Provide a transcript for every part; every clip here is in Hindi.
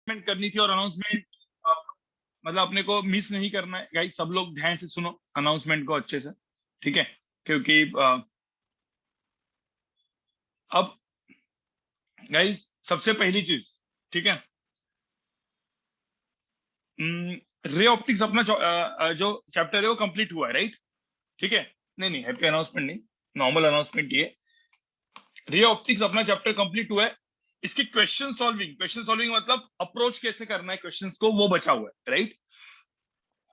अनाउंसमेंट करनी थी और अनाउंसमेंट मतलब अपने को मिस नहीं करना है गाइस। सब लोग ध्यान से सुनो अनाउंसमेंट को अच्छे से, ठीक है? क्योंकि अब गाइस सबसे पहली चीज, ठीक है, रे ऑप्टिक्स अपना जो चैप्टर है वो कंप्लीट हुआ है, राइट? ठीक है, नहीं हैप्पी अनाउंसमेंट नहीं, नॉर्मल अनाउंसमेंट ये। रे ऑप्टिक्स अपना चैप्टर कंप्लीट हुआ है। इसकी क्वेश्चन सॉल्विंग मतलब अप्रोच कैसे करना है क्वेश्चंस को, वो बचा हुआ है, राइट?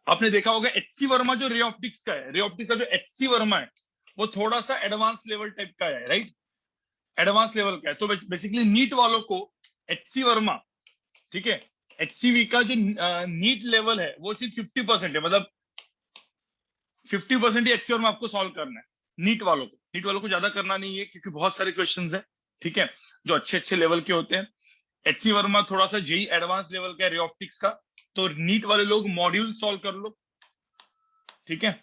आपने देखा होगा एचसी वर्मा जो रे ऑप्टिक्स का है, रे ऑप्टिक्स का जो एचसी वर्मा है वो थोड़ा सा एडवांस लेवल टाइप का है, राइट? एडवांस लेवल का है। तो बेसिकली नीट वालों को एचसी वर्मा, ठीक है, एचसीवी का जो नीट लेवल है वो सिर्फ 50% है, मतलब 50% ही एचसी वर्मा आपको सॉल्व करना है। नीट वालों को ज्यादा करना नहीं है क्योंकि बहुत सारे क्वेश्चंस है, ठीक है, जो अच्छे अच्छे लेवल के होते हैं। एचसी वर्मा थोड़ा सा जेई एडवांस लेवल का है रे ऑप्टिक्स का। तो नीट वाले लोग मॉड्यूल सॉल्व कर लो, ठीक है?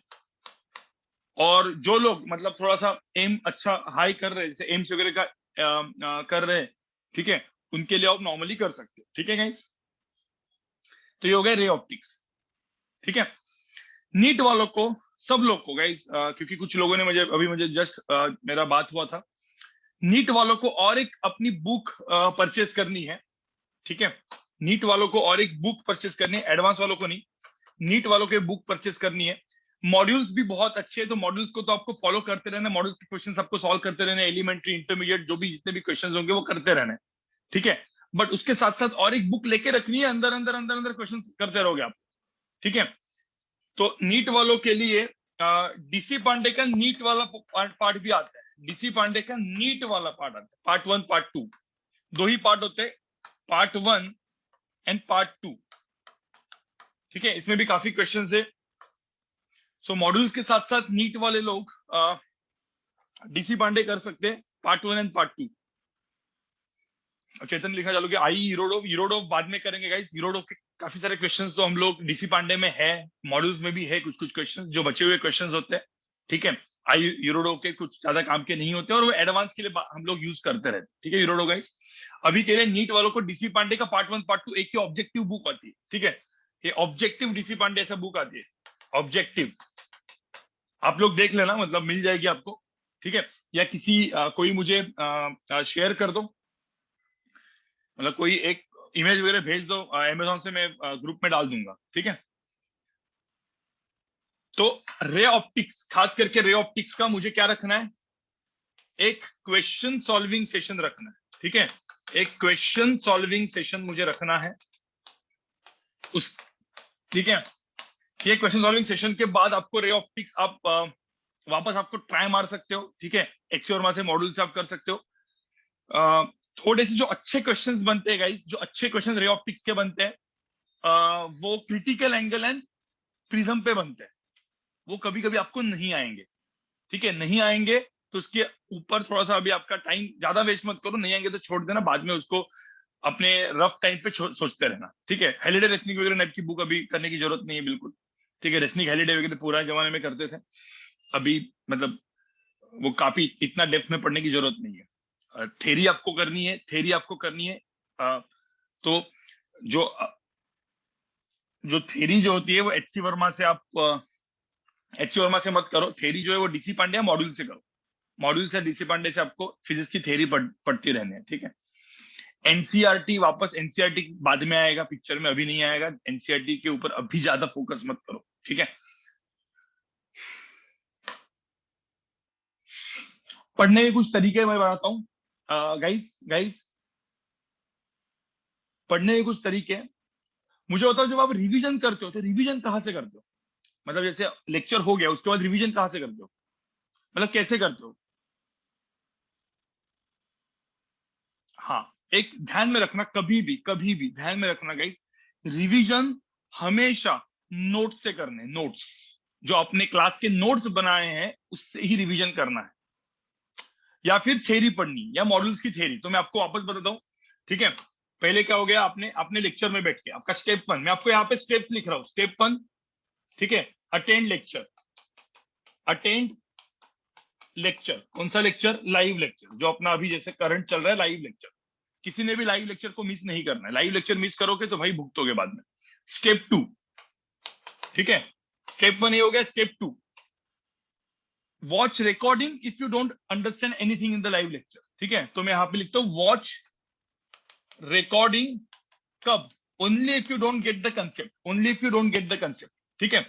और जो लोग मतलब थोड़ा सा एम अच्छा हाई कर रहे हैं, जैसे एम्स वगैरह का कर रहे हैं, ठीक है, उनके लिए आप नॉर्मली कर सकते हो, ठीक है गाइस? तो ये हो गया रे ऑप्टिक्स, ठीक है। नीट वालों को, सब लोग को गाइस, क्योंकि कुछ लोगों ने मुझे जस्ट मेरा बात हुआ था, नीट वालों को और एक अपनी बुक परचेस करनी है, ठीक है? नीट वालों को और एक बुक परचेस करनी है, एडवांस वालों को नहीं, नीट वालों को बुक परचेस करनी है। मॉड्यूल्स भी बहुत अच्छे हैं, तो मॉड्यूल्स को तो आपको फॉलो करते रहना, मॉड्यूल्स के क्वेश्चंस आपको सॉल्व करते रहना, एलिमेंट्री इंटरमीडिएट जो भी जितने भी क्वेश्चंस होंगे वो करते रहना, ठीक है? बट उसके साथ साथ और एक बुक लेके रखनी है, अंदर अंदर अंदर अंदर क्वेश्चन करते रहोगे आप, ठीक है? तो नीट वालों के लिए डीसी पांडे का नीट वाला पार्ट भी आता है, डीसी पांडे का नीट वाला पार्ट आता है, पार्ट 1 पार्ट 2, दो ही पार्ट होते हैं, पार्ट 1 एंड पार्ट 2, ठीक है? इसमें भी काफी क्वेश्चंस है। सो मॉड्यूल्स के साथ साथ नीट वाले लोग डीसी पांडे कर सकते हैं, पार्ट 1 एंड पार्ट 2। चेतन लिखा चलो कि आई यूरोडोव बाद में करेंगे गाइस। यूरोडोव के काफी सारे क्वेश्चंस तो हम लोग डीसी पांडे में है, मॉड्यूल्स में भी है कुछ कुछ क्वेश्चंस जो बचे हुए क्वेश्चंस होते हैं, ठीक है? आई यूरोडोव के कुछ ज्यादा काम के नहीं होते और वो एडवांस के लिए हम लोग यूज करते रहते, ठीक है? यूरोडोव गाइस अभी के लिए नीट वालों को डीसी पांडे का पार्ट 1 पार्ट 2 एक ही ऑब्जेक्टिव बुक आती है, ठीक है? ये ऑब्जेक्टिव डीसी पांडे ऐसा बुक आती है, ऑब्जेक्टिव, आप लोग देख लेना, मतलब मिल जाएगी आपको, ठीक है? या किसी कोई मुझे शेयर कर दो, मतलब कोई एक इमेज वगैरह भेज दो अमेजोन से, मैं ग्रुप में डाल दूंगा, ठीक है? तो रे ऑप्टिक्स, खास करके रे ऑप्टिक्स का मुझे क्या रखना है, एक क्वेश्चन सॉल्विंग सेशन रखना है, ठीक है? एक क्वेश्चन सॉल्विंग सेशन मुझे रखना है उस, ठीक है? ये क्वेश्चन सॉल्विंग सेशन के बाद आपको रे ऑप्टिक्स आप वापस आपको ट्राई मार सकते हो, ठीक है? एक्सी वर्मा से मॉड्यूल से आप कर सकते हो। थोड़े से जो अच्छे क्वेश्चंस बनते हैं गाइस, जो अच्छे क्वेश्चन रे ऑप्टिक्स के बनते हैं, वो क्रिटिकल एंगल एंड प्रिज्म पे बनते हैं, वो कभी कभी आपको नहीं आएंगे, ठीक है? नहीं आएंगे तो उसके ऊपर थोड़ा सा अभी आपका टाइम ज्यादा वेस्ट मत करो, नहीं आएंगे तो छोड़ देना, बाद में उसको अपने रफ टाइम पे सोचते रहना, ठीक है? हेलिडे रेसनिक वगैरह टाइप की बुक अभी करने की जरूरत नहीं है बिल्कुल, ठीक है? रेसनिक हेलिडे वगैरह पुराने जमाने में करते थे, अभी मतलब वो काफी इतना डेप्थ में पढ़ने की जरूरत नहीं है। थेरी आपको करनी है, थेरी आपको करनी है, तो जो जो थेरी जो होती है वो एचसी वर्मा से आप एचसी वर्मा से मत करो, थेरी जो है वो डीसी पांडे मॉड्यूल से करो, मॉड्यूल से डीसी पांडे से आपको फिजिक्स की थेरी पढ़ती रहनी है, ठीक है? एनसीईआरटी, वापस एनसीईआरटी बाद में आएगा, पिक्चर में अभी नहीं आएगा, एनसीईआरटी के ऊपर अभी ज्यादा फोकस मत करो, ठीक है? पढ़ने के कुछ तरीके मैं बताता हूँ गाइस, पढ़ने के कुछ तरीके मुझे बताओ। जब आप रिवीजन करते हो तो रिवीजन कहाँ से करते हो, मतलब जैसे लेक्चर हो गया उसके बाद रिवीजन कहाँ से करते हो, मतलब कैसे करते हो? हाँ, एक ध्यान में रखना, कभी भी ध्यान में रखना गाइस, रिवीजन हमेशा नोट्स से करने, नोट्स जो अपने क्लास के नोट्स बनाए हैं उससे ही रिवीजन करना है, या फिर थ्योरी पढ़नी या मॉडल्स की थ्योरी। तो मैं आपको वापस बताता हूँ, ठीक है? पहले क्या हो गया, आपने अपने लेक्चर में बैठ के आपका स्टेप 1, मैं आपको यहाँ पे स्टेप्स लिख रहा हूँ, स्टेप 1, ठीक है? अटेंड लेक्चर, अटेंड लेक्चर, कौन सा लेक्चर? लाइव लेक्चर, जो अपना अभी जैसे करंट चल रहा है, लाइव लेक्चर, किसी ने भी लाइव लेक्चर को मिस नहीं करना है, लाइव लेक्चर मिस करोगे तो भाई भुगतोगे बाद में। स्टेप 2, ठीक है, स्टेप 1 ये हो गया। Step 2, watch recording if you don't understand anything in the live lecture, ठीक है। तो मैं यहाँ पे लिखता हूँ वॉच रिकॉर्डिंग कब, only if you don't get the concept, only if you don't get the concept, ठीक है।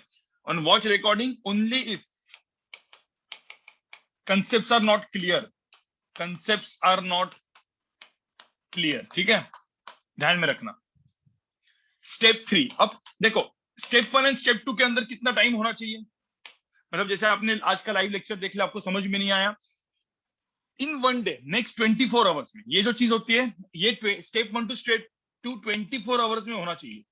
On watch recording only if concepts are not clear, concepts are not clear, ठीक है, ध्यान में रखना। स्टेप 3, अब देखो स्टेप 1 एंड स्टेप 2 के अंदर कितना टाइम होना चाहिए, मतलब जैसे आपने आज का लाइव लेक्चर देख लिया, आपको समझ में नहीं आया, in one day next 24 hours में ये जो चीज होती है, ये स्टेप 1 टू स्टेप 2 24 आवर्स में होना चाहिए,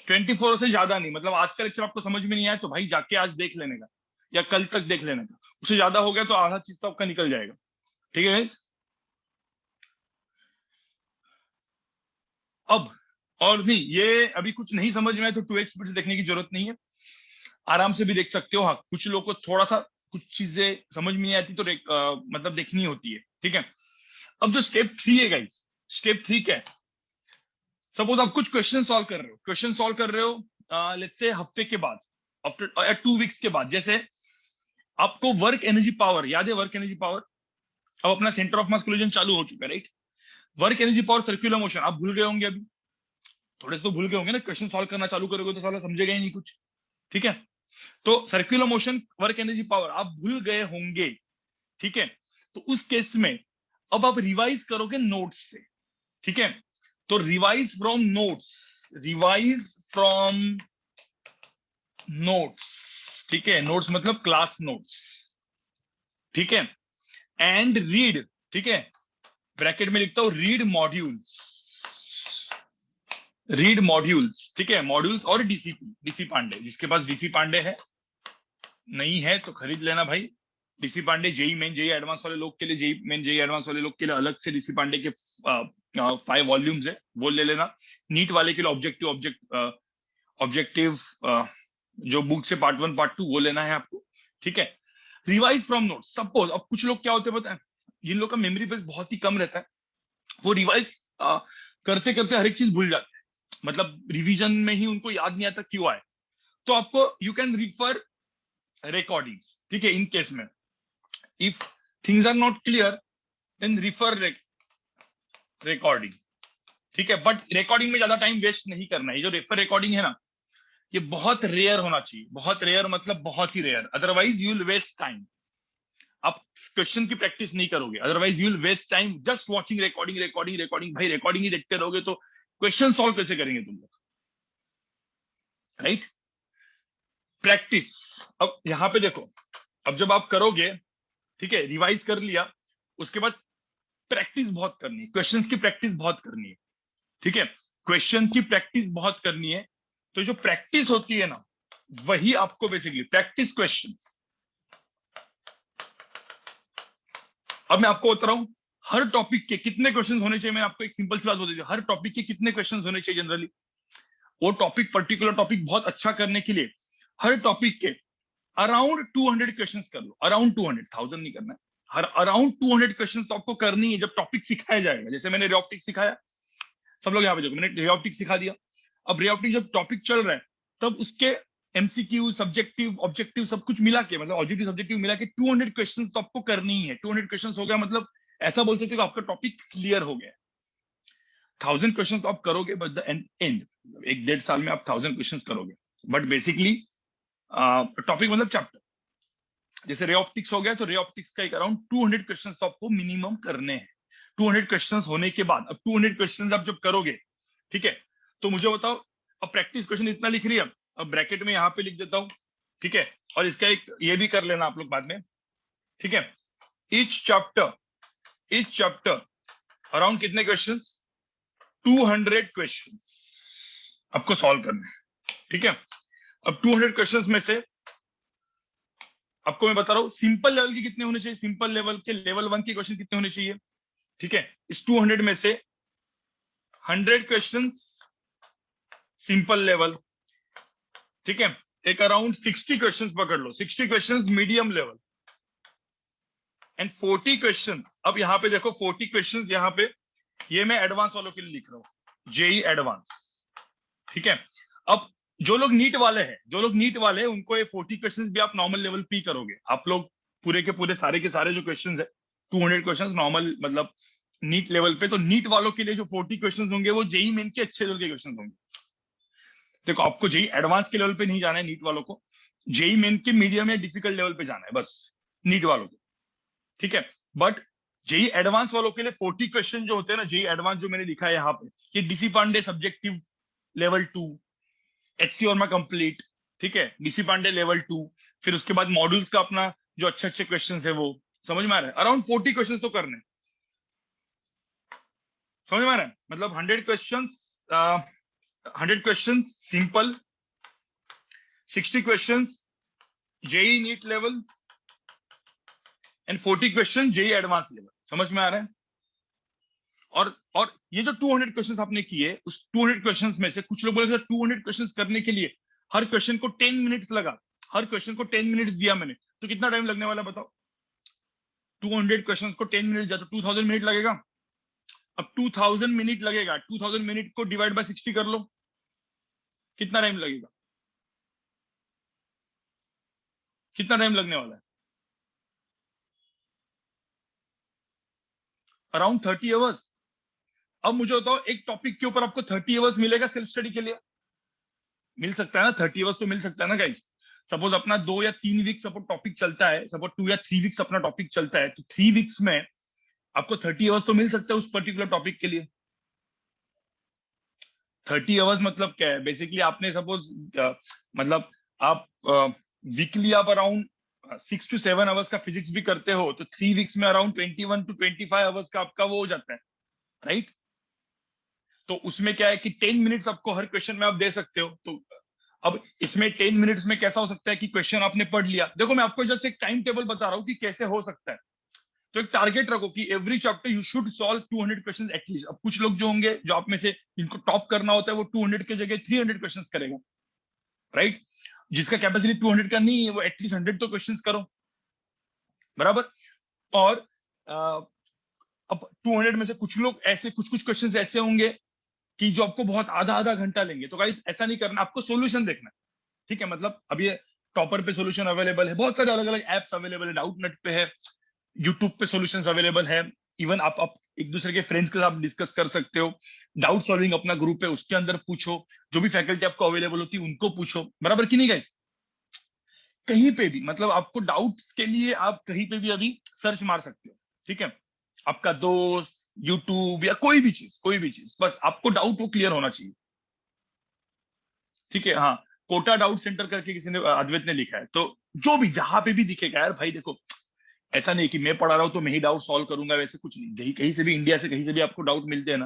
24 से ज्यादा नहीं। मतलब आज का लेक्चर आपको समझ में नहीं आया तो भाई जाके आज देख लेने का या कल तक देख लेने का, उससे ज्यादा हो गया तो आधा चीज तो आपका निकल जाएगा, ठीक है गाइस। अब और नहीं, ये अभी कुछ नहीं समझ में आया तो 2x स्पीड से देखने की जरूरत नहीं है, आराम से भी देख सकते हो। हाँ, कुछ लोगों को थोड़ा सा कुछ चीजें समझ में नहीं आती तो मतलब देखनी होती है, ठीक है। अब जो स्टेप 3 है गाइस, स्टेप 3 क्या है, सपोज आप कुछ क्वेश्चन सॉल्व कर रहे हो, क्वेश्चन सॉल्व कर रहे हो लेट्स से हफ्ते के बाद, आफ्टर 2 वीक्स के बाद, जैसे आपको वर्क एनर्जी पावर याद है, वर्क एनर्जी पावर, अब अपना सेंटर ऑफ मास कोलिजन चालू हो चुका है, right. Work energy power circular motion आप भूल गए होंगे, अभी थोड़े से तो भूल गए होंगे ना, क्वेश्चन सॉल्व करना चालू करोगे तो साला समझेगा ही नहीं कुछ, ठीक है। तो circular motion work energy power आप भूल गए होंगे, ठीक है। तो उस केस में अब आप रिवाइज करोगे नोट्स से, ठीक है। तो revise from notes, revise from notes, ठीक है, नोट्स मतलब क्लास नोट्स, ठीक है। एंड रीड, ठीक है, ब्रैकेट में लिखता हूं रीड मॉड्यूल्स, रीड मॉड्यूल्स, ठीक है, मॉड्यूल्स और डीसी पांडे, जिसके पास डीसी पांडे है, नहीं है तो खरीद लेना भाई। DC Pandey JEE Main JEE advance वाले लोग के लिए, जेई मेन जेई एडवांस वाले लोग के लिए अलग से डीसी पांडे के 5 वॉल्यूम्स है, वो ले लेना। नीट वाले के लिए ऑब्जेक्टिव जो बुक से पार्ट 1 पार्ट 2 वो लेना है आपको, ठीक है। रिवाइज फ्रॉम नोट्स, सपोज अब कुछ लोग क्या होते हैं पता है, जिन लोग का मेमोरी बेस बहुत ही कम रहता है, वो रिवाइज करते करते हर एक चीज भूल जाते हैं, मतलब रिवीजन में ही उनको याद नहीं आता क्यों आए। तो आपको यू कैन रिफर रिकॉर्डिंग्स, ठीक है। इन केस में if things are not clear then refer recording, ठीक है। बट रिकॉर्डिंग में ज्यादा टाइम वेस्ट नहीं करना है। ये जो रेफर रिकॉर्डिंग है ना, ये बहुत रेयर होना चाहिए, बहुत रेयर मतलब बहुत ही rare, otherwise you will waste time. आप क्वेश्चन की प्रैक्टिस नहीं करोगे, otherwise you will waste time just watching recording recording recording. भाई रिकॉर्डिंग ही देखते रहोगे तो क्वेश्चन सॉल्व कैसे करेंगे तुम लोग, राइट। प्रैक्टिस, अब यहां पे देखो, अब जब आप करोगे, ठीक है, रिवाइज कर लिया, उसके बाद प्रैक्टिस बहुत करनी है, क्वेश्चंस की प्रैक्टिस बहुत करनी है, ठीक है, क्वेश्चन की प्रैक्टिस बहुत करनी है। तो जो प्रैक्टिस होती है ना, वही आपको बेसिकली प्रैक्टिस क्वेश्चंस। अब मैं आपको बता रहा हूं हर टॉपिक के कितने क्वेश्चंस होने चाहिए। मैं आपको एक सिंपल सी बात बता दीजिए, हर टॉपिक के कितने क्वेश्चंस होने चाहिए जनरली। वो टॉपिक पर्टिकुलर टॉपिक बहुत अच्छा करने के लिए हर टॉपिक के अराउंड 200 क्वेश्चंस कर लो, अराउंड 200, 1000 नहीं करना है, हर अराउंड 200 क्वेश्चंस तो आपको करनी है जब टॉपिक सिखाया जाएगा। जैसे मैंने रे ऑप्टिक्स सिखाया, सब लोग यहाँ पे देखो, मैंने रे ऑप्टिक्स सिखा दिया। अब रे ऑप्टिक्स जब टॉपिक चल रहा है तब उसके एमसीक्यू सब्जेक्टिव ऑब्जेक्टिव सब कुछ मिला के, मतलब ऑब्जेक्टिव सब्जेक्टिव मिला के 200 क्वेश्चंस तो आपको करनी ही है। 200 क्वेश्चंस हो गया मतलब ऐसा बोल सकते हो आपका टॉपिक क्लियर हो गया। 1000 क्वेश्चंस तो आप करोगे बट द एंड 1-1.5 साल में आप 1000 क्वेश्चंस करोगे। बट बेसिकली टॉपिक मतलब चैप्टर, जैसे रे ऑप्टिक्स हो गया तो रे ऑप्टिक्स का एक अराउंड 200 क्वेश्चंस तो आपको मिनिमम करने हैं। 200 क्वेश्चंस होने के बाद, अब 200 क्वेश्चंस आप जब करोगे, ठीक है, तो मुझे बताओ, अब प्रैक्टिस क्वेश्चन इतना लिख रही है, अब ब्रैकेट में यहाँ पे लिख देता हूँ, ठीक है। और इसका एक ये भी कर लेना आप लोग बाद में, ठीक है। ईच चैप्टर अराउंड कितने क्वेश्चंस, 200 क्वेश्चंस आपको सॉल्व करने हैं, ठीक है। अब 200 क्वेश्चंस में से आपको मैं बता रहा हूं सिंपल लेवल के कितने होने चाहिए, सिंपल लेवल के लेवल 1 के क्वेश्चन कितने होने चाहिए, ठीक है। इस 200 में से 100 क्वेश्चंस सिंपल लेवल, ठीक है। एक अराउंड 60 क्वेश्चंस पकड़ लो, 60 questions medium level and 40 questions. अब यहाँ पे देखो 40 क्वेश्चंस यहाँ पे ये मैं एडवांस वालों के लिए लिख रहा हूँ, जेई एडवांस। ठीक है, अब जो लोग नीट वाले हैं उनको ये 40 क्वेश्चंस भी आप नॉर्मल लेवल पे करोगे। आप लोग पूरे के पूरे सारे के सारे जो क्वेश्चंस है 200 क्वेश्चंस नॉर्मल मतलब नीट लेवल पे, तो नीट वालों के लिए जो 40 क्वेश्चंस होंगे वो जेई मेन के अच्छे लेवल के क्वेश्चंस होंगे। देखो, आपको जेई एडवांस के लेवल पे नहीं जाना है नीट वालों को, जेई मेन के मीडियम या डिफिकल्ट लेवल पे जाना है बस नीट वालों को। ठीक है, बट जेई एडवांस वालों के लिए 40 क्वेश्चन जो होते हैं ना, जेई एडवांस जो मैंने लिखा है यहाँ पे, ये DC Pandey subjective level 2, HC Verma complete, ठीक है, डीसी पांडे लेवल 2, फिर उसके बाद मॉड्यूल्स का अपना जो अच्छे अच्छे क्वेश्चंस है वो, समझ में आ रहा है? अराउंड 40 क्वेश्चंस तो करने, समझ में आ रहा है? मतलब 100 questions simple, 60 questions JEE NEET level and 40 question JEE advance level. समझ में आ रहा है? और ये जो 200 क्वेश्चंस आपने किए, उस 200 क्वेश्चंस में से कुछ लोग बोले 200 क्वेश्चंस करने के लिए हर क्वेश्चन को 10 मिनट्स लगा, हर क्वेश्चन को 10 मिनट्स दिया मैंने, तो कितना टाइम लगने वाला बताओ? 200 क्वेश्चंस को 10 मिनट जाए तो 2000 मिनट लगेगा। अब 2000 मिनट लगेगा, 2000 मिनट को डिवाइड बाय 60 कर लो, कितना टाइम लगेगा? कितना टाइम लगने वाला है? Around 30 hours. अब मुझे बताओ, एक टॉपिक के ऊपर आपको 30 आवर्स मिलेगा सेल्फ स्टडी के लिए? मिल सकता है ना? 30 आवर्स तो मिल सकता है ना गाइस? सपोज अपना 2 या 3 वीक सपोज टॉपिक चलता है, सपोज 2 या 3 वीक्स अपना टॉपिक चलता है, तो 3 वीक्स में आपको 30 आवर्स तो मिल सकता है उस पर्टिकुलर टॉपिक के लिए। 30 आवर्स मतलब क्या है? बेसिकली आपने सपोज मतलब आप वीकली आप अराउंड 6 to 7 आवर्स का फिजिक्स भी करते हो, तो 3 वीक्स में अराउंड 21 to 25 आवर्स का आपका वो हो जाता है, राइट? तो उसमें क्या है कि 10 मिनट्स आपको हर क्वेश्चन में आप दे सकते हो। तो अब इसमें 10 मिनट्स में कैसा हो सकता है कि क्वेश्चन आपने पढ़ लिया, देखो मैं आपको जस्ट एक टाइम टेबल बता रहा हूँ कि कैसे हो सकता है। तो एक टारगेट रखो कि every chapter you should solve 200 questions at least. अब कुछ लोग जो होंगे जो आप में से इनको टॉप करना होता है, वो 200 की जगह 300 क्वेश्चंस करेगा, राइट? जिसका कैपेसिटी 200 का नहीं है, वो एटलीस्ट 100 तो क्वेश्चंस करो, बराबर? और अब 200 में से कुछ लोग ऐसे कुछ क्वेश्चंस ऐसे होंगे कि जो आपको बहुत आधा आधा घंटा लेंगे। तो गाइस ऐसा नहीं करना, आपको सोल्यूशन देखना है, ठीक है? मतलब अब ये टॉपर पे सोल्यूशन अवेलेबल है, बहुत सारे अलग अलग एप्स अवेलेबल है, डाउट नेट पे है, यूट्यूब पे सॉल्यूशंस अवेलेबल है, इवन आप एक दूसरे के फ्रेंड्स के साथ डिस्कस कर सकते हो। डाउट सॉल्विंग अपना ग्रुप है, उसके अंदर पूछो, जो भी फैकल्टी आपको अवेलेबल होती है उनको पूछो, बराबर कि नहीं गाइस? कहीं पे भी मतलब आपको डाउट्स के लिए आप कहीं पे भी अभी सर्च मार सकते हो, ठीक है? आपका दोस्त, यूट्यूब या कोई भी चीज, बस आपको डाउट वो क्लियर होना चाहिए, ठीक है? हाँ, कोटा डाउट सेंटर करके किसी ने अद्वैत ने लिखा है, तो जो भी जहां पे भी दिखेगा यार भाई, देखो ऐसा नहीं कि मैं पढ़ा रहा हूं तो मैं ही डाउट सॉल्व करूंगा, वैसे कुछ नहीं। कहीं कहीं से भी, इंडिया से कहीं से भी आपको डाउट मिलते हैं ना,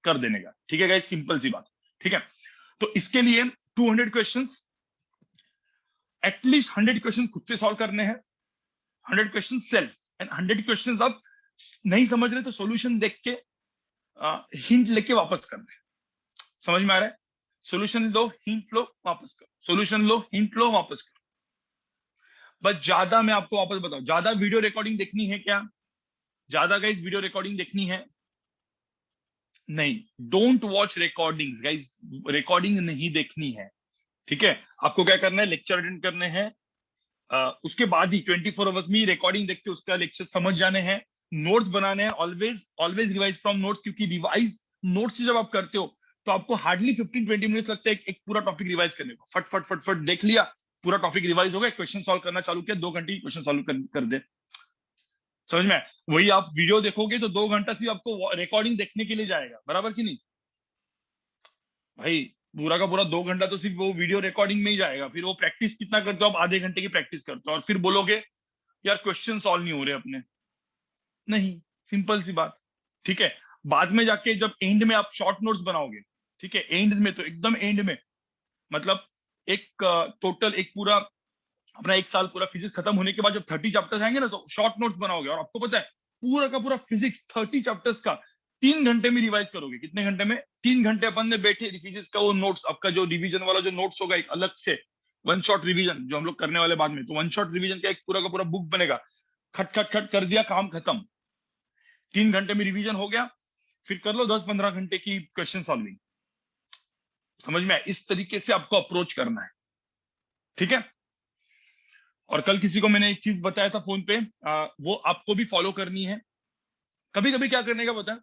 कर देने का, ठीक है गाइस? सिंपल सी बात, ठीक है? तो इसके लिए 200 क्वेश्चंस, एटलीस्ट 100 क्वेश्चन खुद से सॉल्व करने हैं, 100 क्वेश्चन सेल्फ, एंड 100 क्वेश्चन आप नहीं समझ रहे तो सॉल्यूशन देख के हिंट लेके वापस करना है। समझ में आ रहा है? सॉल्यूशन लो, हिंट लो, वापस करो, सॉल्यूशन लो, हिंट लो, वापस करो। बस ज्यादा मैं आपको वापस बताऊं, ज्यादा वीडियो रिकॉर्डिंग देखनी है क्या? ज्यादा गाइस वीडियो रिकॉर्डिंग देखनी है? नहीं, don't watch recordings guys, recording नहीं देखनी है, ठीक है? आपको क्या करना है, लेक्चर अटेंड करने हैं, उसके बाद ही 24 आवर्स में रिकॉर्डिंग देख के उसका लेक्चर समझ जाने हैं, नोट्स बनाने हैं, always always revise from notes, क्योंकि रिवाइज नोट्स से जब आप करते हो तो आपको हार्डली 15-20 मिनट्स लगता है एक पूरा टॉपिक रिवाइज करने को। फट फट फट फट देख लिया, पूरा टॉपिक रिवाइज हो गया, क्वेश्चन सॉल्व करना चालू किया, 2 घंटे क्वेश्चन सॉल्व कर दे। समझ में? वही आप वीडियो देखोगे तो 2 घंटा सिर्फ आपको रिकॉर्डिंग देखने के लिए जाएगा, बराबर कि नहीं भाई? पूरा का पूरा 2 घंटा तो सिर्फ वो वीडियो रिकॉर्डिंग में ही जाएगा। फिर वो प्रैक्टिस कितना करते हो आप? आधे घंटे की प्रैक्टिस करते हो, और फिर बोलोगे यार क्वेश्चन सॉल्व नहीं हो रहे अपने। नहीं, सिंपल सी बात, ठीक है? बाद में जाके जब एंड में आप शॉर्ट नोट्स बनाओगे, ठीक है, एंड में तो एकदम एंड में, मतलब एक टोटल एक पूरा अपना 1 साल पूरा फिजिक्स खत्म होने के बाद जब 30 चैप्टर्स आएंगे ना, तो शॉर्ट नोट्स बनाओगे, और आपको पता है पूरा का पूरा फिजिक्स 30 चैप्टर्स का 3 घंटे में रिवाइज करोगे। कितने घंटे में? 3 घंटे अपन ने बैठे फिजिक्स का वो नोट्स, आपका जो रिवीजन वाला जो नोट्स होगा एक अलग से, वन शॉट रिवीजन जो हम लोग करने वाले बाद में, तो वन शॉट रिवीजन का एक पूरा का पूरा बुक बनेगा, खट खट खट कर दिया, काम खत्म। 3 घंटे में रिवीजन हो गया, फिर कर लो 10-15 घंटे की क्वेश्चन सॉल्विंग। समझ में आया? इस तरीके से आपको अप्रोच करना है, ठीक है। और कल किसी को मैंने एक चीज बताया था फोन पे, वो आपको भी फॉलो करनी है। कभी कभी क्या करने का पता है,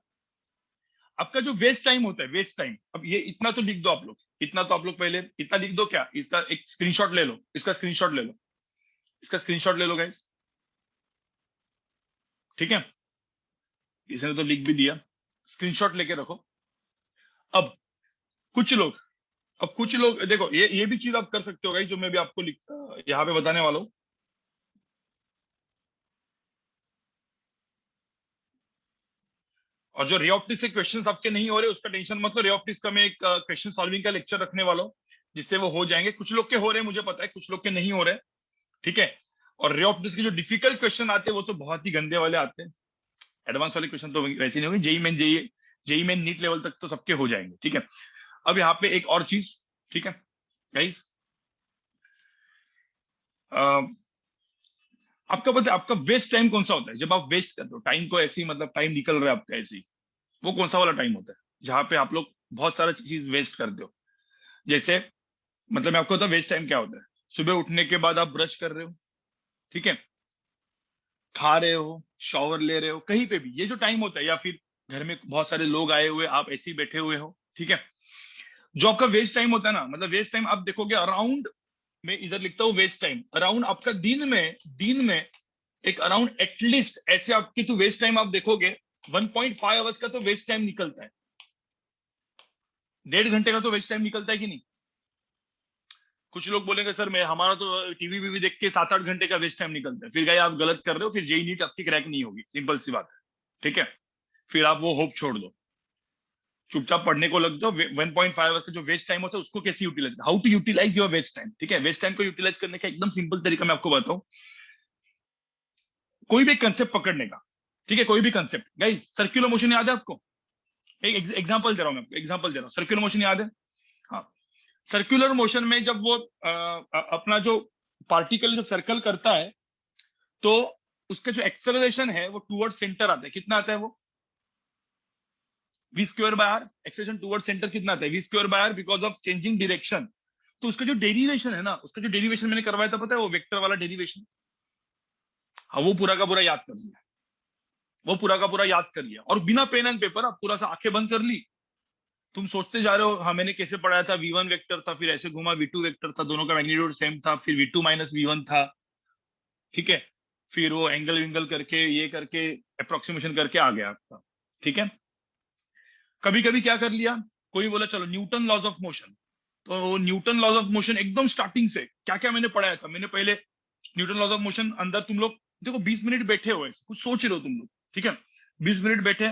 आपका जो वेस्ट टाइम होता है, वेस्ट टाइम, अब ये इतना तो लिख दो आप लोग, इतना तो आप लोग पहले इतना लिख दो, क्या इसका एक स्क्रीनशॉट ले लो, इसका स्क्रीनशॉट ले लो, इसका स्क्रीनशॉट ले लो गाइस, ठीक है। इसने तो लिख भी दिया, स्क्रीनशॉट लेके रखो। अब कुछ लोग अब कुछ लोग देखो, ये भी चीज आप कर सकते हो गाइस, जो मैं भी आपको यहाँ पे बताने वाला हूँ। और जो रे ऑफ से क्वेश्चन आपके नहीं हो रहे, उसका टेंशन मत लो। रे ऑफ का मैं एक क्वेश्चन सॉल्विंग का लेक्चर रखने वाला हूँ, जिससे वो हो जाएंगे। कुछ लोग के हो रहे हैं मुझे पता है, कुछ लोग के नहीं हो रहे, ठीक है। और रे ऑफ के जो डिफिकल्ट क्वेश्चन आते हैं वो तो बहुत ही गंदे वाले आते हैं। एडवांस वाले क्वेश्चन तो वैसे नहीं होंगे। जेई मेन नीट लेवल तक तो सबके हो जाएंगे, ठीक है। अब यहाँ पे एक और चीज, ठीक है गाइस, आपका पता है आपका वेस्ट टाइम कौन सा होता है? जब आप वेस्ट करते हो टाइम को, ऐसे ही मतलब टाइम निकल रहा है आपका ऐसे ही, वो कौन सा वाला टाइम होता है जहां पे आप लोग बहुत सारा चीज वेस्ट करते हो? जैसे मतलब मैं आपको बताऊं वेस्ट टाइम क्या होता है। सुबह उठने के बाद आप ब्रश कर रहे हो, ठीक है, खा रहे हो, शॉवर ले रहे हो, कहीं पे भी ये जो टाइम होता है, या फिर घर में बहुत सारे लोग आए हुए, आप ऐसे ही बैठे हुए हो, ठीक है। जो आपका वेस्ट टाइम होता है ना, मतलब वेस्ट टाइम आप देखोगे अराउंड, मैं इधर लिखता हूँ वेस्ट टाइम अराउंड, आपका दिन में एक अराउंड एटलीस्ट ऐसे आपकी तो वेस्ट टाइम आप देखोगे 1.5 आवर्स का तो वेस्ट टाइम निकलता है। 1.5 घंटे का तो वेस्ट टाइम निकलता है कि नहीं? कुछ लोग बोलेंगे सर मैं हमारा तो टीवी भी देख के 7-8 घंटे का वेस्ट टाइम निकलता है। फिर गए आप गलत कर रहे हो, फिर जेई नीट आपकी क्रैक नहीं होगी, सिंपल सी बात है, ठीक है। फिर आप वो होप छोड़ दो, चुपचाप पढ़ने को लग जाओ। 1.5 आवर्स का जो वेस्ट टाइम होता है उसको कैसे utilise, how to utilise your waste time, ठीक है। वेस्ट टाइम को यूटिलाइज करने का एकदम सिंपल तरीका मैं आपको बताऊं। कोई भी कंसेप्ट पकड़ने का, ठीक है, कोई भी कंसेप्ट। गाइस सर्कुलर मोशन याद है आपको? एक एग्जांपल दे रहा हूं मैं आपको, एग्जांपल दे रहा हूं। सर्कुलर मोशन याद है? हाँ। सर्कुलर मोशन में जब वो अपना जो पार्टिकल जो सर्कल करता है, तो उसका जो एक्सेलरेशन है वो टूवर्ड सेंटर आता है। कितना आता है वो? V square by r. Acceleration toward centre कितना आता है? V square by r, because of changing direction. तो उसका जो डेरिवेशन है ना, उसका जो डेरिवेशन मैंने करवाया था पता है, वो वेक्टर वाला डेरिवेशन। हाँ, वो पूरा का पूरा याद कर लिया, वो पूरा का पूरा याद कर लिया, और बिना पेन एंड पेपर आप पूरा सा आंखें बंद कर ली। तुम सोचते जा रहे हो हाँ मैंने कैसे पढ़ाया था, V1 वेक्टर था, फिर ऐसे घुमा V2 वेक्टर था, दोनों का मैग्नीट्यूड सेम था, फिर V2 माइनस V1 था, ठीक है। फिर वो एंगल विंगल करके ये करके अप्रोक्सीमेशन करके आ गया आपका, ठीक है। कभी कभी क्या कर लिया, कोई बोला चलो न्यूटन लॉज ऑफ मोशन, तो न्यूटन लॉज ऑफ मोशन एकदम स्टार्टिंग से क्या क्या मैंने पढ़ाया था। मैंने पहले न्यूटन लॉज ऑफ मोशन अंदर तुम लोग देखो, 20 मिनट बैठे हुए कुछ सोच रहे हो तुम लोग, ठीक है। 20 मिनट बैठे,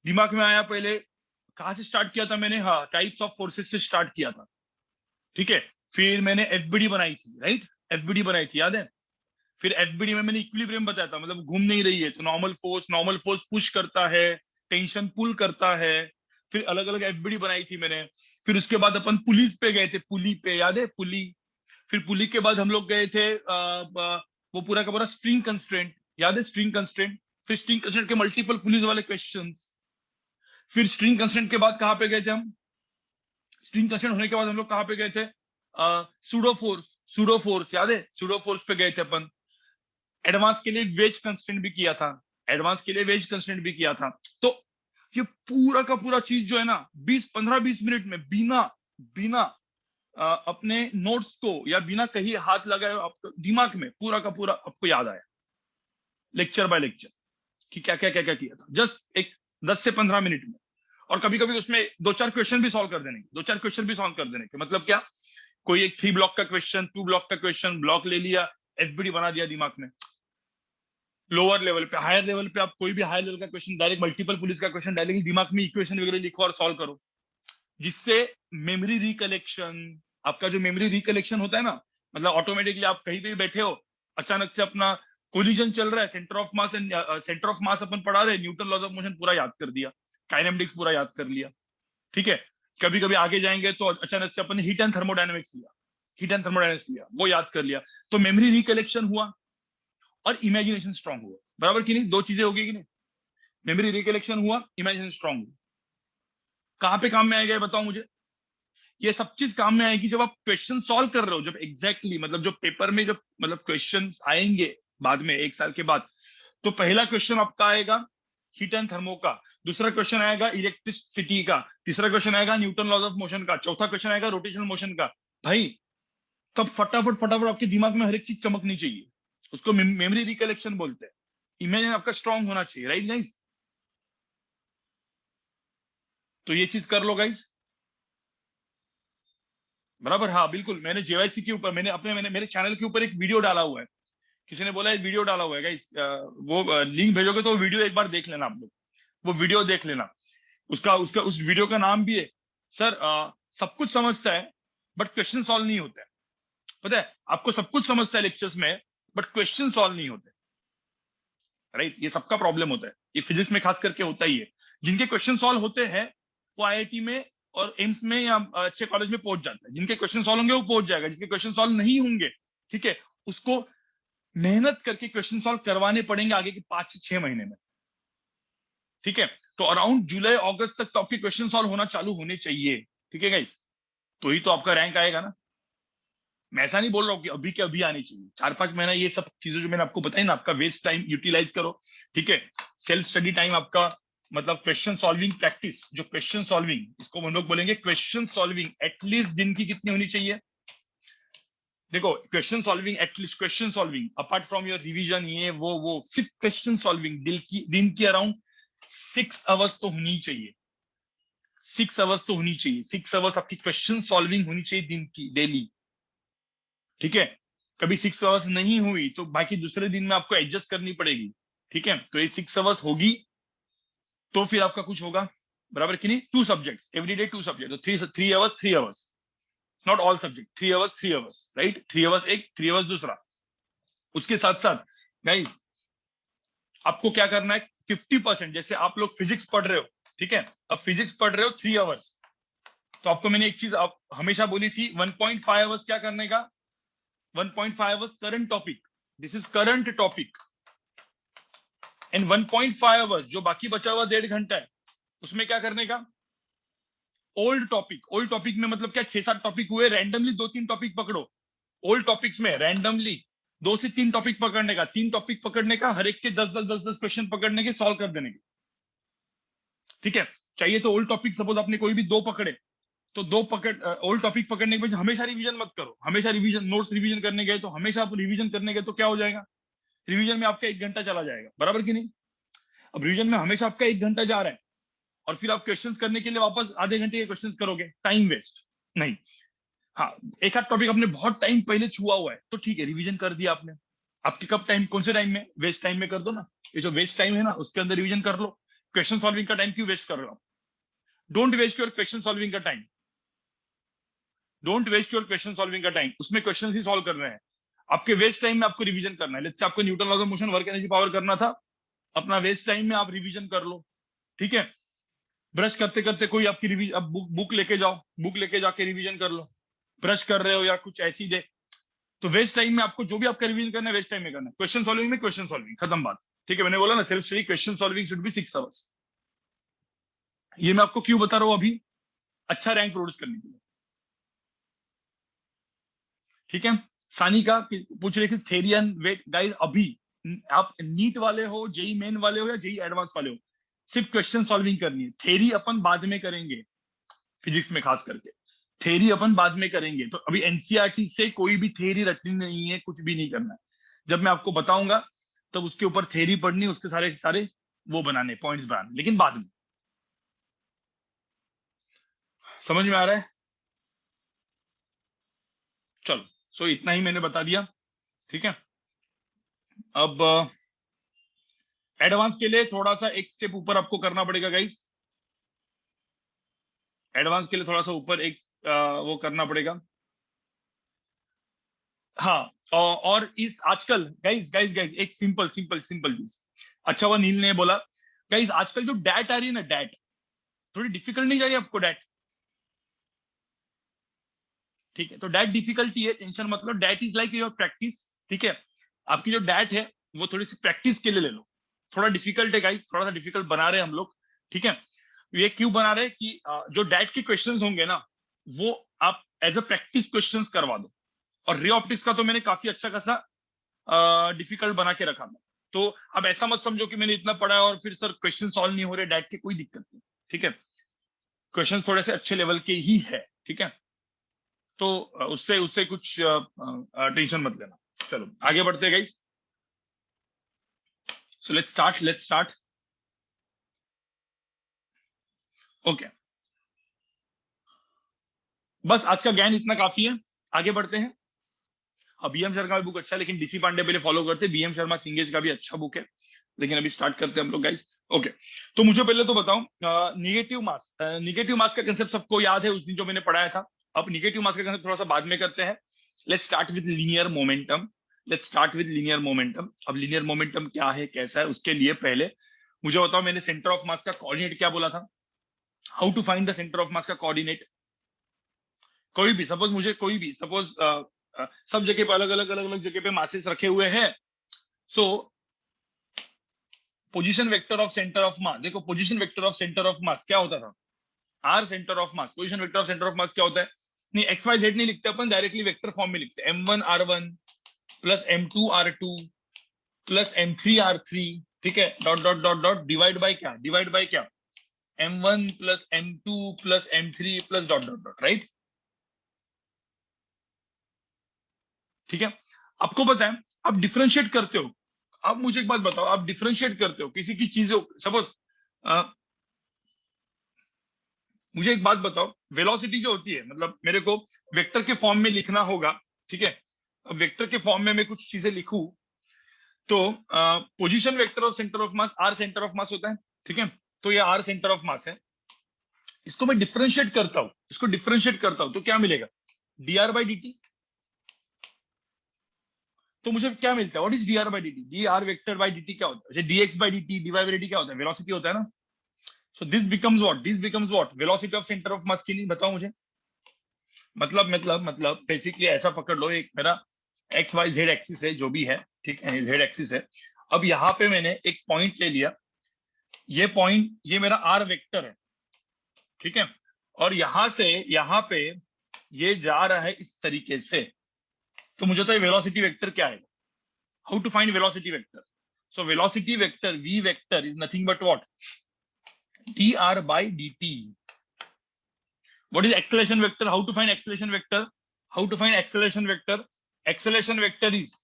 दिमाग में आया पहले कहाँ से स्टार्ट किया था मैंने, हाँ टाइप्स ऑफ फोर्सेस से स्टार्ट किया था, ठीक है। फिर मैंने एफबीडी बनाई थी, राइट, एफबीडी बनाई थी याद है। फिर एफबीडी में मैंने इक्विलिब्रियम बताया था, मतलब घूम नहीं रही है तो नॉर्मल फोर्स पुश करता है, टेंशन पुल करता है। फिर अलग अलग एफबीडी बनाई थी मैंने। फिर उसके बाद अपन पुलिस पे गए थे, पुली पे याद है, पुली। फिर पुली के बाद हम लोग गए थे वो पूरा का पूरा स्ट्रिंग कंस्ट्रेंट, याद है स्ट्रिंग कंस्ट्रेंट। फिर स्ट्रिंग कंस्ट्रेंट के मल्टीपल पुलिस वाले क्वेश्चंस। फिर स्ट्रिंग कंस्ट्रेंट के बाद कहाँ पे गए थे हम, स्ट्रिंग कंस्ट्रेंट होने के बाद हम लोग कहाँ पे गए थे, सूडो फोर्स याद है, सूडो फोर्स पे गए थे अपन। एडवांस के लिए वेज कंस्ट्रेंट भी किया था, एडवांस के लिए वेज कंस्ट्रेंट भी किया था। तो ये पूरा का पूरा चीज जो है ना, 15-20 मिनट में बिना बिना अपने नोट्स को या बिना कहीं हाथ लगाए आपको दिमाग में पूरा का पूरा आपको याद आया, लेक्चर बाय लेक्चर, कि क्या क्या क्या क्या किया था, जस्ट एक 10 से 15 मिनट में। और कभी कभी उसमें 2-4 क्वेश्चन भी सॉल्व कर देने के, 2-4 क्वेश्चन भी सॉल्व कर देने के, मतलब क्या, कोई एक 3 ब्लॉक का क्वेश्चन, 2 ब्लॉक का क्वेश्चन, ब्लॉक ले लिया, एफबीडी बना दिया दिमाग में। लोअर लेवल पे, हायर लेवल पे आप कोई भी हायर लेवल का क्वेश्चन डायरेक्ट, मल्टीपल पुलिस का क्वेश्चन डायरेक्ट दिमाग में इक्वेशन वगैरह लिखो और सॉल्व करो, जिससे मेमोरी रिकलेक्शन, आपका जो मेमोरी रिकलेक्शन होता है ना, मतलब ऑटोमेटिकली आप कहीं भी बैठे हो, अचानक से अपना कोलिजन चल रहा है, centre of mass and centre of mass अपन पढ़ा रहे, न्यूटन लॉज ऑफ मोशन पूरा याद कर दिया, काइनेमेटिक्स पूरा याद कर लिया, ठीक है। कभी कभी आगे जाएंगे तो अचानक से अपन ने हीट एंड थर्मोडायनेमिक्स लिया, हीट एंड थर्मोडायनेमिक्स लिया, वो याद कर लिया। तो मेमोरी रिकलेक्शन हुआ और इमेजिनेशन स्ट्रांग हुआ, बराबर कि नहीं, दो चीजें होगी कि नहीं। मेमोरी रिकलेक्शन हुआ, इमेजिनेशन स्ट्रांग हुआ। कहाँ पे काम में आएगा बताओ मुझे? ये सब चीज काम में आएगी जब आप क्वेश्चन सॉल्व कर रहे हो, जब एग्जैक्टली मतलब जो पेपर में जब मतलब क्वेश्चन आएंगे बाद में 1 साल के बाद, तो पहला क्वेश्चन आपका आएगा हीट एंड थर्मो का, दूसरा क्वेश्चन आएगा इलेक्ट्रिसिटी का, तीसरा क्वेश्चन आएगा न्यूटन लॉज ऑफ मोशन का, चौथा क्वेश्चन आएगा रोटेशनल मोशन का। भाई तब फटाफट फटाफट आपके दिमाग में हर एक चीज चमकनी चाहिए, उसको मेमोरी रिकलेक्शन बोलते हैं। इमेजिन आपका स्ट्रांग होना चाहिए, राइट गाइस? तो ये चीज कर लो गाइस, बराबर। हाँ बिल्कुल, मैंने जेवाईसी के ऊपर मैंने मेरे चैनल के ऊपर एक वीडियो डाला हुआ है। किसी ने बोला एक वीडियो डाला हुआ है गाइस, वो लिंक भेजोगे तो वो वीडियो एक बार देख लेना आप लोग, वो वीडियो देख लेना। उसका उसका उस वीडियो का नाम भी है सर सब कुछ समझता है बट क्वेश्चन सॉल्व नहीं होता है। पता है आपको सब कुछ समझता है लेक्चर्स में बट क्वेश्चन सॉल्व नहीं होते, राइट? ये सबका प्रॉब्लम होता है, ये फिजिक्स में खास करके होता ही है। जिनके क्वेश्चन सॉल्व होते हैं वो आईआईटी में और एम्स में या अच्छे कॉलेज में पहुंच जाता है। जिनके क्वेश्चन सॉल्व होंगे वो पहुंच जाएगा, जिसके क्वेश्चन सॉल्व नहीं होंगे, ठीक है, उसको मेहनत करके क्वेश्चन सॉल्व करवाने पड़ेंगे आगे के 5 से 6 महीने में, ठीक है। तो अराउंड जुलाई अगस्त तक तो आपके क्वेश्चन सॉल्व होना चालू होने चाहिए, ठीक है गाइस? तो ही तो आपका रैंक आएगा ना। मैं ऐसा नहीं बोल रहा हूँ कि अभी के अभी आनी चाहिए, 4-5 महीना ये सब चीजें जो मैंने आपको बताई ना, आपका वेस्ट टाइम यूटिलाइज करो, ठीक है। सेल्फ स्टडी टाइम आपका मतलब क्वेश्चन सॉल्विंग प्रैक्टिस, जो क्वेश्चन सॉल्विंग इसको हम लोग बोलेंगे क्वेश्चन सॉल्विंग एटलीस्ट दिन की कितनी होनी चाहिए? देखो question solving at least, question solving apart from your revision ये वो सिर्फ क्वेश्चन सॉल्विंग दिन की अराउंड 6 आवर्स तो होनी चाहिए, 6 आवर्स तो होनी चाहिए, 6 आवर्स आपकी क्वेश्चन सॉल्विंग होनी चाहिए दिन की, डेली, ठीक है। कभी 6 आवर्स नहीं हुई तो बाकी दूसरे दिन में आपको एडजस्ट करनी पड़ेगी, ठीक है। तो ये 6 आवर्स होगी तो फिर आपका कुछ होगा, बराबर कि नहीं? 2 सब्जेक्ट्स एवरी डे, 2 सब्जेक्ट, तो 3 hours 3 hours, not all subject, 3 hours 3 hours, right? 3 hours एक, 3 आवर्स दूसरा। उसके साथ साथ गाइस आपको क्या करना है, 50%, जैसे आप लोग फिजिक्स पढ़ रहे हो, ठीक है, अब फिजिक्स पढ़ रहे हो 3 आवर्स, तो आपको मैंने एक चीज आप हमेशा बोली थी 1.5 आवर्स क्या करने का, 1.5 hours current topic, this is current topic. And 1.5 hours जो बाकी बचा हुआ 1.5 घंटा है उसमें क्या करने का, ओल्ड टॉपिक। ओल्ड टॉपिक में मतलब क्या, 6-7 टॉपिक हुए, रैंडमली 2-3 टॉपिक पकड़ो। ओल्ड टॉपिक्स में रैंडमली 2 से 3 टॉपिक पकड़ने का, 3 टॉपिक पकड़ने का, हर एक के 10-10 क्वेश्चन पकड़ने के, सॉल्व कर देने के, ठीक है। चाहिए तो ओल्ड टॉपिक सपोज आपने कोई भी 2 पकड़े तो 2 पकड़, ओल्ड टॉपिक पकड़ने के बाद हमेशा रिवीजन मत करो, हमेशा रिवीजन नोट्स रिवीजन करने गए तो हमेशा आप रिवीजन करने गए तो क्या हो जाएगा, रिवीजन में आपका 1 घंटा चला जाएगा, बराबर कि नहीं? अब रिवीजन में हमेशा आपका 1 घंटा जा रहा है और फिर आप क्वेश्चंस करने के लिए वापस आधे घंटे के क्वेश्चंस करोगे, टाइम वेस्ट नहीं। हाँ, एक आध टॉपिक आपने बहुत टाइम पहले छुआ हुआ है तो ठीक है, रिवीजन कर दिया आपने, आपके कब टाइम, कौन से टाइम में, वेस्ट टाइम में कर दो ना। ये जो वेस्ट टाइम है ना उसके अंदर रिवीजन कर लो। क्वेश्चन सॉल्विंग का टाइम क्यों वेस्ट कर रहे हो? Don't waste your question solving का time, don't waste your question solving का टाइम, उसमें क्वेश्चन ही सॉल्व करने हैं। आपके वेस्ट टाइम में आपको रिवीजन करना है, लेट्स से आपको Newton laws of motion, work energy power करना था, अपना वेस्ट टाइम में आप रिवीजन कर लो, ठीक है। ब्रश करते करते कोई आपकी रिवीजन, अब बुक लेके जाओ, बुक लेके जाके रिवीजन कर लो, ब्रश कर रहे हो या कुछ ऐसी दे, तो वेस्ट टाइम में आपको जो भी आपका रिवीजन करना है वेस्ट टाइम में करना है। क्वेश्चन सॉल्विंग में क्वेश्चन सॉल्विंग, खत्म बात, ठीक है। मैंने बोला ना self study question solving should be 6 hours. ये मैं आपको क्यों बता रहा हूं अभी, अच्छा रैंक प्रोड्यूस करने के लिए, ठीक है। सानी का पूछ रहे थे थेरी एंड वेट, गाइस अभी आप नीट वाले हो, जेई मेन वाले हो या जेई एडवांस वाले हो, सिर्फ क्वेश्चन सॉल्विंग करनी है, थेरी अपन बाद में करेंगे, फिजिक्स में खास करके थेरी अपन बाद में करेंगे। तो अभी एनसीईआरटी से कोई भी थेरी रटनी नहीं है, कुछ भी नहीं करना है। जब मैं आपको बताऊंगा तब उसके ऊपर थेरी पढ़नी, उसके सारे सारे वो बनाने, पॉइंट्स बनाने, लेकिन बाद में। समझ में आ रहा है? चलो, सो इतना ही मैंने बता दिया, ठीक है। अब एडवांस के लिए थोड़ा सा एक स्टेप ऊपर आपको करना पड़ेगा गाइस, एडवांस के लिए थोड़ा सा ऊपर एक वो करना पड़ेगा। हाँ, और इस आजकल गाइस गाइस गाइस एक सिंपल सिंपल सिंपल चीज, अच्छा हुआ नील ने बोला, गाइस आजकल जो डैट आ रही है ना, डैट थोड़ी डिफिकल्ट नहीं चाहिए आपको डैट, ठीक है। तो डैट डिफिकल्टी है, टेंशन मतलब, that is like your practice, ठीक है। आपकी जो डैट है वो थोड़ी सी प्रैक्टिस के लिए ले लो, थोड़ा डिफिकल्ट है गाइस, थोड़ा सा डिफिकल्ट बना रहे हैं हम लोग, ठीक है। ये क्यों बना रहे हैं कि जो डैट के क्वेश्चंस होंगे ना वो आप एज अ प्रैक्टिस क्वेश्चंस करवा दो, और रे ऑप्टिक्स का तो मैंने काफी अच्छा खासा डिफिकल्ट बना के रखा था। तो अब ऐसा मत समझो कि मैंने इतना पढ़ा है और फिर सर क्वेश्चन सॉल्व नहीं हो रहे डैट के, कोई दिक्कत नहीं, ठीक है। क्वेश्चन थोड़े से अच्छे लेवल के ही है, ठीक है। तो उससे उससे कुछ टेंशन मत लेना। चलो आगे बढ़ते हैं guys. So let's start. Okay, बस आज का ज्ञान इतना काफी है, आगे बढ़ते हैं। अब बीएम शर्मा का बुक अच्छा है, लेकिन डीसी पांडे पहले फॉलो करते हैं। बीएम शर्मा सिंगेज का भी अच्छा बुक है, लेकिन अभी स्टार्ट करते हैं हम लोग गाइस। ओके, तो मुझे पहले तो बताओ निगेटिव मास, निगेटिव मास का कंसेप्ट सबको याद है उस दिन जो मैंने पढ़ाया था। अब निगेटिव मास का कंसेप्ट थोड़ा सा बाद में करते हैं। Let's start with linear momentum. अब लीनियर मोमेंटम क्या है, कैसा है, उसके लिए पहले मुझे बताओ मैंने सेंटर ऑफ मास का कोऑर्डिनेट क्या बोला था। How to find the centre of mass का कोऑर्डिनेट। कोई भी सपोज मुझे कोई भी सपोज सब जगह पे अलग अलग जगह पे मासेस रखे हुए हैं। So position vector of centre of mass, देखो position vector of centre of mass क्या होता था, R centre of mass. Position vector of centre of mass क्या होता है, नहीं एक्स वाई जेड नहीं लिखते अपन, डायरेक्टली वेक्टर फॉर्म में लिखते हैं। m1r1 plus m2r2 plus m3r3, ठीक है, dot dot dot dot divide by क्या m1 plus m2 plus m3 plus dot dot dot, right, ठीक है। आपको पता है आप डिफरेंशिएट करते हो। अब मुझे एक बात बताओ, आप डिफरेंशिएट करते हो किसी की चीजों, सपोज मुझे एक बात बताओ, वेलोसिटी जो होती है, मतलब मेरे को वेक्टर के फॉर्म में लिखना होगा, ठीक है। अब वेक्टर के फॉर्म में मैं कुछ चीजें लिखूं, तो position vector of centre of mass r centre of mass होता है, ठीक है। तो ये आर सेंटर ऑफ मास है, इसको मैं डिफरेंशिएट करता हूं तो क्या मिलेगा, dr बाई dt। तो मुझे क्या मिलता है, what is dr by dt, dr vector by dt क्या होता है, dx by dt dy by dt क्या होता है, वेलोसिटी होता है ना। So this becomes what, velocity of centre of मास की नहीं, बताओ मुझे। मतलब बेसिकली ऐसा पकड़ लो, एक मेरा एक्स वाई जेड एक्सिस है, जो भी है, ठीक है, जेड एक्सिस है। अब यहाँ पे मैंने एक पॉइंट ले लिया, ये पॉइंट ये मेरा आर वेक्टर है, ठीक है। और यहां से यहाँ पे ये जा रहा है इस तरीके से, तो मुझे तो ये वेलोसिटी वेक्टर क्या आएगा, how to find velocity vector. So velocity vector v vector is nothing but what, dr by dt। What is acceleration vector? How to find acceleration vector? Acceleration vector is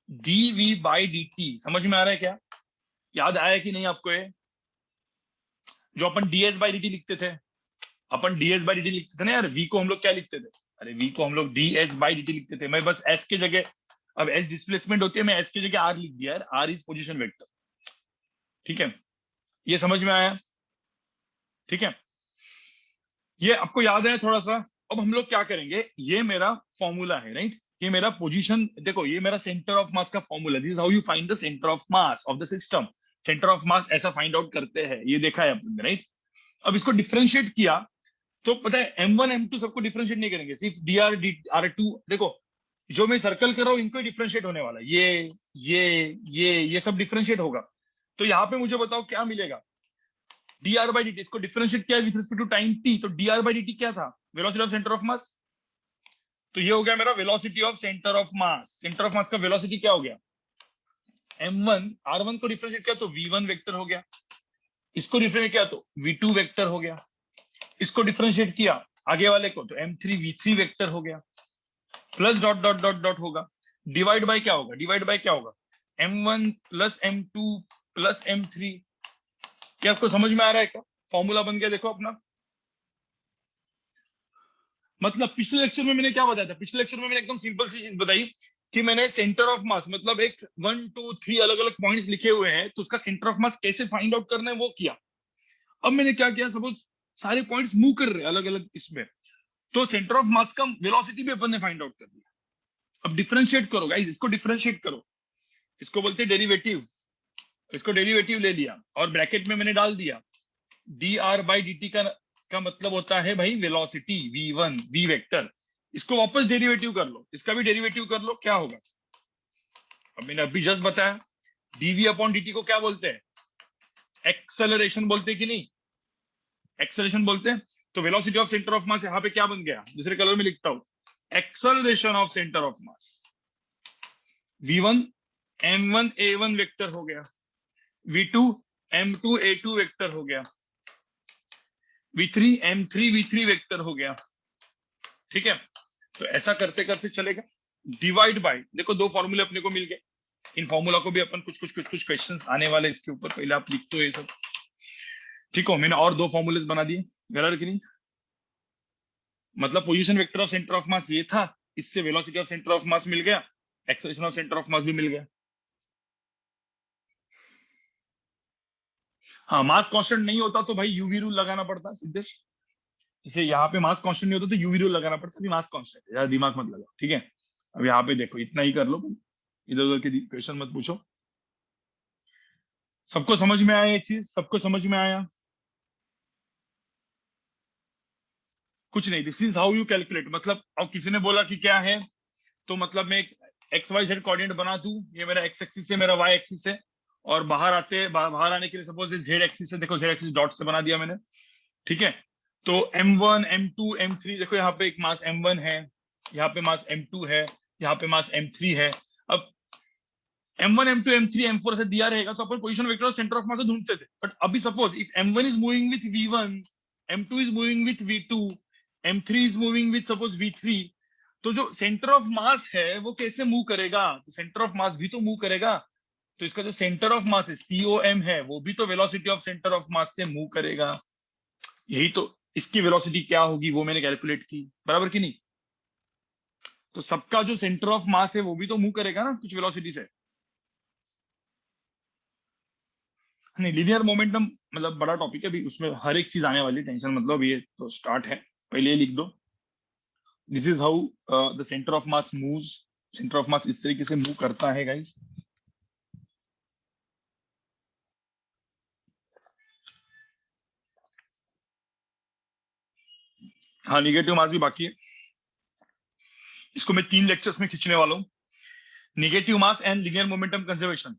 dv by dt। समझ में आ रहा है क्या, याद आया कि नहीं आपको ये, जो अपन ds by dt लिखते थे, ना यार। v को हम लोग क्या लिखते थे, अरे v को हम लोग ds by dt लिखते थे। मैं बस s के जगह, अब s डिस्प्लेसमेंट होती है, मैं s की जगह r लिख दिया यार, r इज पोजीशन वेक्टर, ठीक है। ये समझ में आया, ठीक है, ये आपको याद है थोड़ा सा। अब हम लोग क्या करेंगे, ये मेरा फॉर्मूला है, राइट, ये मेरा पोजीशन, देखो ये मेरा सेंटर ऑफ मास का formula, this is how you find the centre of mass of the system. Centre of मास ऐसा फाइंड आउट करते हैं, ये देखा है अपन, राइट। अब इसको डिफरेंशिएट किया तो पता है m1 m2 सबको डिफरेंशिएट नहीं करेंगे, सिर्फ dr dr2। देखो जो मैं सर्कल कर रहा हूँ इनको डिफरेंशिएट होने वाला है, ये सब डिफरेंशिएट होगा। तो यहाँ पे मुझे बताओ क्या मिलेगा, dr by dt, इसको डिफरेंशिएट किया with respect to time t, तो dr by dt क्या था, velocity of centre of mass. तो ये हो गया मेरा velocity of centre of mass. Centre of mass का वेलोसिटी क्या हो गया, m1, r1 को डिफरेंशिएट किया तो v1 वेक्टर हो गया, इसको डिफरेंशिएट किया तो v2 वेक्टर हो गया, इसको डिफरेंशिएट किया आगे वाले को तो m3 v3 वेक्टर हो गया, plus dot dot dot dot होगा, डिवाइड बाय क्या होगा, m1 plus m2 plus m3। क्या आपको समझ में आ रहा है क्या, फॉर्मूला बन गया देखो अपना। मतलब पिछले लेक्चर में मैंने क्या बताया था, पिछले लेक्चर में मैंने एकदम सिंपल सी चीज बताई कि मैंने सेंटर ऑफ मास, मतलब एक 1 2 3 अलग अलग पॉइंट्स लिखे हुए हैं, तो उसका सेंटर ऑफ मास कैसे फाइंड आउट करना है वो किया। अब मैंने क्या किया, सपोज सारे पॉइंट्स मूव कर रहे हैं अलग अलग इसमें, तो सेंटर ऑफ मास का वेलोसिटी भी अपन ने फाइंड आउट कर दिया। अब डिफरेंशिएट करो गाइस, इसको डिफरेंशिएट करो, इसको बोलते हैं डेरिवेटिव। इसको डेरिवेटिव ले लिया और ब्रैकेट में मैंने डाल दिया dr बाई dt का मतलब होता है भाई वेलोसिटी v1 v वेक्टर। इसको वापस डेरिवेटिव कर लो, इसका भी डेरिवेटिव कर लो, क्या होगा, अब मैंने अभी जस्ट बताया डीवी अपॉन डीटी को क्या बोलते हैं? एक्सेलरेशन बोलते हैं कि नहीं? एक्सेलरेशन बोलते हैं। तो वेलोसिटी ऑफ सेंटर ऑफ मास यहाँ पे क्या बन गया? दूसरे कलर में लिखता हूं, acceleration of centre of mass. v1 m1 a1 vector हो गया, v2 m2 a2 वेक्टर हो गया, v3 m3 v3 वेक्टर हो गया। ठीक है, तो ऐसा करते करते चलेगा। डिवाइड बाय, देखो दो फॉर्मूले अपने को मिल गए। इन फॉर्मूला को भी अपन कुछ क्वेश्चंस आने वाले इसके ऊपर, पहले आप लिख दो ये सब। ठीक हो, मैंने और दो फॉर्मूले बना दिए, गलत कि नहीं? मतलब position vector of centre of mass ये था, इससे velocity of centre of mass मिल गया, acceleration of centre of mass भी मिल गया। हाँ, मास कांस्टेंट नहीं होता तो भाई यूवी रूल लगाना पड़ता सिद्धेश। जैसे यहाँ पे मास कांस्टेंट नहीं होता तो यूवी रूल लगाना पड़ता, अभी मास कांस्टेंट है, ज्यादा दिमाग मत लगाओ। ठीक है, अब यहाँ पे देखो इतना ही कर लो, इधर उधर के क्वेश्चन मत पूछो। सबको समझ में आया ये चीज? सबको समझ में आया? कुछ नहीं, this is how you calculate. मतलब अब किसी ने बोला कि क्या है, तो मतलब मैं एक्स वाई जेड कोऑर्डिनेट बना दूं, ये मेरा एक्स एक्सिस है, मेरा वाई एक्सिस है, और बाहर आने के लिए सपोज जेड एक्सिस है, देखो जेड एक्सिस डॉट से बना दिया मैंने। ठीक है, तो m1 m2 m3, देखो यहाँ पे एक मास m1 है, यहाँ पे मास m2 है, यहाँ पे मास m3 है। अब m1 m2 m3 m4 से दिया रहेगा तो अपन position vector of centre of mass ढूंढते थे। बट अभी suppose if m1 is moving with v1, m2 is moving with v2, m3 is moving with suppose v3, तो जो सेंटर ऑफ मास है वो कैसे मूव करेगा? तो सेंटर ऑफ मास भी तो मूव करेगा। तो इसका जो सेंटर ऑफ मास है COM है, वो भी तो वेलोसिटी ऑफ सेंटर ऑफ मास से मूव करेगा। यही तो, इसकी वेलोसिटी क्या होगी वो मैंने कैलकुलेट की, बराबर की नहीं? तो सबका जो सेंटर ऑफ मास है वो भी तो मूव करेगा ना कुछ वेलोसिटी से। नहीं, लीनियर मोमेंटम मतलब बड़ा टॉपिक है, अभी उसमें हर एक चीज आने वाली, टेंशन मतलब, ये तो स्टार्ट है, पहले ये लिख दो। This is how the centre of mass moves. Centre of मास इस तरीके से मूव करता है गाइस। हाँ, निगेटिव मास भी बाकी है, इसको मैं 3 लेक्चर्स में खींचने वाला हूँ। Negative mass and linear momentum conservation,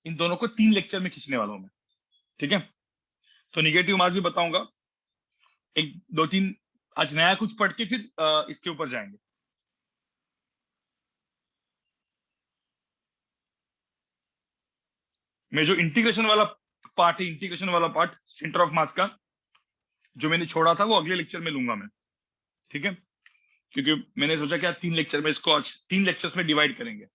इन दोनों को 3 लेक्चर में खींचने वाला हूँ मैं। ठीक है, तो निगेटिव मास भी बताऊंगा, एक दो तीन आज नया कुछ पढ़ के फिर इसके ऊपर जाएंगे। मैं जो इंटीग्रेशन वाला पार्ट है, इंटीग्रेशन वाला पार्ट सेंटर ऑफ मास का जो मैंने छोड़ा था, वो अगले लेक्चर में लूंगा मैं। ठीक है, क्योंकि मैंने सोचा कि 3 लेक्चर में इसको आज 3 लेक्चर्स में डिवाइड करेंगे।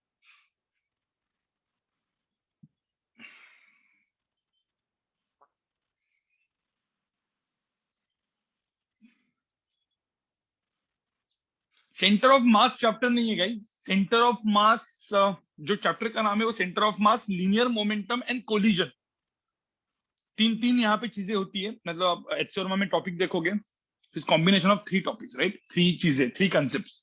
सेंटर ऑफ मास चैप्टर नहीं है गाइस, सेंटर ऑफ मास जो चैप्टर का नाम है वो centre of mass, linear momentum and collision, तीन तीन यहाँ पे चीजें होती है। मतलब आप एच शर्मा में टॉपिक देखोगे, इस कॉम्बिनेशन ऑफ 3 टॉपिक्स, राइट, 3 चीजें, 3 कॉन्सेप्ट्स।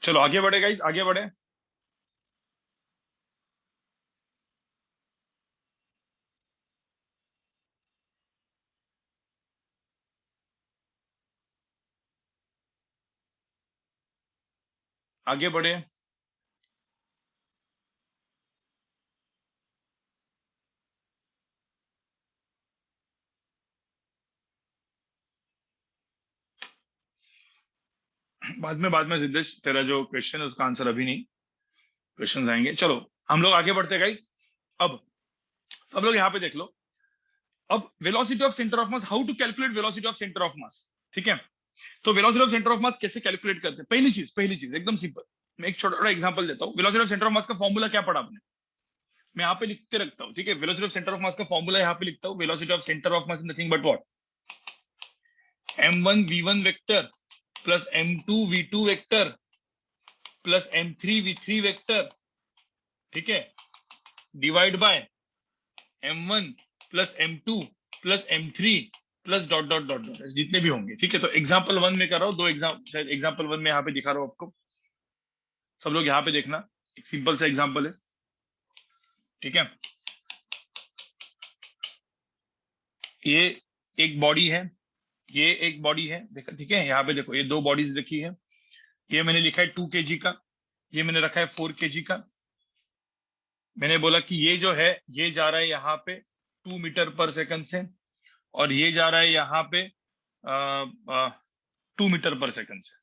चलो आगे बढ़े गाइस, आगे बढ़े। आगे बढ़े। बाद में सिद्धेश, तेरा जो क्वेश्चन है उसका आंसर अभी नहीं, क्वेश्चंस आएंगे। चलो हम लोग आगे बढ़ते गाइस। अब सब लोग यहाँ पे देख लो। अब velocity of centre of mass, how to calculate velocity of centre of mass. ठीक है, तो velocity of centre of mass कैसे कैलकुलेट करते हैं? पहली चीज एकदम सिंपल, मैं एक छोटा छोटा एग्जांपल देता हूँ। Velocity of centre of mass का फॉर्मूला क्या पढ़ा आपने? मैं यहाँ पे लिखते रखता हूँ। ठीक है, velocity of centre of mass का फॉर्मूला यहाँ पे लिखता हूँ। Velocity of centre of mass nothing but what, m1 v1 vector plus m2 v2 vector plus m3 v3 vector, ठीक है, divide by m1 plus m2 plus m3 plus dot dot dot dot, जितने भी होंगे। ठीक है, तो एग्जांपल 1 में कर रहा हूँ, दो एग्जांपल 1 में यहाँ पे दिखा रहा हूँ आपको। सब लोग यहाँ पे देखना, एक सिंपल सा एग्जांपल है। ठीक है, ये एक बॉडी है, ये एक बॉडी है, देखो ठीक है, यहाँ पे देखो ये दो बॉडीज रखी है, ये मैंने लिखा है 2 kg का, ये मैंने रखा है 4 kg का। मैंने बोला कि ये जो है ये जा रहा है यहाँ पे 2 मीटर पर सेकंड से, और ये जा रहा है यहाँ पे 2 मीटर पर सेकंड से।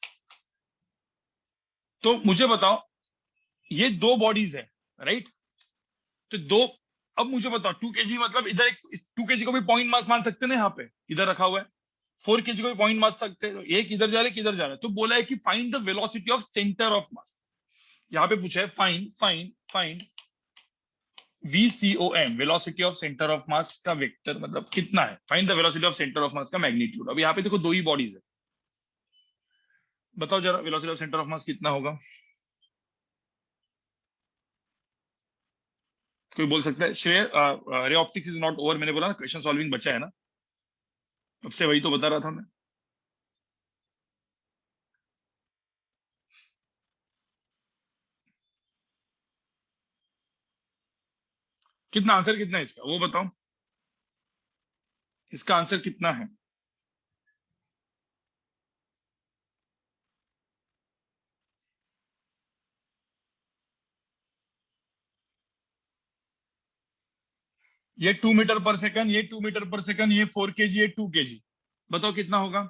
तो मुझे बताओ ये दो बॉडीज है, राइट? तो दो, अब मुझे बताओ 2 kg मतलब इधर एक 2 kg को भी पॉइंट मास मान सकते हैं ना, यहाँ पे इधर रखा हुआ है, 4 kg को भी पॉइंट मास सकते हैं, एक इधर जा रहा है किधर जा रहा है। तो बोला है कि find the velocity of centre of मास। यहाँ पे पूछा है find VCOM, velocity of centre of mass का वेक्टर मतलब कितना है, find the velocity of centre of mass का मैग्नीट्यूड। अब यहाँ पे देखो दो ही बॉडीज है, बताओ जरा वेलोसिटी ऑफ सेंटर ऑफ मास कितना होगा? कोई बोल सकता है? श्रेय, ray optics is not over, मैंने बोला ना क्वेश्चन सॉल्विंग बचा है ना, अब से वही तो बता रहा था मैं। कितना आंसर कितना है इसका वो बताओ, इसका आंसर कितना है? ये 2 मीटर पर सेकंड, ये 2 मीटर पर सेकंड, ये 4 kg, ये 2 kg, बताओ कितना होगा?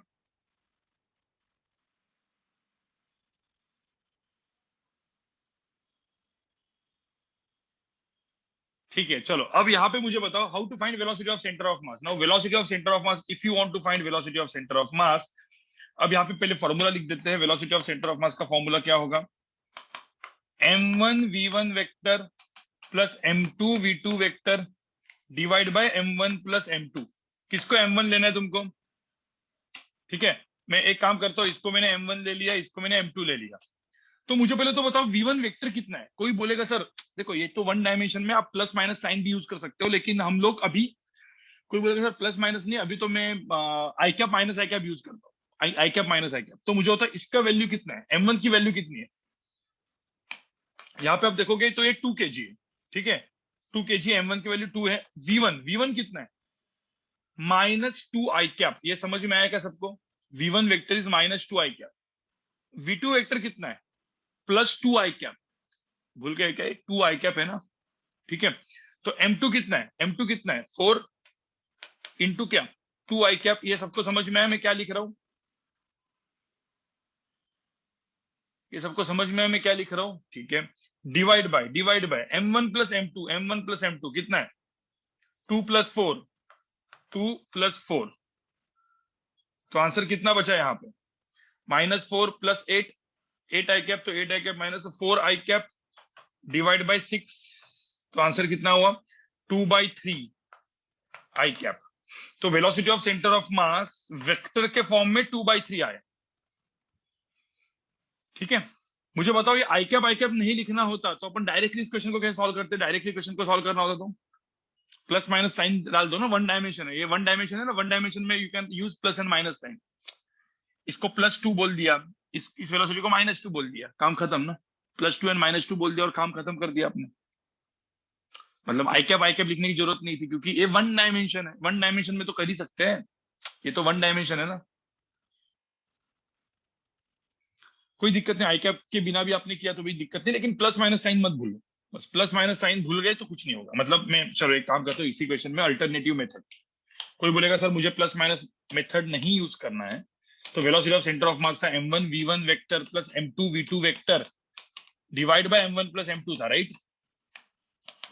ठीक है चलो, अब यहाँ पे मुझे बताओ how to find velocity of centre of mass. Now velocity of centre of mass, if you want to find velocity of centre of mass, अब यहाँ पे पहले फॉर्मूला लिख देते हैं। Velocity of centre of mass का फॉर्मूला क्या होगा? m1v1 vector plus m2v2 vector divide by m1 plus m2। किसको m1 लेना है तुमको? ठीक है, मैं एक काम करता हूँ, इसको मैंने m1 ले लिया, इसको मैंने m2 ले लिया। तो मुझे पहले तो बताओ v1 वेक्टर कितना है। कोई बोलेगा सर देखो ये तो वन डायमेंशन में आप प्लस माइनस साइन भी यूज कर सकते हो, लेकिन हम लोग अभी, कोई बोलेगा सर प्लस माइनस नहीं, अभी तो मैं आई cap minus i cap use करता हूँ, आई कैप माइनस आई कैप। तो मुझे होता है इसका वैल्यू कितना है, m1 की वैल्यू कितनी है? यहाँ पे आप देखोगे तो ये 2 kg है, ठीक है, 2 kg, m1 की वैल्यू 2 है। v1 कितना है? -2 i कैप, ये समझ में आया क्या सबको? v1 vector is -2 i cap. v2 vector कितना है? +2 i कैप। भूल गए क्या? 2 i कैप है ना, ठीक है। तो m2 कितना है? m2 कितना है? 4 इंटू क्या? 2 i कैप। ये सबको समझ में आया मैं क्या लिख रहा हूं? ये सबको समझ में आया मैं क्या लिख रहा हूं? ठीक है, divide by m1 plus m2 कितना है? 2 + 4, 2 + 4। तो आंसर कितना बचा यहाँ पे? -4 + 8, 8 i कैप, तो 8 i cap minus 4 i cap divide by 6। तो आंसर कितना हुआ? 2/3 i कैप। तो velocity of centre of mass vector के फॉर्म में 2/3 आया, ठीक है। मुझे बताओ ये आई कैप नहीं लिखना होता तो अपन डायरेक्टली इस क्वेश्चन को कैसे सॉल्व करते? डायरेक्टली क्वेश्चन को सॉल्व करना होता तो प्लस माइनस साइन डाल दो ना, वन डायमेंशन है, ये वन डायमेंशन है ना, वन डायमेंशन में you can use plus and minus sign. इसको +2 बोल दिया, इस वेलोसिटी को -2 बोल दिया, काम खत्म ना। +2 एंड -2 बोल दिया और काम खत्म कर दिया आपने। मतलब आई कैप लिखने की जरूरत नहीं थी, क्योंकि ये वन डायमेंशन है, वन डायमेंशन में तो कर ही सकते हैं, ये तो वन डायमेंशन है ना, कोई दिक्कत नहीं। आई कैप के बिना भी आपने किया तो भी दिक्कत नहीं, लेकिन प्लस माइनस साइन मत भूलो, बस प्लस माइनस साइन भूल गए तो कुछ नहीं होगा। मतलब मैं चलो एक काम करता हूँ, इसी क्वेश्चन में अल्टरनेटिव मेथड। कोई बोलेगा सर मुझे प्लस माइनस मेथड नहीं यूज करना है, तो वेलोसिटी ऑफ सेंटर ऑफ मास था m1v1 vector plus m2v2 vector divide by m1 plus m2 था, राइट।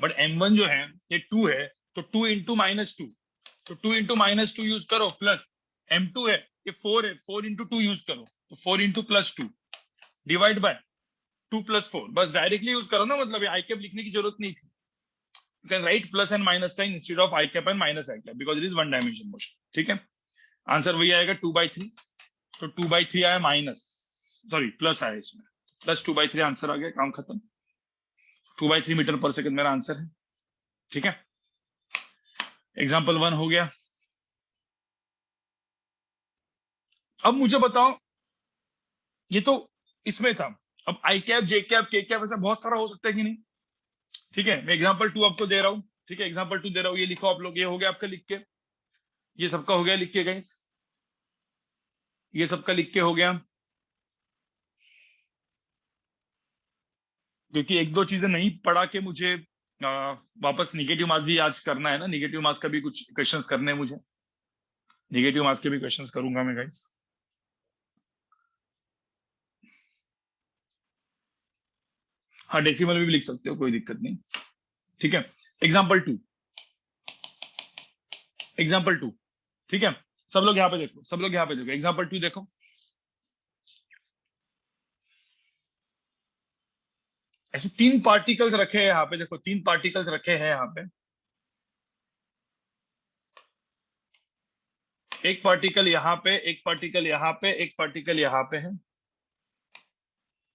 बट m1 जो है ये 2 है, तो 2 इंटू -2, तो 2 इंटू -2 यूज करो, प्लस m2 है ये 4 है, 4 इंटू 2 यूज करो, तो 4 इंटू +2 डिवाइड बाय 2 + 4। बस डायरेक्टली यूज करो ना, मतलब आई कैप लिखने की जरूरत नहीं थी। You can write plus and minus sign instead of i cap and minus i cap, because it is one dimension motion, ठीक है। आंसर वही आएगा 2/3। तो 2/3 आया माइनस, सॉरी प्लस आया इसमें, +2/3 आंसर आ गया, काम खत्म। 2/3 मीटर पर सेकंड मेरा आंसर है, ठीक है। एग्जाम्पल 1 हो गया। अब मुझे बताओ, ये तो इसमें था, अब आई कैप, जे कैप, के कैप, ऐसा बहुत सारा हो सकता है कि नहीं? ठीक है, मैं एग्जाम्पल 2 आपको दे रहा हूँ, ठीक है, एग्जाम्पल 2 दे रहा हूँ, ये लिखो आप लोग, ये हो गया आपका लिख के। ये सबका हो गया लिख के गाइस, ये सबका लिख के हो गया, क्योंकि एक दो चीजें नहीं पढ़ा के मुझे वापस निगेटिव मार्क्स भी आज करना है ना, निगेटिव मार्क्स का भी कुछ क्वेश्चंस करने हैं मुझे, निगेटिव मार्क्स के भी क्वेश्चंस करूंगा मैं गाइस। हाँ डेसिमल में भी लिख सकते हो, कोई दिक्कत नहीं, ठीक है। एग्जाम्पल 2, एग्जाम्पल 2, ठीक है। सब लोग यहाँ पे देखो, सब लोग यहाँ पे देखो, एग्जाम्पल 2 देखो। ऐसे 3 पार्टिकल्स रखे हैं यहाँ पे, देखो 3 पार्टिकल्स रखे हैं यहाँ पे, एक पार्टिकल यहाँ पे, एक पार्टिकल यहाँ पे, एक पार्टिकल यहाँ पे है।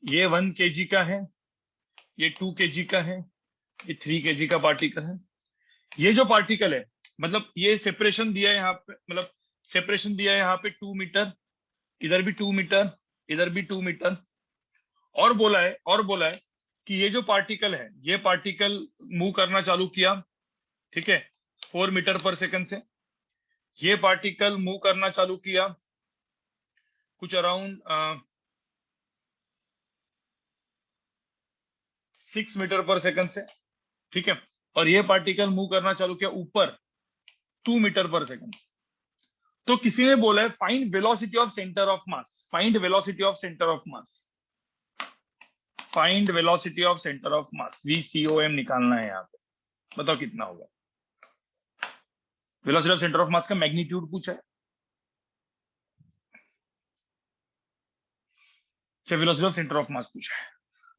ये 1 kg का है, ये 2 kg का है, ये 3 kg का पार्टिकल है। ये जो पार्टिकल है, मतलब ये सेपरेशन दिया है यहाँ पे, मतलब सेपरेशन दिया है यहाँ पे 2 मीटर, इधर भी 2 मीटर, इधर भी 2 मीटर, और बोला है कि ये जो पार्टिकल है, ये पार्टिकल मूव करना चालू किया, ठीक है, 4 मीटर पर सेकंड से। ये पार्टिकल मूव करना चालू किया कुछ अराउंड 6 मीटर पर सेकंड से, ठीक है, और ये पार्टिकल मूव करना चालू किया ऊपर 2 मीटर पर सेकंड। तो किसी ने बोला है find velocity of centre of mass, find velocity of centre of mass, find velocity of centre of mass, VCOM निकालना है यहाँ पे। बताओ कितना होगा। Velocity of centre of mass का मैग्नीट्यूड पूछा है, क्या velocity of centre of mass पूछा है,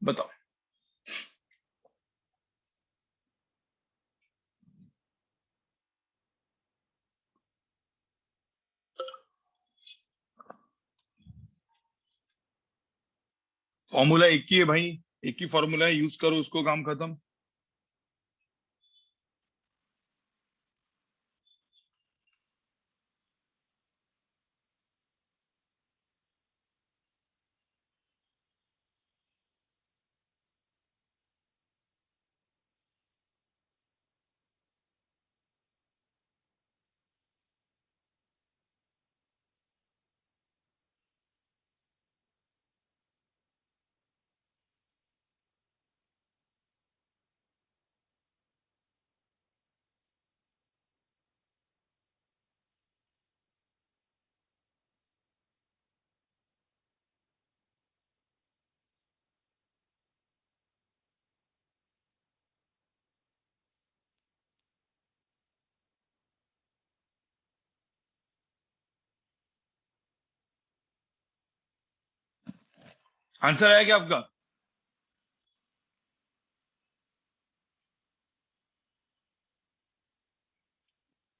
बताओ। फॉर्मूला एक ही है भाई, एक ही फॉर्मूला है, यूज करो उसको, काम खत्म। आंसर आया क्या आपका?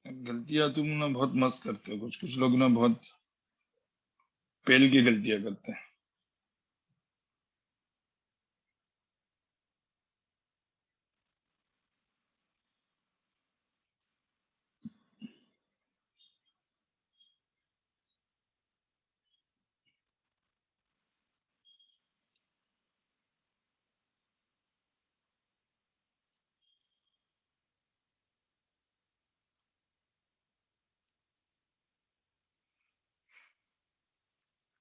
गलतियां तुम ना बहुत मस्त करते हो, कुछ कुछ लोग ना बहुत पेल की गलतियां करते हैं।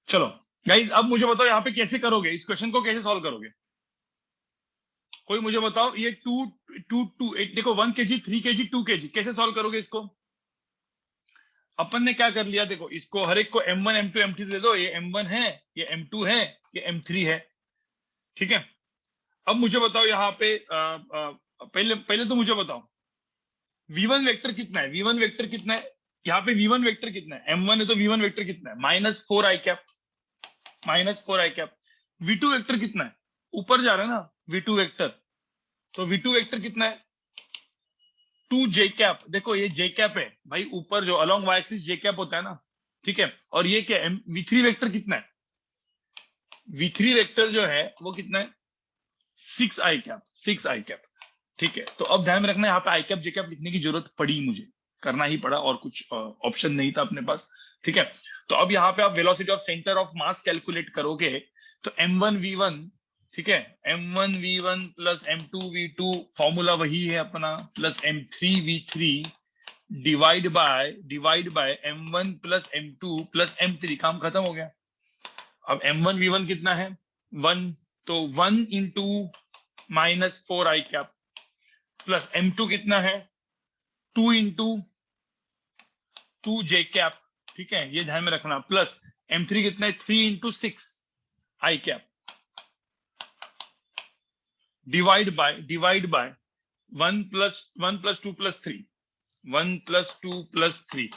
चलो गाइस, अब मुझे बताओ यहाँ पे कैसे करोगे, इस क्वेश्चन को कैसे सॉल्व करोगे? कोई मुझे बताओ, ये 2 देखो 1 kg 3 kg 2 kg कैसे सॉल्व करोगे इसको? अपन ने क्या कर लिया, देखो इसको हर एक को M1 M2 M3 दे दो, ये M1 है, ये M2 है, ये M3 है, ठीक है। अब मुझे बताओ यहाँ पे पहले पहले तो मुझे बताओ V1 वेक्टर कितना है, V1 वेक्टर कितना है यहाँ पे, V1 वेक्टर कितना है, M1 है तो V1 वेक्टर कितना है, -4 i cap, -4 i cap. V2 vector कितना है, ऊपर जा रहा है ना V2 वेक्टर, तो V2 वेक्टर कितना है 2 j कैप। देखो ये j कैप है भाई, ऊपर जो along y axis j cap होता है ना, ठीक है। और ये क्या है, V3 वेक्टर कितना है, V3 वेक्टर जो है वो कितना है 6 i कैप, 6 i कैप, ठीक है। तो अब ध्यान में रखना, यहाँ पे आई कैप जे कैप लिखने की जरूरत पड़ी, मुझे करना ही पड़ा, और कुछ ऑप्शन नहीं था अपने पास, ठीक है। तो अब यहाँ पे आप velocity of centre of mass calculate करोगे, तो M1 V1, ठीक है, M1 V1 plus M2 V2, formula वही है अपना, plus M3 V3 divide by m1 plus m2 plus m3, काम खत्म हो गया। अब m1 v1 कितना है 1, तो 1 इंटू -4 आई कैप प्लस m2 कितना है 2 इंटू 2 जे कैप, ठीक है, ये ध्यान में रखना, प्लस m3 कितना है 3 into 6 I cap, divide by 1 plus 2 plus 3, 1 plus 2 plus 3।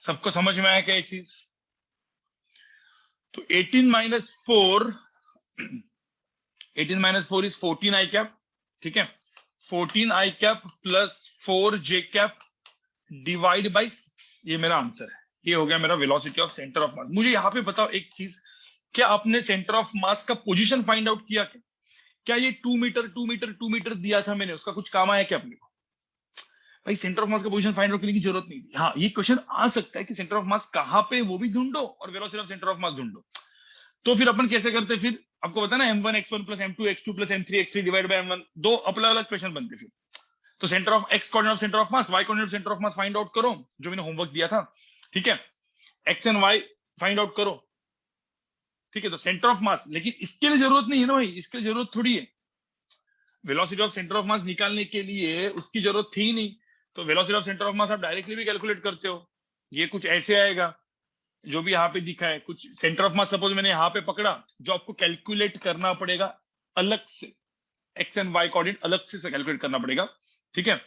सबको समझ में आया क्या ये चीज? तो 18 माइनस 4 इज 14 आई कैप, ठीक है, 14 I cap plus 4 J cap divide by 6, ये मेरा आंसर है। ये हो गया मेरा velocity of centre of mass. मुझे यहाँ पे बताओ एक चीज, क्या आपने सेंटर ऑफ मास का पोजीशन फाइंड आउट किया? क्या ये 2 मीटर 2 मीटर 2 मीटर दिया था मैंने, उसका कुछ काम आया क्या अपने को? भाई सेंटर ऑफ मास का पोजीशन फाइंड आउट करने की जरूरत नहीं थी। हाँ, ये क्वेश्चन आ सकता है कि सेंटर ऑफ मास कहाँ पे, वो भी ढूंढो, और वेलोसिटी ऑफ सेंटर ऑफ मास ढूंढो। तो फिर अपन कैसे करते? फिर आपको पता ना m1 x1 plus m2 x2 plus m3 x3 divide by m1, दो अलग अलग क्वेश्चन बनते फिर। तो centre of x coordinate of centre of mass, y coordinate centre of mass find out करो, जो मैंने होमवर्क दिया था, ठीक है, x and y find out करो, ठीक है। तो सेंटर ऑफ मास, लेकिन इसके लिए जरूरत नहीं है ना भाई, इसके लिए जरूरत थोड़ी है। वेलोसिटी ऑफ सेंटर ऑफ मास निकालने के लिए उसकी जरूरत थी नहीं, तो वेलोसिटी ऑफ सेंटर ऑफ मास आप डायरेक्टली भी कैलकुलेट करते हो। ये कुछ ऐसे आएगा, जो भी यहाँ पे दिखा है, कुछ सेंटर ऑफ मास सपोज मैंने यहाँ पे पकड़ा, जो आपको कैलकुलेट करना पड़ेगा अलग से, एक्स एंड वाई कोऑर्डिनेट अलग से कैलकुलेट करना पड़ेगा, ठीक है,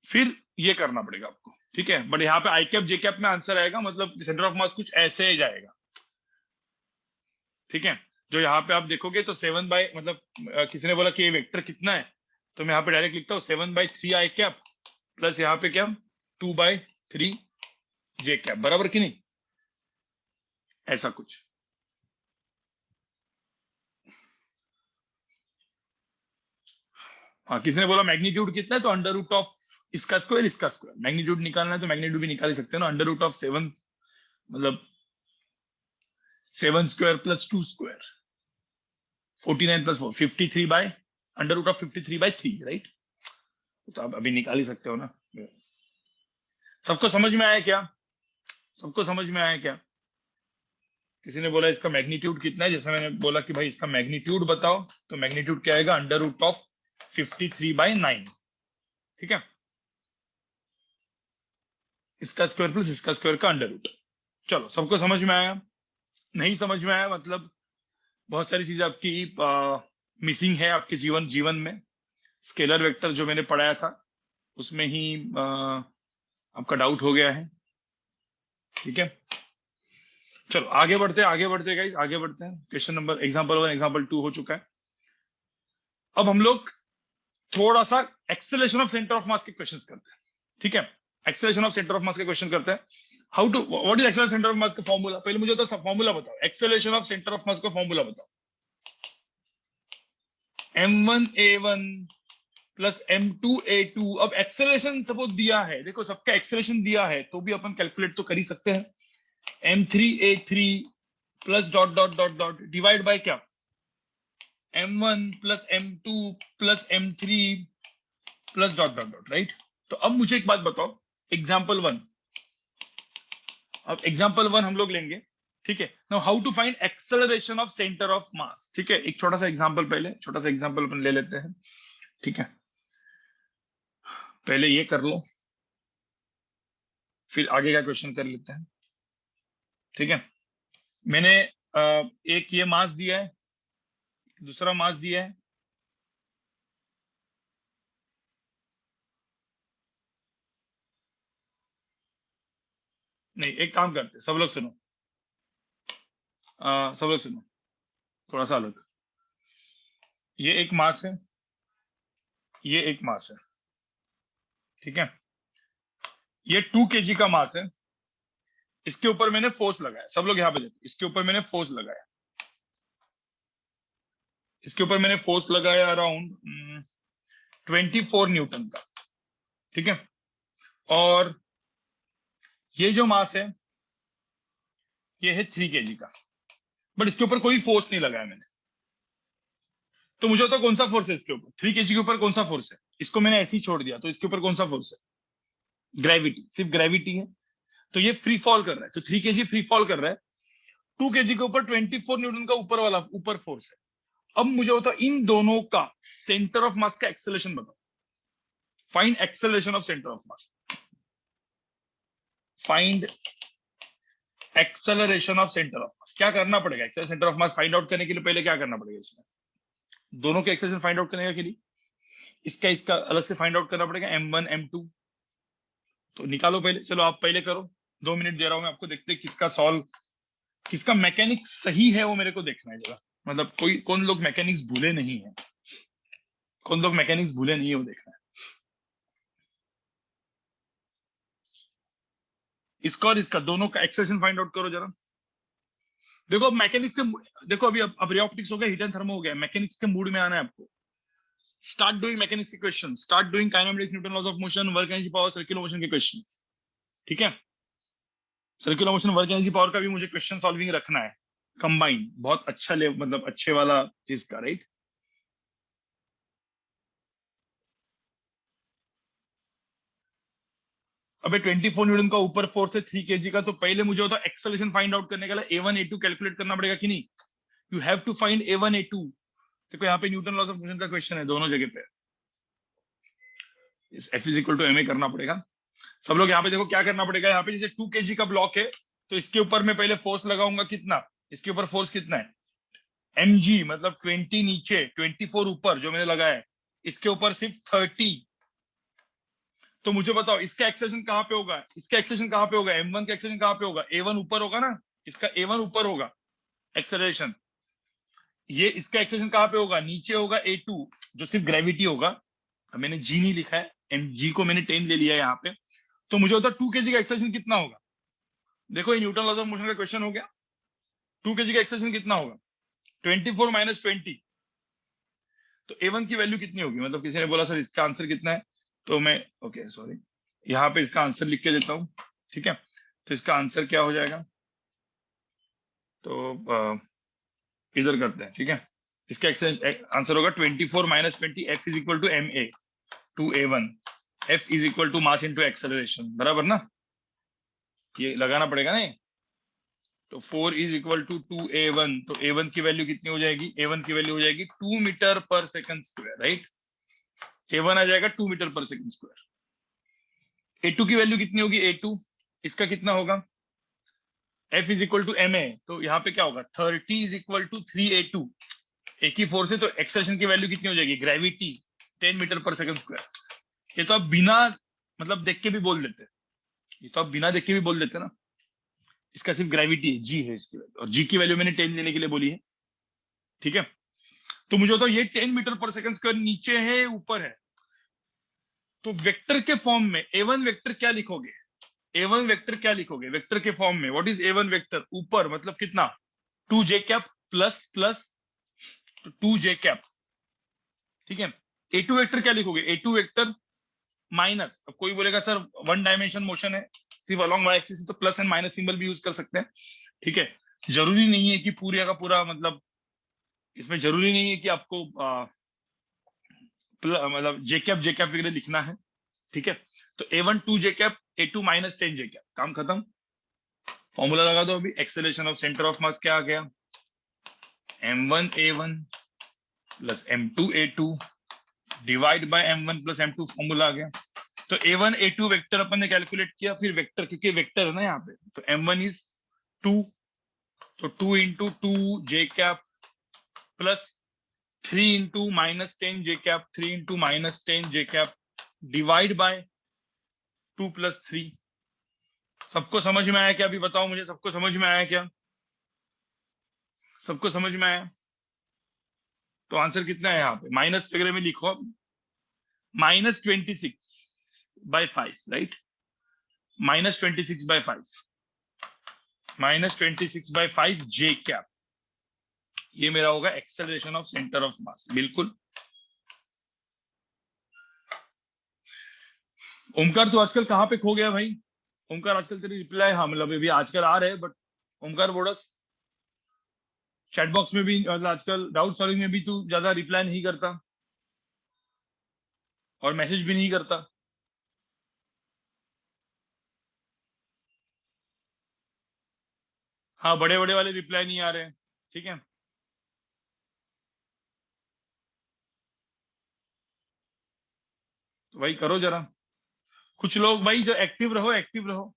फिर ये करना पड़ेगा आपको, ठीक है। बट यहाँ पे आई कैप जे कैप में आंसर आएगा, मतलब सेंटर ऑफ मास कुछ ऐसे ही जाएगा, ठीक है। जो यहाँ पे आप देखोगे तो 7 बाय, मतलब किसी ने बोला कि ये वेक्टर कितना है, तो मैं यहाँ पे डायरेक्ट लिखता हूँ 7/3 आई कैप प्लस यहाँ पे क्या 2/3 जे कैप, बराबर कि नहीं, ऐसा कुछ। हाँ, किसी ने बोला मैग्नीट्यूड कितना है, तो अंडर रूट ऑफ इसका स्क्वायर। मैग्नीट्यूड निकालना है तो मैग्नीट्यूड भी निकाल ही सकते हैं ना, अंडर रूट ऑफ 7, मतलब 7 square plus 2 square, 49 plus 4, 53 by under root of 53/3, right. तो आप अभी निकाल ही सकते हो ना। सबको समझ में आया क्या? सबको समझ में आया क्या? किसी ने बोला इसका मैग्नीट्यूड कितना है, जैसे मैंने बोला कि भाई इसका मैग्नीट्यूड बताओ, तो मैग्नीट्यूड क्या आएगा, अंडर रूट ऑफ 53/9, ठीक है, इसका स्क्वायर प्लस इसका स्क्वायर का अंडर रूट। चलो, सबको समझ में आया? नहीं समझ में आया मतलब बहुत सारी चीजें आपकी मिसिंग है आपके जीवन में। स्केलर वेक्टर जो मैंने पढ़ाया था उसमें ही आपका डाउट हो गया है, ठीक है। चलो आगे बढ़ते गाइस, आगे बढ़ते हैं। क्वेश्चन नंबर एग्जांपल 1 एग्जांपल 2 हो चुका है। अब हम लोग थोड़ा सा acceleration of centre of mass के क्वेश्चंस करते हैं, ठीक है। Acceleration of centre of mass के क्वेश्चन करते हैं। How to, what is acceleration centre of mass का फॉर्मूला? पहले मुझे तो फॉर्मूला बताओ, acceleration of centre of mass का फॉर्मूला बताओ। m1a1 plus m2a2। अब एक्सेलरेशन सपोज दिया है, देखो सबका एक्सेलरेशन दिया है, तो भी अपन कैलकुलेट तो कर ही सकते हैं। m3a3 plus dot dot dot dot divide by क्या, m1 plus m2 plus m3 plus dot dot dot, right. तो अब मुझे एक बात बताओ, एग्जाम्पल 1, अब एग्जाम्पल 1 हम लोग लेंगे, ठीक है। Now how to find acceleration of centre of mass, ठीक है। एक छोटा सा एग्जाम्पल, पहले छोटा सा एग्जाम्पल अपन ले लेते हैं, ठीक है। पहले ये कर लो, फिर आगे का क्वेश्चन कर लेते हैं, ठीक है। मैंने एक ये मास दिया है, दूसरा मास दिया है, नहीं एक काम करते, सब लोग सुनो, सब लोग सुनो, थोड़ा सा अलग। ये एक मास है, ये एक मास है, ठीक है। ये 2 kg का मास है, इसके ऊपर मैंने फोर्स लगाया, सब लोग यहाँ पे देखो, इसके ऊपर मैंने फोर्स लगाया, इसके ऊपर मैंने फोर्स लगाया अराउंड 24 न्यूटन का, ठीक है। और ये जो मास है ये है 3 kg का, बट इसके ऊपर कोई फोर्स नहीं लगाया मैंने, तो मुझे होता कौन सा फोर्स है इसके ऊपर, 3 kg के ऊपर कौन सा फोर्स है, इसको मैंने ऐसे ही छोड़ दिया तो इसके ऊपर कौन सा फोर्स है, ग्रेविटी, सिर्फ ग्रेविटी है। तो ये फ्री फॉल कर रहा है, तो 3 kg फ्री फॉल कर रहा है, 2 kg के ऊपर 24 न्यूटन का ऊपर वाला ऊपर फोर्स है। अब मुझे बताओ इन दोनों का सेंटर ऑफ मास का एक्सेलरेशन बताओ, find acceleration of centre of mass, find acceleration of centre of mass. क्या करना पड़ेगा centre of mass find out करने के लिए, पहले क्या करना पड़ेगा, इसमें दोनों के एक्सेलरेशन फाइंड आउट करने के लिए इसका अलग से फाइंड आउट करना पड़ेगा, m1 m2। तो निकालो पहले, चलो आप पहले करो, 2 मिनट दे रहा हूं मैं आपको, देखते किसका सॉल्व, किसका मैकेनिक्स सही है वो मेरे को देखना है जरा, मतलब कौन लोग मैकेनिक्स भूले नहीं है, कौन लोग मैकेनिक्स भूले नहीं है वो देखना है। इसका और इसका दोनों का एक्सेलरेशन फाइंड आउट करो जरा। देखो मैकेनिक्स के, देखो अभी अब रे ऑप्टिक्स हो गया, हीट एंड थर्मो हो गया, मैकेनिक्स के मूड में आना है आपको। स्टार्ट डूइंग मैकेनिक्स के question, start doing kinematics, Newton laws of motion, work energy power, circular motion के क्वेश्चन। ठीक है, circular motion, work energy power का भी मुझे क्वेश्चन सॉल्विंग रखना है कंबाइन, बहुत अच्छा मतलब अच्छे वाला चीज का, राइट। अबे 24 न्यूटन का ऊपर फोर्स है 3 kg का, तो पहले मुझे होता एक्सेलरेशन फाइंड आउट करने के लिए a1 a2 कैलकुलेट करना पड़ेगा कि नहीं, you have to find a1 a2। देखो यहाँ पे न्यूटन लॉज ऑफ मोशन का क्वेश्चन है दोनों जगह पे, इस F is equal to ma करना पड़ेगा। सब लोग यहाँ पे देखो क्या करना पड़ेगा, यहाँ पे जैसे 2 kg का ब्लॉक है तो इसके ऊपर मैं पहले फोर्स लगाऊंगा, कितना, इसके ऊपर फोर्स कितना है mg, मतलब 20 नीचे 24 ऊपर जो मैंने लगाया है, इसके ऊपर सिर्फ 30। तो मुझे बताओ इसका एक्सेलरेशन कहाँ पे होगा, इसका एक्सेलरेशन कहाँ पे होगा, m1 का एक्सेलरेशन कहाँ पे होगा, a1 ऊपर होगा ना, इसका a1 ऊपर होगा एक्सेलरेशन, ये इसका एक्सेलरेशन कहाँ पे होगा, नीचे होगा a2 जो सिर्फ ग्रेविटी होगा। अब मैंने g नहीं लिखा है, mg को मैंने 10 ले लिया है यहाँ पे। तो मुझे होता 2 kg का एक्सेलरेशन कितना होगा, देखो ये न्यूटन लॉज ऑफ मोशन का क्वेश्चन हो गया, 2 kg का एक्सेलरेशन कितना होगा, 24 माइनस 20। तो a1 की वैल्यू कितनी होगी, मतलब किसी ने बोला सर इसका आंसर कितना है, तो मैं ओके सॉरी यहाँ पे इसका आंसर लिख के देता हूँ। ठीक है, तो इसका आंसर क्या हो जाएगा, तो इधर करते हैं। ठीक है, इसका आंसर होगा 24 minus 20, F is equal to ma to a1, F is equal to mass into acceleration, बराबर ना, ये लगाना पड़ेगा ना। तो 4 इज इक्वल टू 2a1, तो a1 की वैल्यू कितनी हो जाएगी, a1 की वैल्यू हो जाएगी 2 मीटर पर सेकंड स्क्वायर, राइट। a1 आ जाएगा 2 मीटर पर सेकंड स्क्वायर। a2 की वैल्यू कितनी होगी, a2 इसका कितना होगा, F is equal to ma, तो यहाँ पे क्या होगा 30 इज इक्वल टू 3a2, एक ही फोर्स है तो एक्सेलरेशन की वैल्यू कितनी हो जाएगी, ग्रेविटी 10 मीटर पर सेकंड स्क्वायर। ये तो आप बिना मतलब देख के भी बोल देते, ये तो आप बिना देख के भी बोल देते ना, इसका सिर्फ ग्रेविटी है, जी है इसकी वैल्यू, और जी की वैल्यू मैंने 10 लेने के लिए बोली है। ठीक है, तो मुझे तो ये 10 मीटर पर सेकंड स्क्वायर नीचे है ऊपर है, तो वेक्टर के फॉर्म में a1 वेक्टर क्या लिखोगे, a1 वेक्टर क्या लिखोगे वेक्टर के फॉर्म में, व्हाट इज a1 वेक्टर, ऊपर मतलब कितना 2j cap plus plus 2j cap. ठीक है, a2 वेक्टर क्या लिखोगे, a2 वेक्टर माइनस, अब कोई बोलेगा सर वन डायमेंशन मोशन है सिर्फ अलोंग वाई एक्सिस, तो प्लस एंड माइनस सिंबल भी यूज कर सकते हैं। ठीक है, जरूरी नहीं है कि पूरे का पूरा मतलब, इसमें जरूरी नहीं है कि आपको मतलब जे कैप वगैरह लिखना है। ठीक है, तो a1 2j cap, a2 minus 10j cap, काम खत्म। फॉर्मूला लगा दो अभी, acceleration of centre of mass क्या आ गया, m1 a1 plus m2 a2 divide by m1 plus m2, formula आ गया। तो a1 a2 वेक्टर अपन ने कैलकुलेट किया, फिर वेक्टर क्योंकि वेक्टर है ना यहाँ पे, तो m1 इज 2, तो 2 into 2j cap plus 3 into minus 10j cap, 3 into minus 10j cap divide by 2 plus 3। सबको समझ में आया क्या, अभी बताओ मुझे, सबको समझ में आया क्या, सबको समझ में आया। तो आंसर कितना है यहाँ पे, माइनस वगैरह में लिखो, -26 by 5, right, -26 by 5, -26 by 5 j cap, ये मेरा होगा एक्सेलरेशन ऑफ सेंटर ऑफ मास, बिल्कुल। ओमकार तो आजकल कहाँ पे खो गया भाई, ओमकार आजकल तेरी रिप्लाई, हाँ मतलब अभी आजकल आ रहे हैं but Omkar Bodas chat box में भी मतलब आजकल डाउट सॉल्विंग में भी तू ज्यादा रिप्लाई नहीं करता और मैसेज भी नहीं करता। हाँ, बड़े बड़े वाले रिप्लाई नहीं आ रहे हैं। ठीक है, तो भाई करो जरा। कुछ लोग भाई जो एक्टिव रहो, एक्टिव रहो।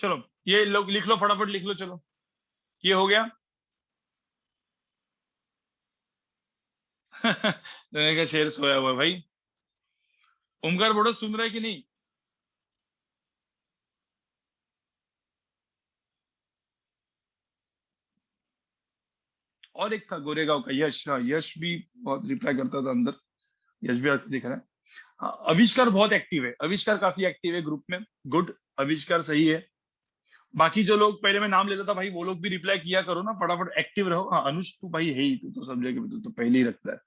चलो, ये लोग लिख लो, फटाफट लिख लो। चलो, ये हो गया। मैंने कहा शेर सोया हुआ है भाई। ओमकार बड़ो सुन रहा है कि नहीं? और एक था गोरेगांव का यश। हाँ, यश भी बहुत रिप्लाई करता था अंदर। यश भी आपको दिख रहा है। हाँ, आविष्कार बहुत एक्टिव है, आविष्कार काफी एक्टिव है ग्रुप में। गुड, आविष्कार सही है। बाकी जो लोग पहले मैं नाम लेता था भाई, वो लोग भी रिप्लाई किया करो ना, फटाफट एक्टिव रहो। हाँ, अनुज तू भाई है ही, तू तो सब जगह पे तू तो पहले ही रखता है।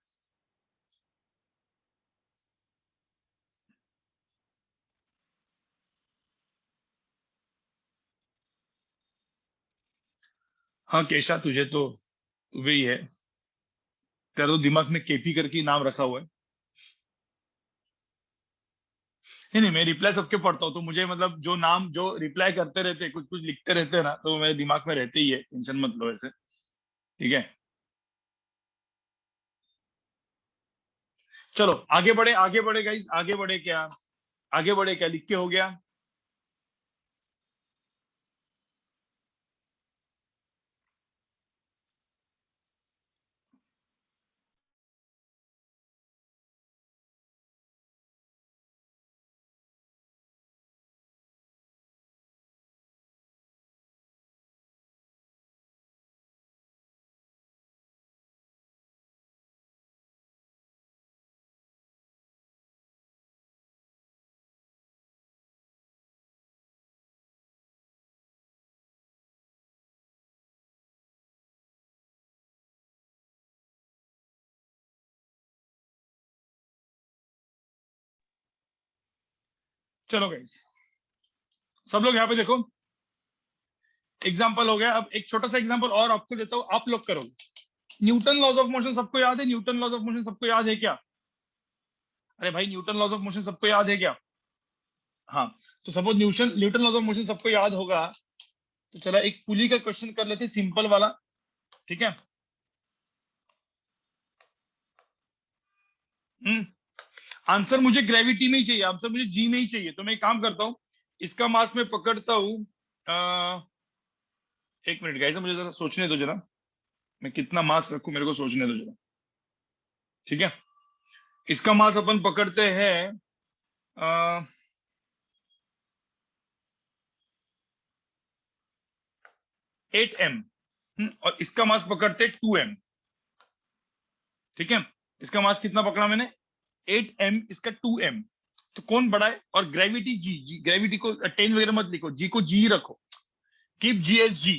हाँ केशा, तुझे तो वही है। तेरा तो दिमाग में केपी करके नाम रखा हुआ है। नहीं नहीं, मैं रिप्लाई सबके पढ़ता हूँ, तो मुझे मतलब जो नाम जो रिप्लाई करते रहते हैं, कुछ कुछ लिखते रहते हैं ना, तो मेरे दिमाग में रहते ही है, टेंशन मत लो ऐसे। ठीक है, चलो आगे बढ़े, आगे बढ़े गाइस, आगे बढ़े क्या? आगे बढ़े क्या, लिख के हो गया? चलो गाइस, सब लोग यहाँ पे देखो। एग्जाम्पल हो गया। अब एक छोटा सा एग्जाम्पल और आपको देता हूँ, आप लोग करोगे। न्यूटन लॉज ऑफ मोशन सबको याद है? न्यूटन लॉज ऑफ मोशन सबको याद है क्या? अरे भाई, न्यूटन लॉज ऑफ मोशन सबको याद है क्या? हाँ, तो suppose Newton Newton laws of motion सबको याद होगा। तो चला एक पुली का क्वेश्चन कर लेते, सिंपल वाला। ठीक है। हम्म आंसर मुझे ग्रेविटी में ही चाहिए, आंसर मुझे जी में ही चाहिए। तो मैं एक काम करता हूँ, इसका मास मैं पकड़ता हूँ। एक मिनट गाइस, मुझे जरा सोचने दो जरा। मैं कितना मास रखूं, मेरे को सोचने दो जरा। ठीक है, इसका मास अपन पकड़ते हैं 8 m। और इसका मास पकड़ते 2 m। ठीक है, इसका मास कितना पकड़ा मैंने? 8 m, इसका 2 m। तो कौन बड़ा है? और ग्रेविटी जी, जी ग्रेविटी को 10 वगैरह मत लिखो, जी को जी रखो। Keep G S G,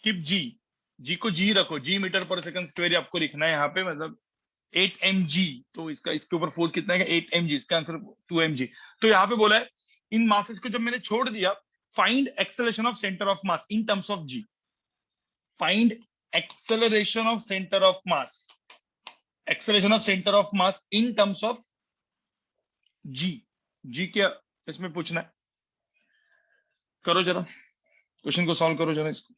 keep जी। जी को जी रखो, जी मीटर पर सेकंड स्क्वायर आपको लिखना है यहाँ पे, मतलब 8 mg। तो इसका इसके ऊपर फोर्स कितना है? 8 mg। इसका आंसर 2 mg। तो यहाँ पे बोला है, इन मासेस को जब मैंने छोड़ दिया, find acceleration of centre of mass in terms of g. Find acceleration of centre of mass, acceleration of centre of mass in terms of g. G क्या इसमें पूछना है? करो जरा, क्वेश्चन को सॉल्व करो जरा, इसको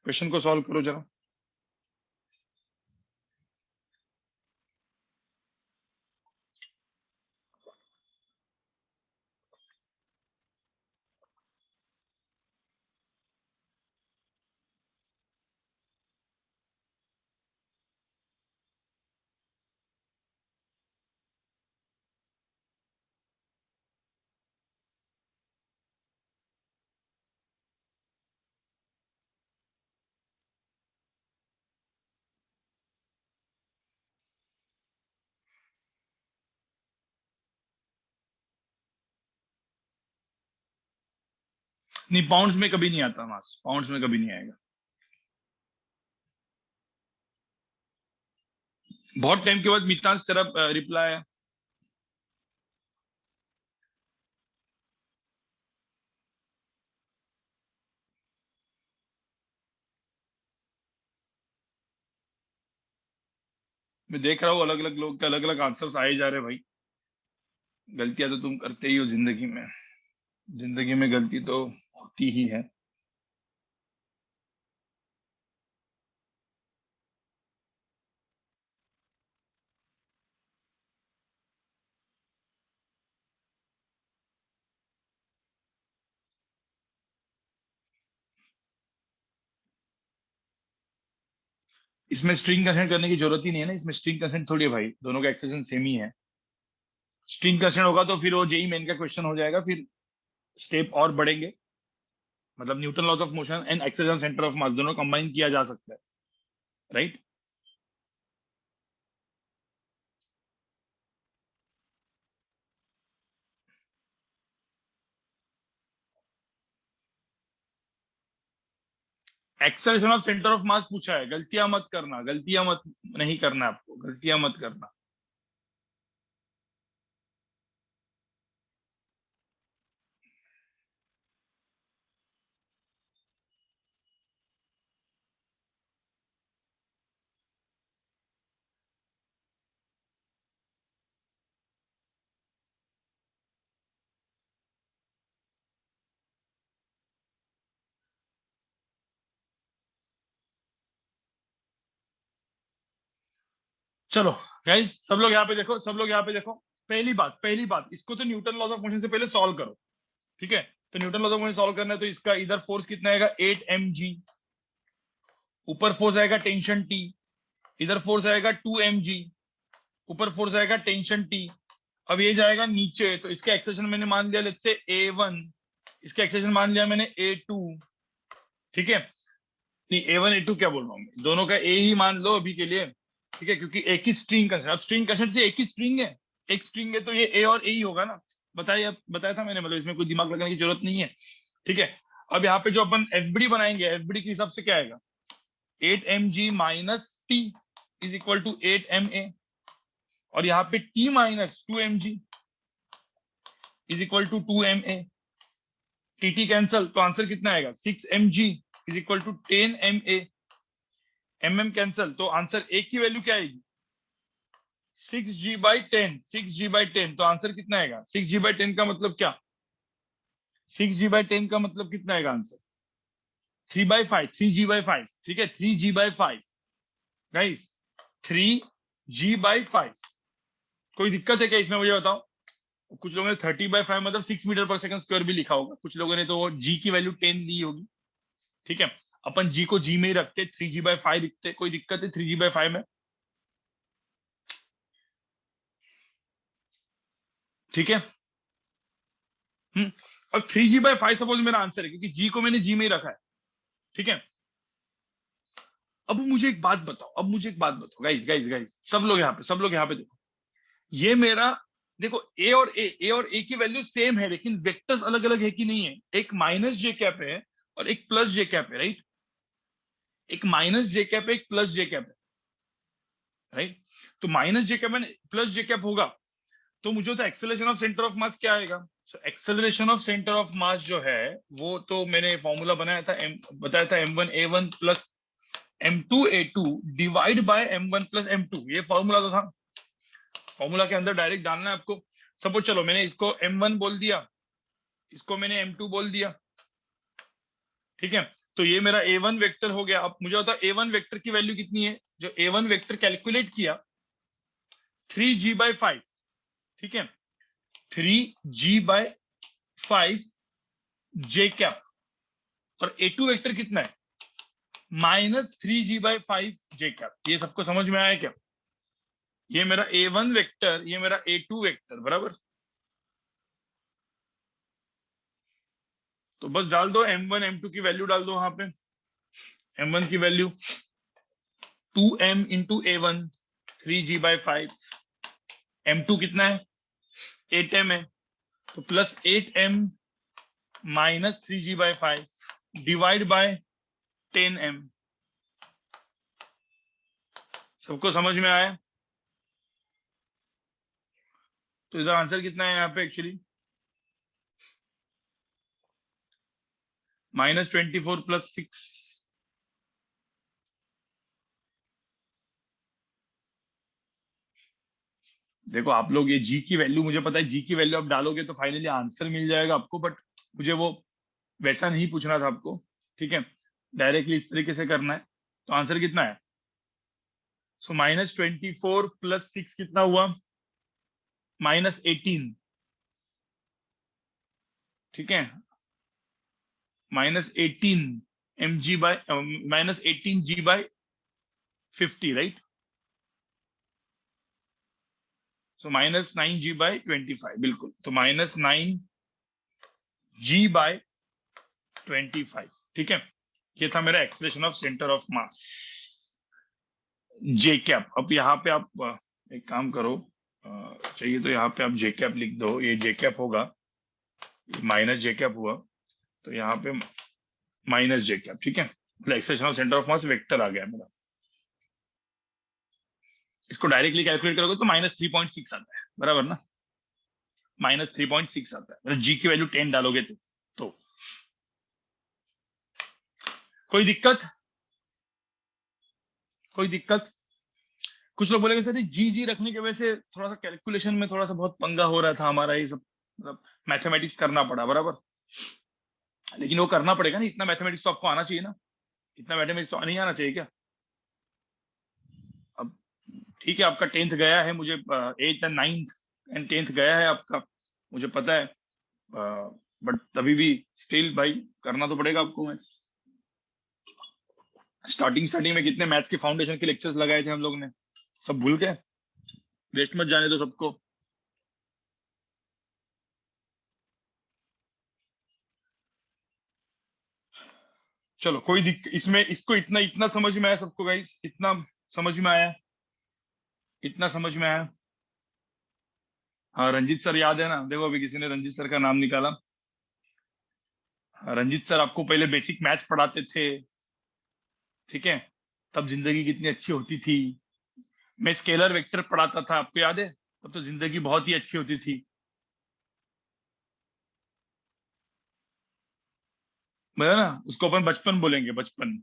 क्वेश्चन को सॉल्व करो जरा। नहीं, पाउंड्स में कभी नहीं आता मास, पाउंड्स में कभी नहीं आएगा। बहुत टाइम के बाद मितांश तेरा रिप्लाई आया। मैं देख रहा हूँ अलग अलग लोग के अलग अलग आंसर्स आए जा रहे हैं भाई। गलतियां तो तुम करते ही हो जिंदगी में, जिंदगी में गलती तो होती ही है। इसमें स्ट्रिंग कंसेंट करने की जरूरत ही नहीं है ना, इसमें स्ट्रिंग कंसेंट थोड़ी है भाई, दोनों का एक्सप्रेशन सेम ही है। स्ट्रिंग कंसेंट होगा तो फिर वो जेई मेन का क्वेश्चन हो जाएगा, फिर स्टेप और बढ़ेंगे। मतलब Newton laws of motion and acceleration centre of mass दोनों कंबाइन किया जा सकता है, right. Acceleration of centre of mass पूछा है, गलतियां मत करना, गलतियां मत नहीं करना, आपको गलतियां मत करना। चलो गाइस, सब लोग यहाँ पे देखो, सब लोग यहाँ पे देखो। पहली बात इसको तो न्यूटन लॉज ऑफ मोशन से पहले सॉल्व करो, ठीक है। तो Newton laws of motion solve करना है तो इसका इधर फोर्स कितना आएगा, 8 mg। ऊपर फोर्स आएगा टेंशन टी, इधर फोर्स आएगा 2 mg। ऊपर फोर्स आएगा टेंशन टी। अब ये जाएगा नीचे, तो इसका एक्सेलरेशन मैंने मान लिया लेट्स से A1, इसका एक्सेलरेशन मान लिया मैंने A2, ठीक है। नहीं, A1 A2 क्या बोल रहा हूँ मैं, दोनों का ए ही मान लो अभी के लिए, ठीक है, क्योंकि एक ही स्ट्रिंग का, अब स्ट्रिंग का से एक ही स्ट्रिंग है, एक स्ट्रिंग है तो ये ए और ए ही होगा ना। बताया था मैंने, मतलब इसमें कोई दिमाग लगाने की जरूरत नहीं है, ठीक है। अब यहाँ पे जो अपन एफबीडी बनाएंगे, एफबीडी के हिसाब से क्या आएगा, 8 mg minus T is equal to 8 ma। और यहाँ पे T minus 2 mg is equal to 2 ma। T T cancel, तो आंसर कितना आएगा, 6 mg is equal to 10 ma। Cancel, तो आंसर एक की वैल्यू क्या आएगी, 6g/10, 6g/10। तो आंसर कितना आएगा, 6g/10 का मतलब क्या, 6g/10 का मतलब कितना आएगा आंसर, 3/5, 3g/5, ठीक है, 3g/5 गाइस, 3g/5। कोई दिक्कत है क्या इसमें, मुझे बताओ। कुछ लोगों ने 30/5 मतलब 6 मीटर पर सेकंड स्क्वायर भी लिखा होगा, कुछ लोगों ने तो जी की वैल्यू 10 दी होगी, ठीक है। अपन जी को जी में ही रखते, 3g/5 लिखते, कोई दिक्कत है 3g/5 में, ठीक है। अब 3g/5 सपोज मेरा आंसर है, क्योंकि जी को मैंने जी में ही रखा है, ठीक है। अब मुझे एक बात बताओ, अब मुझे एक बात बताओ गाइस, गाइस गाइस, सब लोग यहाँ पे, सब लोग यहाँ पे देखो। ये मेरा, देखो ए और ए की वैल्यू सेम है, लेकिन वेक्टर्स अलग अलग है कि नहीं है, एक माइनस जे कैप है और एक प्लस जे कैप है, राइट। एक माइनस जे कैप है, एक प्लस जे कैप है, राइट। तो माइनस जे कैप प्लस जे कैप होगा, तो मुझे तो acceleration of centre of mass क्या आएगा। So acceleration of centre of मास जो है, वो तो मैंने फॉर्मूला बनाया था, बताया था M1 A1 plus M2 A2 divide by M1 plus M2, ये फॉर्मूला तो था। फॉर्मूला के अंदर डायरेक्ट डालना है आपको। सपोज चलो मैंने इसको M1 बोल दिया, इसको मैंने M2 बोल दिया, ठीक है। तो ये मेरा A1 वेक्टर हो गया। अब मुझे बता A1 वेक्टर की वैल्यू कितनी है, जो A1 वेक्टर कैलकुलेट किया 3g/5, ठीक है, 3g/5 जे कैप। और A2 वेक्टर कितना है, -3g/5 जे कैप। ये सबको समझ में आया क्या, ये मेरा A1 वेक्टर, ये मेरा A2 वेक्टर, बराबर। तो बस डाल दो M1 M2 की वैल्यू डाल दो वहां पे। M1 की value 2m into A1, 3g/5। M2 कितना है, 8m है, तो plus 8m minus 3g/5 divide by 10m। सबको समझ में आया। तो इधर आंसर कितना है यहाँ पे एक्चुअली, -24 प्लस 6। देखो आप लोग ये जी की वैल्यू, मुझे पता है जी की वैल्यू आप डालोगे तो फाइनली आंसर मिल जाएगा आपको, बट मुझे वो वैसा नहीं पूछना था आपको, ठीक है, डायरेक्टली इस तरीके से करना है। तो आंसर कितना है? सो -24 + 6 कितना हुआ? -18, ठीक है, -18 राइट। सो -9g/25 बिल्कुल, तो -9g/25, ठीक है। ये था मेरा expression of centre of mass, J cap. अब यहाँ पे आप एक काम करो, चाहिए तो यहाँ पे आप जे कैप लिख दो, ये जे कैप होगा, माइनस जे कैप हुआ, तो यहाँ पे माइनस जे कैप, ठीक है, मतलब expression of centre of mass vector आ गया मेरा। इसको डायरेक्टली कैलकुलेट करोगे तो -3.6 आता है, बराबर ना, -3.6 आता है, मतलब जी की वैल्यू 10 डालोगे तो कोई दिक्कत? कोई दिक्कत? कुछ लोग बोलेंगे सर जी जी रखने की वजह से थोड़ा सा कैलकुलेशन में थोड़ा सा बहुत पंगा हो रहा था हमारा, ये सब मतलब मैथमेटिक्स करना पड़ा, बराबर। लेकिन वो करना पड़ेगा ना, इतना मैथमेटिक्स तो आपको आना चाहिए ना, इतना मैथमेटिक्स तो नहीं आना चाहिए क्या? अब ठीक है, आपका 10th गया है, मुझे 8th and 9th and 10th गया है आपका, मुझे पता है, बट तभी भी स्टिल भाई करना तो पड़ेगा आपको। मैं स्टार्टिंग स्टार्टिंग में कितने मैथ्स के फाउंडेशन के लेक्चर्स लगाए थे हम लोग ने, सब भूल गए? वेस्ट मत जाने दो सबको। चलो कोई दिक्कत इसमें, इसको इतना इतना समझ में आया सबको गाइस? इतना समझ में आया? इतना समझ में आया? हाँ रंजीत सर याद है ना? देखो अभी किसी ने रंजीत सर का नाम निकाला। हाँ, रंजीत सर आपको पहले बेसिक मैथ्स पढ़ाते थे, ठीक है, तब जिंदगी कितनी अच्छी होती थी। मैं स्केलर वेक्टर पढ़ाता था, आपको याद है? तब तो जिंदगी बहुत ही अच्छी होती थी। मतलब ना, उसको अपन बचपन बोलेंगे, बचपन।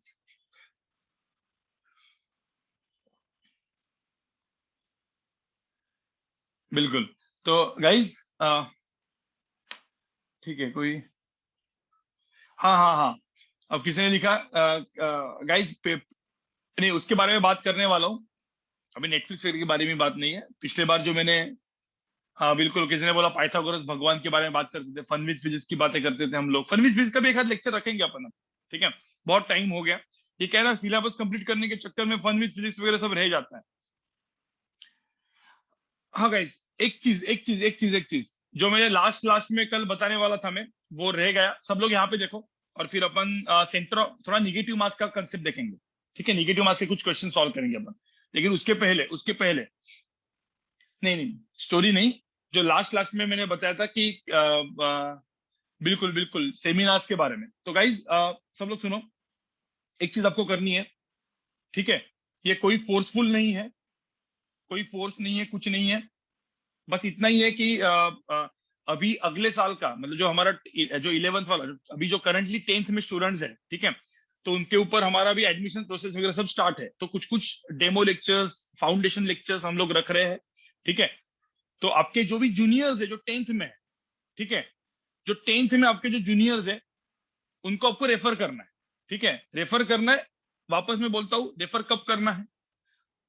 बिल्कुल। तो गाइज, ठीक है, कोई, हाँ हाँ हाँ, अब किसी ने लिखा गाइज, नहीं उसके बारे में बात करने वाला हूँ, अभी नेटफ्लिक्स के बारे में बात नहीं है। पिछले बार जो मैंने, हाँ बिल्कुल, किसी ने बोला पाइथागोरस भगवान के बारे में बात करते थे, फन विद फिजिक्स की बातें करते थे हम लोग, फन विद फिजिक्स का भी एक आध लेक्चर रखेंगे अपन अब, ठीक है, बहुत टाइम हो गया। ये कह रहा सिलेबस कंप्लीट करने के चक्कर में फन विद फिजिक्स वगैरह सब रह जाता है। हाँ गाइस, एक चीज जो मैं लास्ट लास्ट में कल बताने वाला था मैं, वो रह गया। सब लोग यहाँ पे देखो, और फिर अपन सेंटर थोड़ा निगेटिव मार्क्स का कंसेप्ट देखेंगे, ठीक है, निगेटिव मार्क्स के कुछ क्वेश्चन सॉल्व करेंगे अपन। लेकिन उसके पहले नहीं नहीं, स्टोरी नहीं, जो लास्ट लास्ट में मैंने बताया था कि बिल्कुल बिल्कुल सेमिनार्स के बारे में। तो गाइज सब लोग सुनो, एक चीज आपको करनी है, ठीक है, ये कोई फोर्सफुल नहीं है, कोई फोर्स नहीं है, कुछ नहीं है, बस इतना ही है कि अभी अगले साल का मतलब जो हमारा जो 11th वाला, अभी जो करंटली 10th में स्टूडेंट्स है, ठीक है, तो उनके ऊपर हमारा भी एडमिशन प्रोसेस वगैरह सब स्टार्ट है, तो कुछ कुछ डेमो लेक्चर्स, फाउंडेशन लेक्चर्स हम लोग रख रहे हैं, ठीक है। तो आपके जो भी जूनियर्स है जो 10th में है, ठीक है, जो 10th में आपके जो जूनियर्स है, उनको आपको रेफर करना है, ठीक है, रेफर करना है। वापस मैं बोलता हूँ, रेफर कब करना है?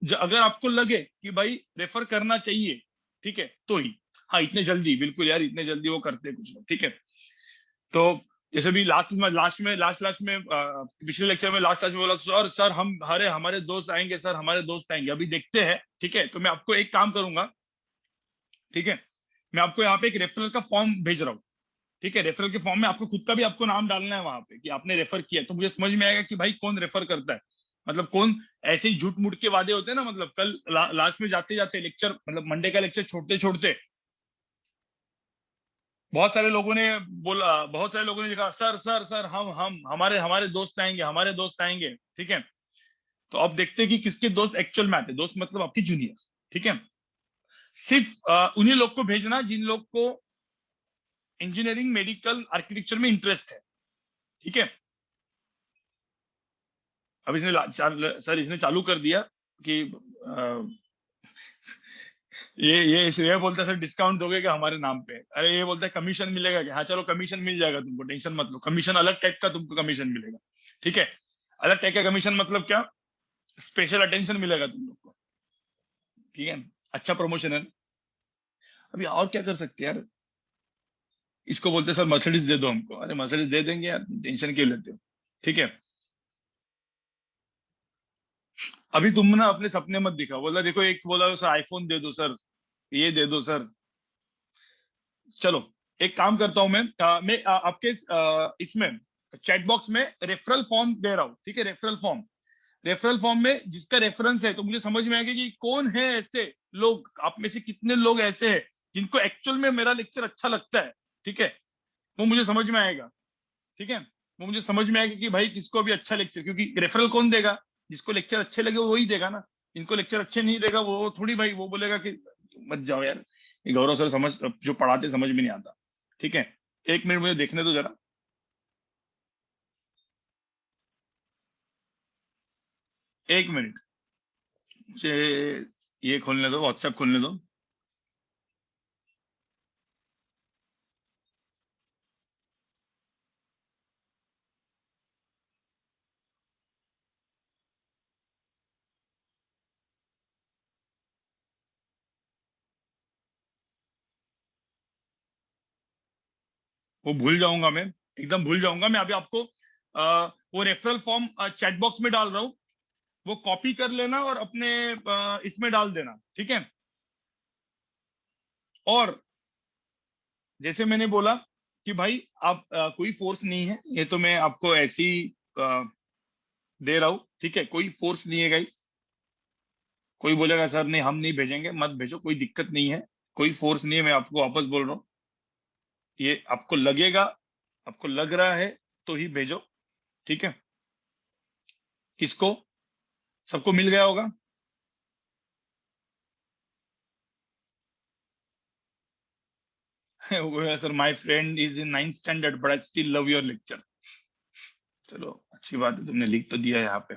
अगर आपको लगे कि भाई रेफर करना चाहिए, ठीक है, तो ही। हाँ इतने जल्दी, बिल्कुल यार, इतने जल्दी वो करते हैं कुछ लोग, ठीक है। तो जैसे भी लास्ट में पिछले लेक्चर में लास्ट में बोला, सर सर हम हरे हमारे दोस्त आएंगे, सर हमारे दोस्त आएंगे, अभी देखते हैं, ठीक है। तो मैं आपको एक काम करूंगा, ठीक है, मैं आपको यहाँ पे एक रेफरल का फॉर्म भेज रहा हूँ, ठीक है। रेफरल के फॉर्म में आपको खुद का भी आपको नाम डालना है वहां पे कि आपने रेफर किया, तो मुझे समझ में आएगा कि भाई कौन रेफर करता है, मतलब कौन ऐसे ही झूठ मूठ के वादे होते हैं ना, मतलब कल लास्ट में जाते जाते लेक्चर, मतलब मंडे का लेक्चर छोड़ते छोड़ते बहुत सारे लोगों ने लिखा, सर सर सर हम हमारे हमारे दोस्त आएंगे, हमारे दोस्त आएंगे, ठीक है। तो अब देखते हैं कि किसके दोस्त एक्चुअल में आते, दोस्त मतलब आपके जूनियर, ठीक है। सिर्फ उन्हीं लोग को भेजना जिन लोग को इंजीनियरिंग, मेडिकल, आर्किटेक्चर में इंटरेस्ट है, ठीक है। अब सर इसने चालू कर दिया कि ये बोलता है सर डिस्काउंट दोगे क्या हमारे नाम पे? अरे ये बोलता है कमीशन मिलेगा क्या? हाँ चलो कमीशन मिल जाएगा तुमको, टेंशन मत लो, कमीशन अलग टाइप का तुमको कमीशन मिलेगा, ठीक है? अलग टाइप का कमीशन मतलब क्या? स्पेशल अटेंशन मिलेगा तुम लोग को, ठीक है? अच्छा प्रमोशन है। अभी और क्या कर सकते हैं यार? इसको बोलते हैं सर मर्सिडीज दे दो हमको। अरे मर्सिडीज दे देंगे यार, टेंशन क्यों लेते हो, ठीक है? अभी तुम ना अपने सपने मत दिखाओ, बोला देखो एक बोला सर आईफोन दे दो सर, ये दे दो सर। चलो एक काम करता हूं मैं, आपके इसमें चैट बॉक्स में रेफरल फॉर्म दे रहा हूँ, ठीक है? रेफरल फॉर्म, रेफरल फॉर्म में जिसका रेफरेंस है तो मुझे समझ में आएगा कि कौन है ऐसे लोग, आप में से कितने लोग ऐसे हैं जिनको एक्चुअल में मेरा लेक्चर अच्छा लगता है, ठीक है? वो मुझे समझ में आएगा, ठीक है? वो मुझे समझ में आएगा कि भाई किसको अभी अच्छा लेक्चर, क्योंकि रेफरल कौन देगा? जिसको लेक्चर अच्छे लगे वो ही देगा ना। इनको लेक्चर अच्छे नहीं देगा वो थोड़ी भाई वो बोलेगा कि मत जाओ यार, ये गौरव सर समझ जो पढ़ाते समझ में नहीं आता, ठीक है? एक मिनट मुझे देखने दो जरा, एक मिनट मुझे ये खोलने दो, व्हाट्सएप खोलने दो। वो भूल जाऊंगा मैं, एकदम भूल जाऊंगा मैं। अभी आपको वो रेफरल फॉर्म चैट बॉक्स में डाल रहा हूँ, वो कॉपी कर लेना और अपने इसमें डाल देना, ठीक है? और जैसे मैंने बोला कि भाई आप कोई फोर्स नहीं है, ये तो मैं आपको ऐसे ही दे रहा हूँ, ठीक है? कोई फोर्स नहीं है गाइस। कोई बोलेगा सर नहीं हम नहीं भेजेंगे, मत भेजो, कोई दिक्कत नहीं है, कोई फोर्स नहीं है, मैं आपको वापस बोल रहा हूँ। ये आपको लगेगा, आपको लग रहा है तो ही भेजो, ठीक है? किसको, सबको मिल गया होगा? Sir my friend is in 9th standard but I still love your lecture. चलो अच्छी बात है, तुमने लिख तो दिया है यहाँ पे,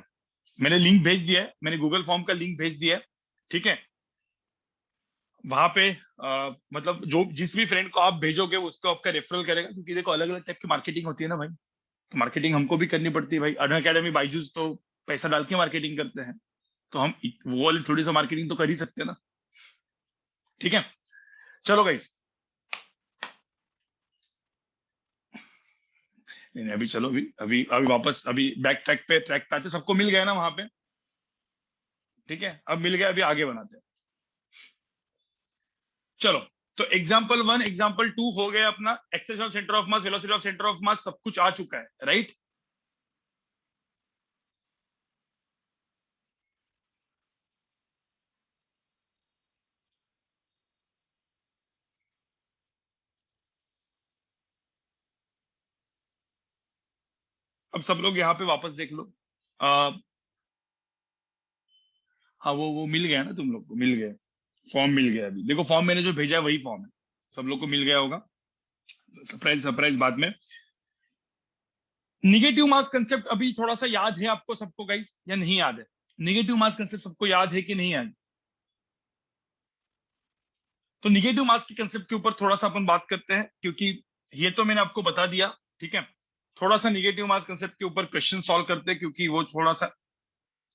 मैंने लिंक भेज दिया है, मैंने गूगल फॉर्म का लिंक भेज दिया है, ठीक है? वहां पे मतलब जो जिस भी फ्रेंड को आप भेजोगे उसको आपका रेफरल करेगा, क्योंकि देखो अलग अलग टाइप की मार्केटिंग होती है ना भाई, तो मार्केटिंग हमको भी करनी पड़ती है भाई। अन अकेडमी बाइजूस तो पैसा डाल के मार्केटिंग करते हैं, तो हम वो वाली थोड़ी सा मार्केटिंग तो कर ही सकते हैं ना, ठीक है? चलो गाइस, नहीं नहीं, अभी चलो, अभी अभी अभी वापस अभी बैक ट्रैक पे आते, सबको मिल गया ना वहां पे, ठीक है? अब मिल गया, अभी आगे बनाते हैं, चलो। तो एग्जाम्पल 1 एग्जाम्पल 2 हो गया अपना, axis of centre of mass, velocity of centre of mass, सब कुछ आ चुका है, राइट? अब सब लोग यहाँ पे वापस देख लो। आ, हाँ वो मिल गया ना, तुम लोग को मिल गया, फॉर्म मिल गया। अभी देखो फॉर्म मैंने जो भेजा है वही फॉर्म है, सब लोग को मिल गया होगा। सरप्राइज सरप्राइज बाद में। निगेटिव मास कंसेप्ट अभी थोड़ा सा याद है आपको सबको गाइस, या नहीं याद है? निगेटिव मास कंसेप्ट सबको याद है कि नहीं याद? तो निगेटिव मास के कंसेप्ट के ऊपर थोड़ा सा अपन बात करते हैं, क्योंकि ये तो मैंने आपको बता दिया, ठीक है? थोड़ा सा निगेटिव मास कंसेप्ट के ऊपर क्वेश्चन सॉल्व करते हैं, क्योंकि वो थोड़ा सा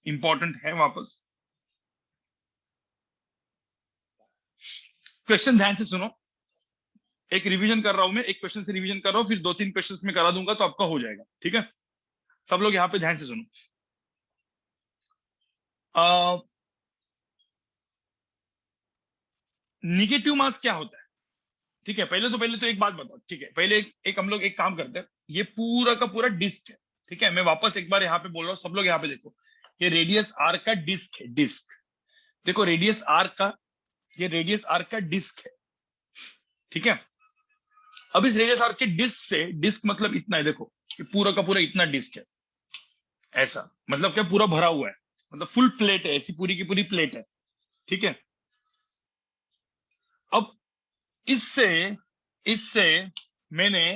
इंपॉर्टेंट है वापस। क्वेश्चन ध्यान से सुनो, एक रिवीजन कर रहा हूं मैं, एक क्वेश्चन से रिवीजन कर रहा हूँ, फिर 2-3 क्वेश्चंस में करा दूंगा तो आपका हो जाएगा, ठीक है? सब लोग यहाँ पे ध्यान से सुनो। निगेटिव मास क्या होता है, ठीक है? पहले तो एक बात बताओ, ठीक है? पहले एक हम लोग एक काम करते हैं, ये पूरा का पूरा डिस्क है, ठीक है? मैं वापस एक बार यहाँ पे बोल रहा हूँ, सब लोग यहाँ पे देखो, ये रेडियस आर का डिस्क है, डिस्क। देखो रेडियस आर का, ये रेडियस आर का डिस्क है, ठीक है? अब इस रेडियस आर के डिस्क से, डिस्क मतलब इतना है, देखो ये पूरा का पूरा इतना डिस्क है, ऐसा मतलब क्या, पूरा भरा हुआ है, मतलब फुल प्लेट है, ऐसी पूरी की पूरी प्लेट है, ठीक है? अब इससे इससे मैंने,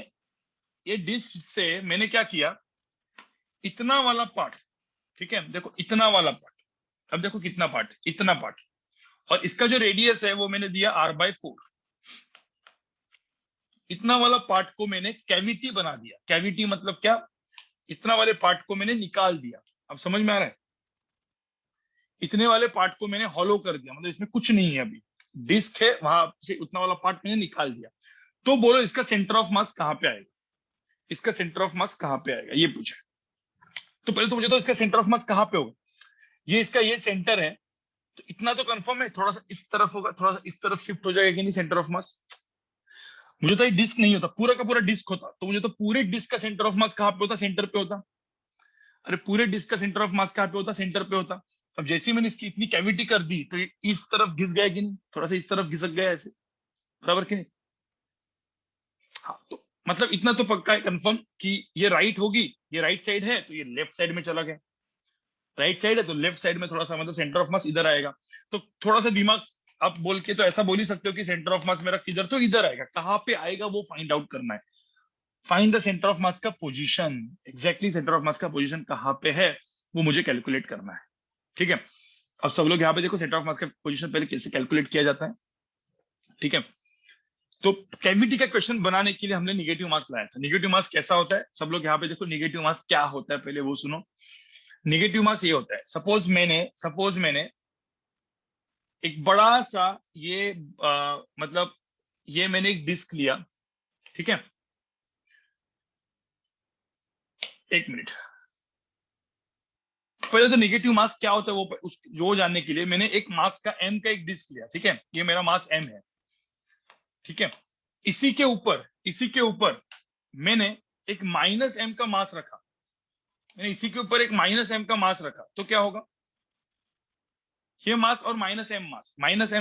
ये डिस्क से मैंने क्या किया, इतना वाला पार्ट, ठीक है? देखो इतना वाला पार्ट, अब देखो कितना पार्ट, इतना पार्ट, और इसका जो रेडियस है वो मैंने दिया r/4। इतना वाला पार्ट को मैंने कैविटी बना दिया। कैविटी मतलब क्या? इतना वाले पार्ट को मैंने निकाल दिया। अब समझ में आ रहा है? इतने वाले पार्ट को मैंने हॉलो कर दिया, मतलब इसमें कुछ नहीं है, अभी डिस्क है, वहां से उतना वाला पार्ट मैंने निकाल दिया। तो बोलो इसका सेंटर ऑफ मास कहाँ पे आएगा? इसका सेंटर ऑफ मास कहाँ पे आएगा ये पूछा। तो पहले तो मुझे तो इसका सेंटर ऑफ मास कहाँ पे होगा, ये इसका ये सेंटर है, तो इतना तो कंफर्म है, थोड़ा सा इस तरफ होगा, थोड़ा सा इस तरफ शिफ्ट हो जाएगा कि नहीं सेंटर ऑफ मास। मुझे तो ये डिस्क नहीं होता, पूरा का पूरा डिस्क होता तो मुझे तो पूरे डिस्क का सेंटर ऑफ मास कहाँ पे होता? सेंटर पे होता। अरे पूरे डिस्क का सेंटर ऑफ मास कहाँ पे होता? सेंटर पे होता। अब जैसे ही मैंने इसकी इतनी कैविटी कर दी तो ये इस तरफ घिस गया कि नहीं, थोड़ा सा इस तरफ घिसक गया ऐसे, बराबर कि नहीं? हाँ, तो मतलब इतना तो पक्का है कंफर्म कि ये राइट होगी, ये राइट साइड है तो ये लेफ्ट साइड में चला गया, राइट साइड है तो लेफ्ट साइड में थोड़ा सा मतलब सेंटर ऑफ मास इधर आएगा। तो थोड़ा सा दिमाग आप बोल के तो ऐसा बोल ही सकते हो कि सेंटर ऑफ मास मेरा किधर, तो इधर आएगा। कहाँ पे आएगा वो फाइंड आउट करना है। Find the centre of mass का position, exactly centre of mass का पोजीशन कहाँ पे है वो मुझे कैलकुलेट करना है। ठीक है, अब सब लोग यहाँ पे देखो सेंटर ऑफ मास का पोजीशन पहले कैसे कैलकुलेट किया जाता है। ठीक है, तो कैविटी का क्वेश्चन बनाने के लिए हमने निगेटिव मास लाया था। निगेटिव मास कैसा होता है, सब लोग यहाँ पे देखो निगेटिव मास क्या होता है पहले वो सुनो। निगेटिव मास ये होता है, सपोज मैंने एक बड़ा सा ये मतलब ये मैंने एक डिस्क लिया। ठीक है, एक मिनट, पहले तो नेगेटिव मास क्या होता है वो जानने के लिए मैंने एक मास का m का एक डिस्क लिया। ठीक है, ये मेरा मास m है। ठीक है, इसी के ऊपर मैंने एक माइनस m का मास रखा। मैंने इसी के ऊपर एक माइनस m का मास रखा तो क्या होगा? ये मास और माइनस m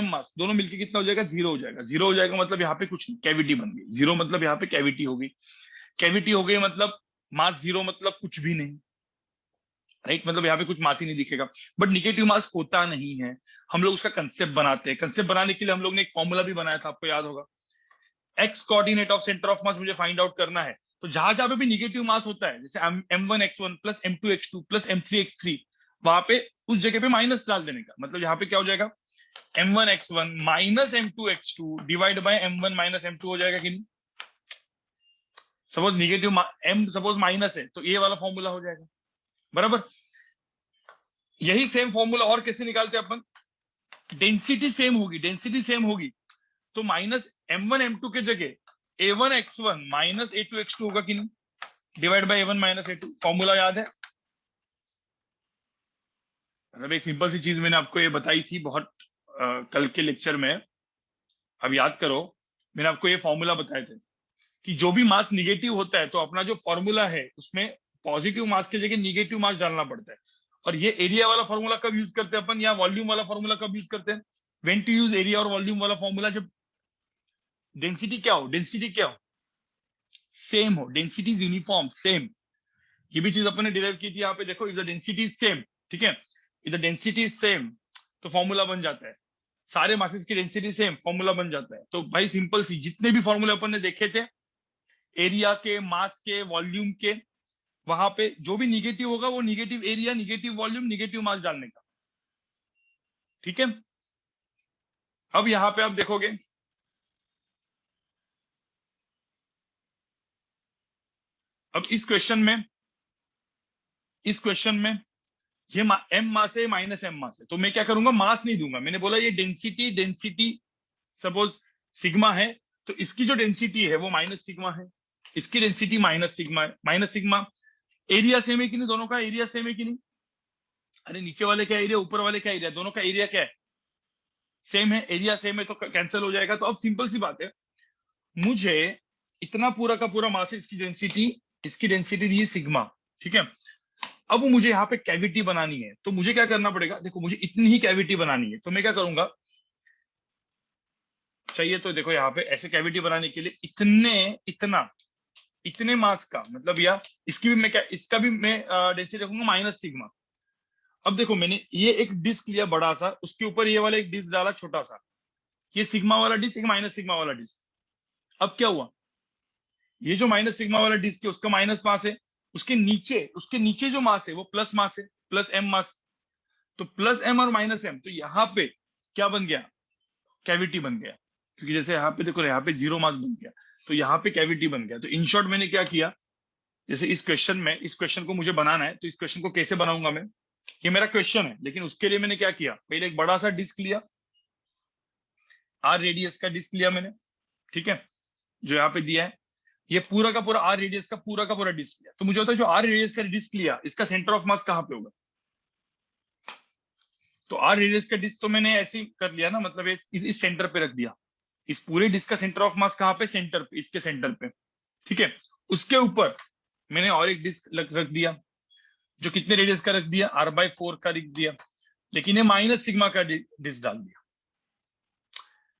मास दोनों मिलकर कितना हो जाएगा? 0 हो जाएगा। 0 हो जाएगा मतलब यहाँ पे कुछ कैविटी बन गई। 0 मतलब यहाँ पे कैविटी हो गई। कैविटी हो गई मतलब मास 0 मतलब कुछ भी नहीं, राइट? मतलब यहाँ पे कुछ मास ही नहीं दिखेगा। बट निगेटिव मास होता नहीं है, हम लोग उसका कंसेप्ट बनाते हैं। कंसेप्ट बनाने के लिए हम लोग ने एक फॉर्मूला भी बनाया था, आपको याद होगा। X coordinate of centre of mass मुझे फाइंड आउट करना है, तो जहां जहां पे भी निगेटिव मास होता है, जैसे m1x1 plus m2x2 plus m3x3, वहां पे उस जगह पे माइनस डाल देने का। मतलब यहाँ पे क्या हो जाएगा? m1x1 minus m2x2 divide by m1 minus m2 हो जाएगा कि नहीं? Suppose negative m suppose minus है तो ये वाला फॉर्मूला हो जाएगा, बराबर। यही सेम फॉर्मूला और कैसे निकालते हैं अपन? डेंसिटी सेम होगी तो माइनस m1 m2 के जगह a1x1 माइनस a2x2 होगा कि नहीं? Divide by a1 minus a2। Formula याद है? मतलब एक सिंपल सी चीज मैंने आपको ये बताई थी बहुत कल के लेक्चर में, अब याद करो। मैंने आपको ये फॉर्मूला बताए थे कि जो भी मास निगेटिव होता है तो अपना जो फॉर्मूला है उसमें पॉजिटिव मास की जगह निगेटिव मास डालना पड़ता है। और ये एरिया वाला फॉर्मूला कब यूज करते हैं अपन, या वॉल्यूम वाला फॉर्मूला कब यूज करते हैं? व्हेन टू यूज एरिया और वॉल्यूम वाला फॉर्मूला, जब डेंसिटी क्या हो? सेम हो, डेंसिटी यूनिफॉर्म सेम। ये भी चीज अपन ने डिराइव की थी यहाँ पे, देखो if the density is same. ठीक है, if the density is same तो फॉर्मूला बन जाता है, सारे मासेस की डेंसिटी सेम, फॉर्मूला बन जाता है। तो भाई सिंपल सी, जितने भी फॉर्मूले अपन ने देखे थे एरिया के, मास के, वॉल्यूम के, वहां पे जो भी निगेटिव होगा वो negative area, negative volume, negative mass डालने का। ठीक है, अब यहां पे आप देखोगे अब इस क्वेश्चन में ये m मास है माइनस m मास है, तो मैं क्या करूंगा? मास नहीं दूंगा। मैंने बोला ये डेंसिटी सपोज सिग्मा है तो इसकी जो डेंसिटी है वो माइनस सिग्मा है, इसकी डेंसिटी माइनस सिग्मा है। माइनस सिग्मा, एरिया सेम है कि नहीं? दोनों का एरिया सेम है कि नहीं? अरे नीचे वाले क्या एरिया, ऊपर वाले क्या एरिया, दोनों का एरिया क्या है? सेम है, एरिया सेम है तो कैंसिल हो जाएगा। तो अब सिंपल सी बात है, मुझे इतना पूरा का पूरा मास है, इसकी डेंसिटी दी सिग्मा। ठीक है, अब मुझे यहाँ पे कैविटी बनानी है तो मुझे क्या करना पड़ेगा? देखो मुझे इतनी ही कैविटी बनानी है तो मैं क्या करूंगा? चाहिए तो देखो यहाँ पे ऐसे कैविटी बनाने के लिए इतने मास का मतलब, या इसकी भी मैं क्या, इसका भी मैं डेंसिटी रखूंगा माइनस सिग्मा। अब देखो मैंने ये एक डिस्क लिया बड़ा सा, उसके ऊपर ये वाला एक डिस्क डाला छोटा सा, ये सिग्मा वाला डिस्क, एक माइनस सिग्मा वाला डिस्क। अब क्या हुआ? ये जो माइनस सिग्मा वाला डिस्क है उसका माइनस मास है, उसके नीचे जो मास है वो प्लस मास है, प्लस एम मास। तो प्लस एम और माइनस एम, तो यहाँ पे क्या बन गया, कैविटी बन गया, क्योंकि जैसे यहाँ पे देखो, यहाँ पे 0 मास बन गया, तो यहाँ पे कैविटी बन गया। तो इन शॉर्ट मैंने क्या किया, जैसे इस क्वेश्चन में, इस क्वेश्चन को मुझे बनाना है, तो इस क्वेश्चन को कैसे बनाऊंगा मैं, ये मेरा क्वेश्चन है, लेकिन उसके लिए मैंने क्या किया, पहले एक बड़ा सा डिस्क लिया, आर रेडियस का डिस्क लिया मैंने, ठीक है, जो यहाँ पे दिया है, ये पूरा का पूरा आर रेडियस का पूरा डिस्क लिया। तो मुझे होता है जो आर रेडियस का डिस्क लिया, इसका सेंटर ऑफ मास कहाँ पे होगा, तो आर रेडियस का डिस्क तो मैंने ऐसे ही कर लिया ना, मतलब इस सेंटर पे रख दिया, इस पूरे डिस्क का सेंटर ऑफ मास कहाँ पे, सेंटर पे, इसके सेंटर पे, ठीक है। उसके ऊपर मैंने और एक डिस्क रख दिया, जो कितने रेडियस का रख दिया, r/4 का रख दिया, लेकिन ये माइनस सिग्मा का डिस्क डाल दिया,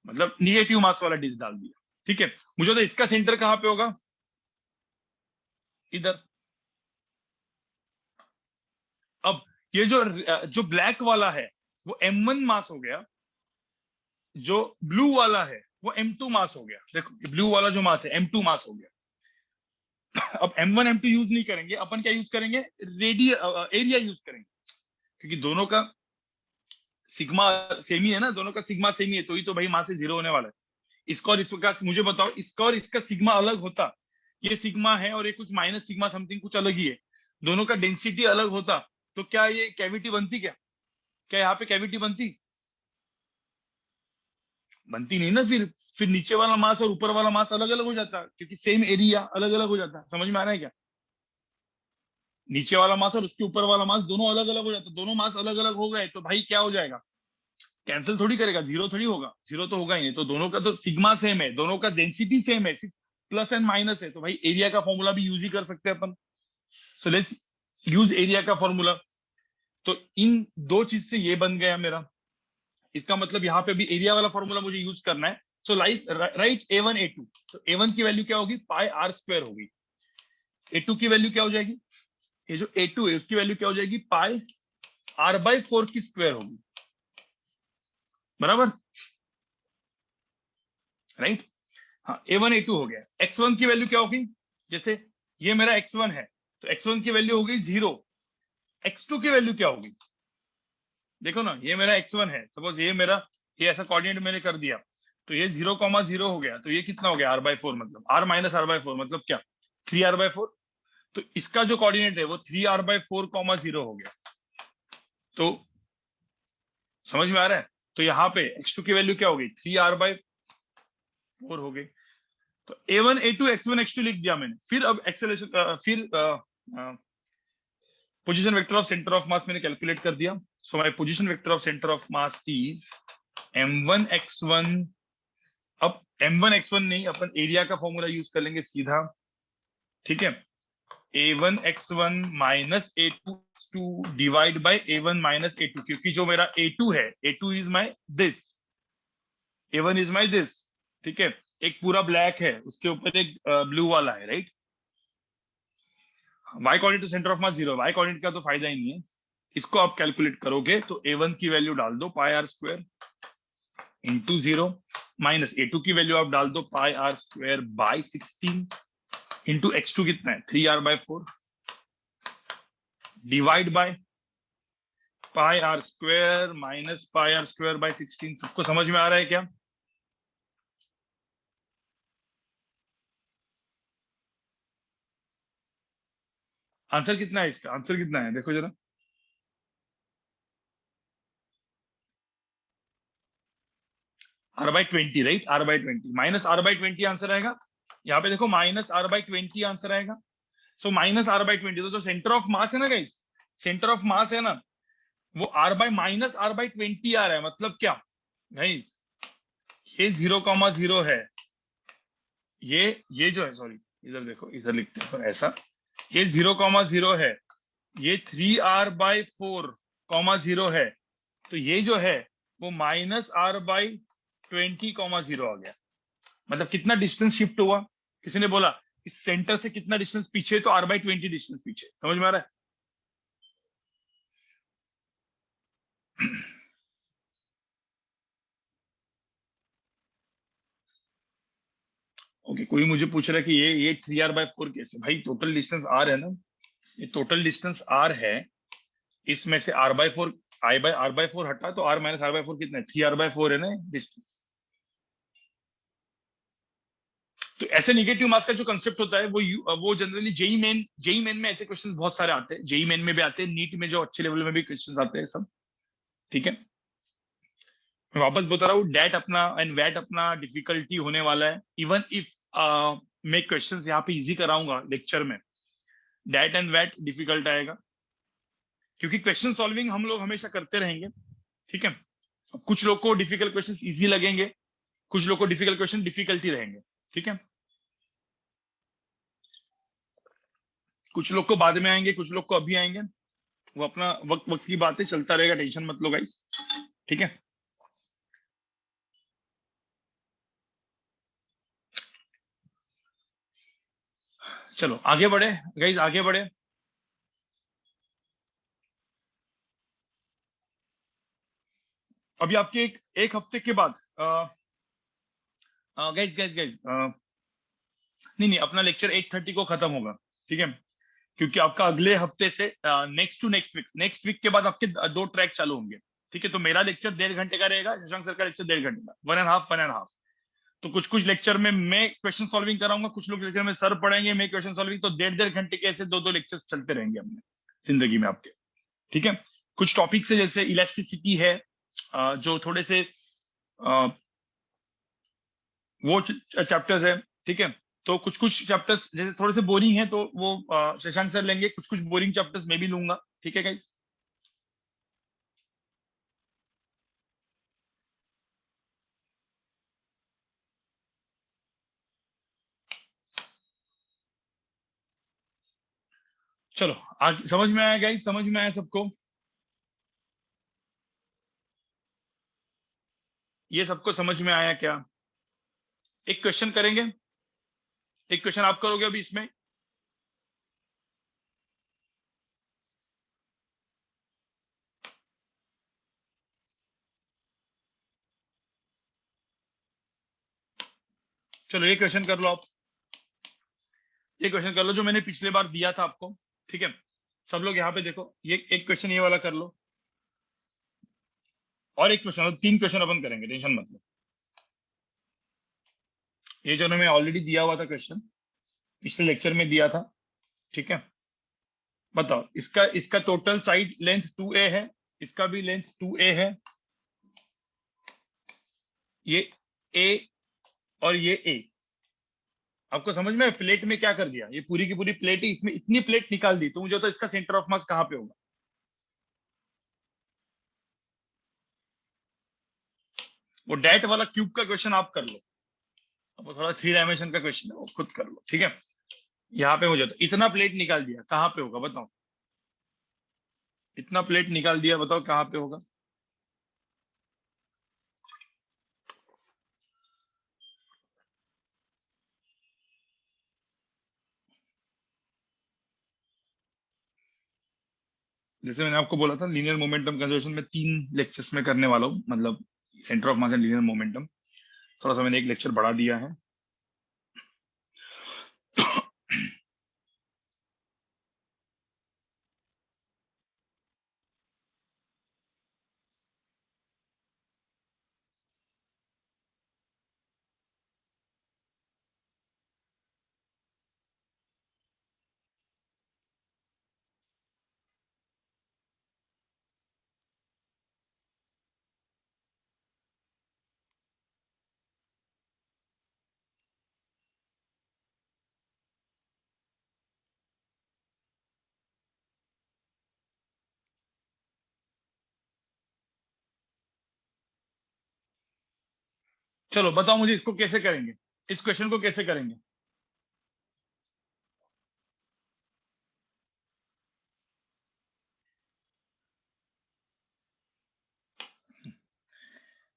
मतलब निगेटिव मास वाला डिस्क डाल दिया, ठीक है। मुझे तो इसका सेंटर कहाँ पे होगा, इधर। अब ये जो ब्लैक वाला है वो m1 मास हो गया, जो ब्लू वाला है वो m2 मास हो गया। देखो ब्लू वाला जो मास है m2 मास हो गया। अब m1 m2 यूज नहीं करेंगे, अपन क्या यूज करेंगे, एरिया यूज करेंगे, क्योंकि दोनों का सिग्मा सेम ही है ना, दोनों का सिग्मा सेम ही है, तो ही तो भाई मास से 0 होने वाला है। इसका और इसका मुझे बताओ, इसका और इसका सिग्मा अलग होता, ये सिग्मा है और ये कुछ माइनस सिग्मा समथिंग कुछ अलग ही है, दोनों का डेंसिटी अलग होता, तो क्या ये कैविटी बनती, क्या यहाँ पे कैविटी बनती, बनती नहीं ना। फिर नीचे वाला मास और ऊपर वाला मास अलग अलग हो जाता, क्योंकि सेम एरिया अलग अलग हो जाता। समझ में आ रहा है क्या, नीचे वाला मास और उसके ऊपर वाला मास दोनों अलग अलग हो जाता, दोनों मास अलग अलग हो गए तो भाई क्या हो जाएगा, कैंसिल थोड़ी करेगा, 0 थोड़ी होगा, 0 तो होगा ही नहीं। तो दोनों का तो सिग्मा सेम है, दोनों का डेंसिटी सेम है, सिर्फ प्लस एंड माइनस है, तो भाई एरिया का फॉर्मूला भी यूज ही कर सकते हैं अपन। सो लेट्स यूज एरिया का फॉर्मूला। तो इन दो चीज से ये बन गया मेरा, इसका मतलब यहाँ पे भी एरिया वाला फॉर्मूला मुझे यूज करना है। सो राइट A1 A2, तो A1 की वैल्यू क्या होगी, पाई आर स्क्वायर होगी, A2 की वैल्यू क्या हो जाएगी, ये जो A2 है उसकी वैल्यू क्या हो जाएगी, पाई r/4 की स्क्वायर होगी, बराबर, राइट। हाँ A1 A2 हो गया। x1 की वैल्यू क्या होगी, जैसे ये मेरा x1 है, तो x1 की वैल्यू होगी 0, x2 की वैल्यू क्या होगी, देखो ना, ये मेरा x1 है, सपोज ये ऐसा कोऑर्डिनेट मैंने कर दिया, तो ये 0,0 हो गया, तो ये कितना हो गया, r/4, मतलब r माइनस r/4 मतलब क्या, 3r/4। तो इसका जो कोऑर्डिनेट है वो 3r/4, 0 हो गया। तो समझ में आ रहा है, तो यहाँ पे x2 की वैल्यू क्या होगी, 3r/4 हो गई। तो A1 A2 x1 x2 लिख दिया मैंने। फिर अब एक्सेलरेशन, फिर position vector of centre of मास मैंने कैलकुलेट कर दिया। So my position vector of centre of mass is m1 x1। अब m1 x1 नहीं, अपन एरिया का फॉर्मूला यूज कर लेंगे सीधा, ठीक है। A1 x1 minus A2 x2 divide by A1 minus A2, क्योंकि जो मेरा A2 है, A2 is my this, A1 is my this, ठीक है। एक पूरा ब्लैक है, उसके ऊपर एक ब्लू वाला है, right. y coordinate centre of mass 0, y coordinate का तो फायदा ही नहीं है। इसको आप कैलकुलेट करोगे तो A1 की वैल्यू डाल दो pi r square into 0, minus A2 की वैल्यू आप डाल दो pi r square by 16 into x2 कितना है 3r/4 divide by pi r square minus pi r square by 16। सबको समझ में आ रहा है क्या, आंसर कितना है इसका, आंसर कितना है देखो जरा, r/20, right, r/20 minus r/20 answer आएगा। यहाँ पे देखो माइनस r/20 आंसर आएगा। सो माइनस r/20, तो जो सेंटर ऑफ मास है ना गाइस, सेंटर ऑफ मास है ना, वो r/20 आ रहा है। मतलब क्या गाइस, ये 0,0 है, ये जो है, सॉरी इधर देखो, इधर लिखते हैं तो ऐसा, ये 0,0 है, ये 3r/4, 0 है, तो ये जो है वो माइनस r/20, 0 आ गया। मतलब कितना डिस्टेंस शिफ्ट हुआ, किसी ने बोला इस सेंटर से कितना डिस्टेंस पीछे, तो r/20 डिस्टेंस पीछे। समझ में आ रहा है, ओके। कोई मुझे पूछ रहा है कि ये 3r/4 कैसे, भाई टोटल डिस्टेंस r है ना, ये टोटल डिस्टेंस r है, इसमें से r/4 I bye are bye 4 हटा तो आर माइनस आर बाय 4 कितना है, 3r/4 है ना डिस्टेंस। तो ऐसे नेगेटिव मास का जो कंसेप्ट होता है वो जनरली जेई मेन में ऐसे क्वेश्चंस बहुत सारे आते हैं, जेई मेन में भी आते हैं, नीट में जो अच्छे लेवल में भी क्वेश्चंस आते हैं सब। ठीक है, मैं वापस बता रहा हूँ, डैट अपना एंड वैट अपना डिफिकल्टी होने वाला है। इवन इफ मैं क्वेश्चंस यहाँ पे इजी कराऊंगा लेक्चर में, डैट एंड वैट डिफिकल्ट आएगा, क्योंकि क्वेश्चन सॉल्विंग हम लोग हमेशा करते रहेंगे। ठीक है, कुछ लोग को डिफिकल्ट क्वेश्चन इजी लगेंगे, कुछ लोग को डिफिकल्ट क्वेश्चन डिफिकल्टी रहेंगे। ठीक है, कुछ लोग को बाद में आएंगे, कुछ लोग को अभी आएंगे, वो अपना वक्त वक्त की बातें चलता रहेगा, टेंशन मत लो गाइस। ठीक है, चलो आगे बढ़े गाइस, आगे बढ़े। अभी आपके एक हफ्ते के बाद गाइस गाइस गाइस नहीं, अपना लेक्चर 8:30 को खत्म होगा। ठीक है, क्योंकि आपका अगले हफ्ते से नेक्स्ट वीक के बाद आपके दो ट्रैक चालू होंगे। ठीक है, तो मेरा लेक्चर 1.5 घंटे का रहेगा, शशांक सर का लेक्चर 1.5 घंटे का, 1.5 तो कुछ कुछ लेक्चर में मैं क्वेश्चन सॉल्विंग कराऊंगा, कुछ लोग लेक्चर में सर पढ़ेंगे, मैं क्वेश्चन सॉल्विंग, तो 1.5 घंटे के ऐसे दो लेक्चर्स चलते रहेंगे अपने जिंदगी में आपके। ठीक है, कुछ टॉपिक से जैसे इलास्टिसिटी है, जो थोड़े से वो चैप्टर्स है। ठीक है, तो कुछ कुछ चैप्टर्स जैसे थोड़े से बोरिंग है तो वो शशांक सर लेंगे, कुछ कुछ बोरिंग चैप्टर्स मैं भी लूंगा। ठीक है गाइस, चलो आगे समझ में आया गाइस, समझ में आया सबको, ये सबको समझ में आया क्या? एक क्वेश्चन करेंगे, एक क्वेश्चन आप करोगे अभी इसमें। चलो ये क्वेश्चन कर लो आप, ये क्वेश्चन कर लो जो मैंने पिछले बार दिया था आपको। ठीक है, सब लोग यहाँ पे देखो, ये एक क्वेश्चन ये वाला कर लो, और एक क्वेश्चन, 3 क्वेश्चन अपन करेंगे, टेंशन मत लो। ये जो मैं ऑलरेडी दिया हुआ था क्वेश्चन, पिछले लेक्चर में दिया था। ठीक है, बताओ इसका इसका टोटल साइड लेंथ 2a है, इसका भी लेंथ 2a है, ये a और ये a। आपको समझ में प्लेट में क्या कर दिया, ये पूरी की पूरी प्लेट है, इसमें इतनी प्लेट निकाल दी, तो मुझे तो इसका सेंटर ऑफ मास कहाँ पे होगा? वो डैट वाला क्यूब का क्वेश्चन आप कर लो, अब वो थोड़ा 3 डायमेंशन का क्वेश्चन है, वो खुद कर लो। ठीक है, यहाँ पे मुझे तो इतना प्लेट निकाल दिया, कहाँ पे होगा बताओ? इतना प्लेट निकाल दिया, बताओ कहाँ पे होगा? जैसे मैंने आपको बोला था, लीनियर मोमेंटम कंजर्वेशन में 3 लेक्चर्स में करने वाला हूँ, मतलब centre of mass and linear momentum, थोड़ा सा मैंने एक लेक्चर बढ़ा दिया है। चलो बताओ मुझे इसको कैसे करेंगे, इस क्वेश्चन को कैसे करेंगे?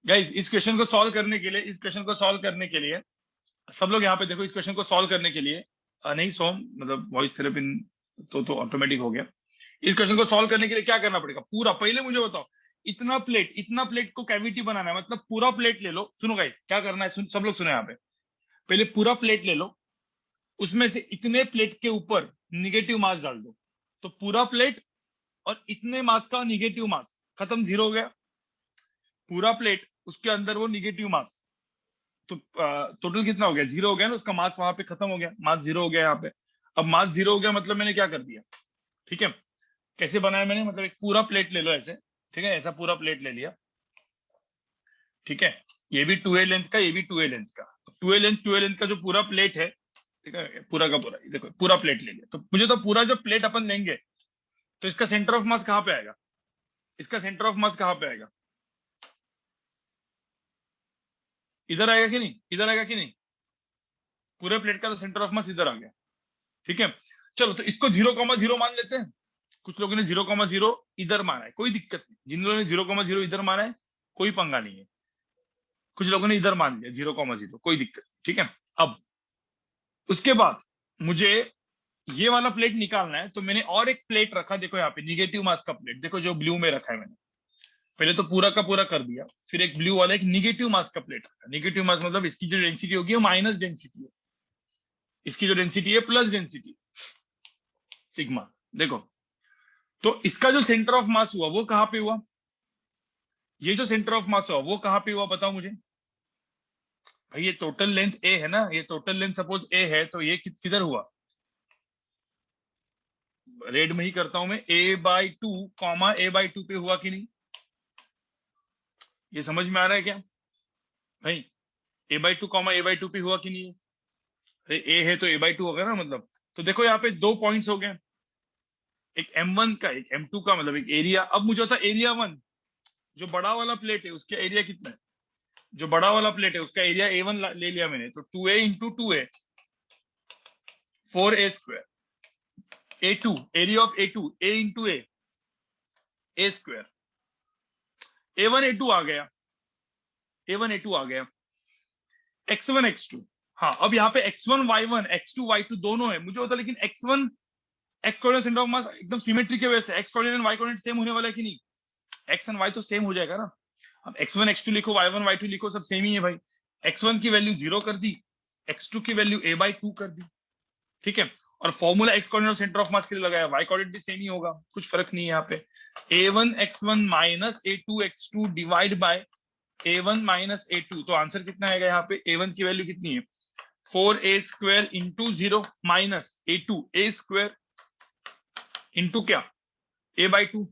गाइस इस क्वेश्चन को सॉल्व करने के लिए, इस क्वेश्चन को सॉल्व करने के लिए सब लोग यहाँ पे देखो, इस क्वेश्चन को सॉल्व करने के लिए नहीं सोम, मतलब वॉइस थेरेपी तो ऑटोमेटिक हो गया। इस क्वेश्चन को सॉल्व करने के लिए क्या करना पड़ेगा? पूरा पहले मुझे बताओ, इतना प्लेट को कैविटी बनाना है, मतलब पूरा प्लेट ले लो। सुनो गाइस क्या करना है, सब लोग सुनो यहाँ पे, पहले पूरा प्लेट ले लो, उसमें से इतने प्लेट के ऊपर निगेटिव मास डाल दो, तो पूरा प्लेट और इतने मास का निगेटिव मास, खत्म, जीरो हो गया पूरा प्लेट, उसके अंदर वो निगेटिव मास, तो टोटल कितना हो गया, जीरो हो गया ना, उसका मास वहां पे खत्म हो गया, मास जीरो हो गया यहाँ पे। अब मास जीरो हो गया मतलब मैंने क्या कर दिया, ठीक है, कैसे बनाया मैंने, मतलब एक पूरा प्लेट ले लो ऐसे, ठीक है, ऐसा पूरा प्लेट ले लिया, ठीक है, ये भी 2a लेंथ का, ये भी 2a लेंथ का, 2a लेंथ का जो पूरा प्लेट है, ठीक है, पूरा का पूरा, देखो पूरा प्लेट ले लिया, तो मुझे तो पूरा जो प्लेट अपन लेंगे, तो इसका सेंटर ऑफ मास कहाँ पे आएगा, इसका सेंटर ऑफ मास कहाँ पे आएगा, इधर आएगा कि नहीं, इधर आएगा कि नहीं, पूरे प्लेट का तो सेंटर ऑफ मास इधर आ गया, ठीक है। चलो तो इसको 0,0 मान लेते हैं, कुछ लोगों ने 0,0 इधर माना है, कोई दिक्कत नहीं, जिन लोगों ने 0,0 इधर माना है कोई पंगा नहीं है, कुछ लोगों ने इधर मान लिया 0,0, कोई दिक्कत नहीं, ठीक है। अब उसके बाद मुझे ये वाला प्लेट निकालना है, तो मैंने और एक प्लेट रखा, देखो यहाँ पे निगेटिव मास का प्लेट, देखो जो ब्लू में रखा है मैंने, पहले तो पूरा का पूरा कर दिया, फिर एक ब्लू वाला एक निगेटिव मास का प्लेट रखा, निगेटिव मास मतलब इसकी जो डेंसिटी होगी वो माइनस डेंसिटी है, इसकी जो डेंसिटी है प्लस डेंसिटी सिग्मा, देखो, तो इसका जो सेंटर ऑफ मास हुआ वो कहां पे हुआ, ये जो सेंटर ऑफ मास हुआ वो कहां पे हुआ, बताओ मुझे भाई, ये टोटल लेंथ ए है ना, ये टोटल लेंथ सपोज ए है, तो ये किधर हुआ, रेड में ही करता हूं मैं, a/2 कॉमा a/2 पे हुआ कि नहीं, ये समझ में आ रहा है क्या भाई, a/2 कॉमा a/2 पे हुआ कि नहीं, अरे ए है तो a/2 होगा ना, मतलब, तो देखो यहाँ पे दो पॉइंट्स हो गए, एक m1 का एक m2 का, मतलब एक एरिया, अब मुझे होता एरिया 1, जो बड़ा वाला प्लेट है उसका एरिया कितना है, जो बड़ा वाला प्लेट है उसका एरिया a1 ले लिया मैंने, तो 2a into 2a 4a square, a2 area of a2 a into a square, a1 a2 आ गया, a1 a2 आ गया, x1 x2, हाँ अब यहाँ पे x1 y1 x2 y2 दोनों है, मुझे होता लेकिन x1 x coordinate centre of मास एकदम सिमेट्री के वजह से x coordinate y coordinate same होने वाला है कि नहीं, x एंड y तो सेम हो जाएगा ना, अब x1 x2 लिखो y1 y2 लिखो, सब सेम ही है भाई, x1 की वैल्यू 0 कर दी, x2 की वैल्यू a/2 कर दी, ठीक है, और formula x coordinate centre of mass के लिए लगाया, y कोऑर्डिनेट भी सेम ही होगा, कुछ फर्क नहीं है यहाँ पे, a1 x1 minus a2 x2 divide by a1 minus a2, तो आंसर कितना आएगा यहाँ पे, a1 की वैल्यू कितनी है 4a square into 0 minus a2 a square into क्या a/2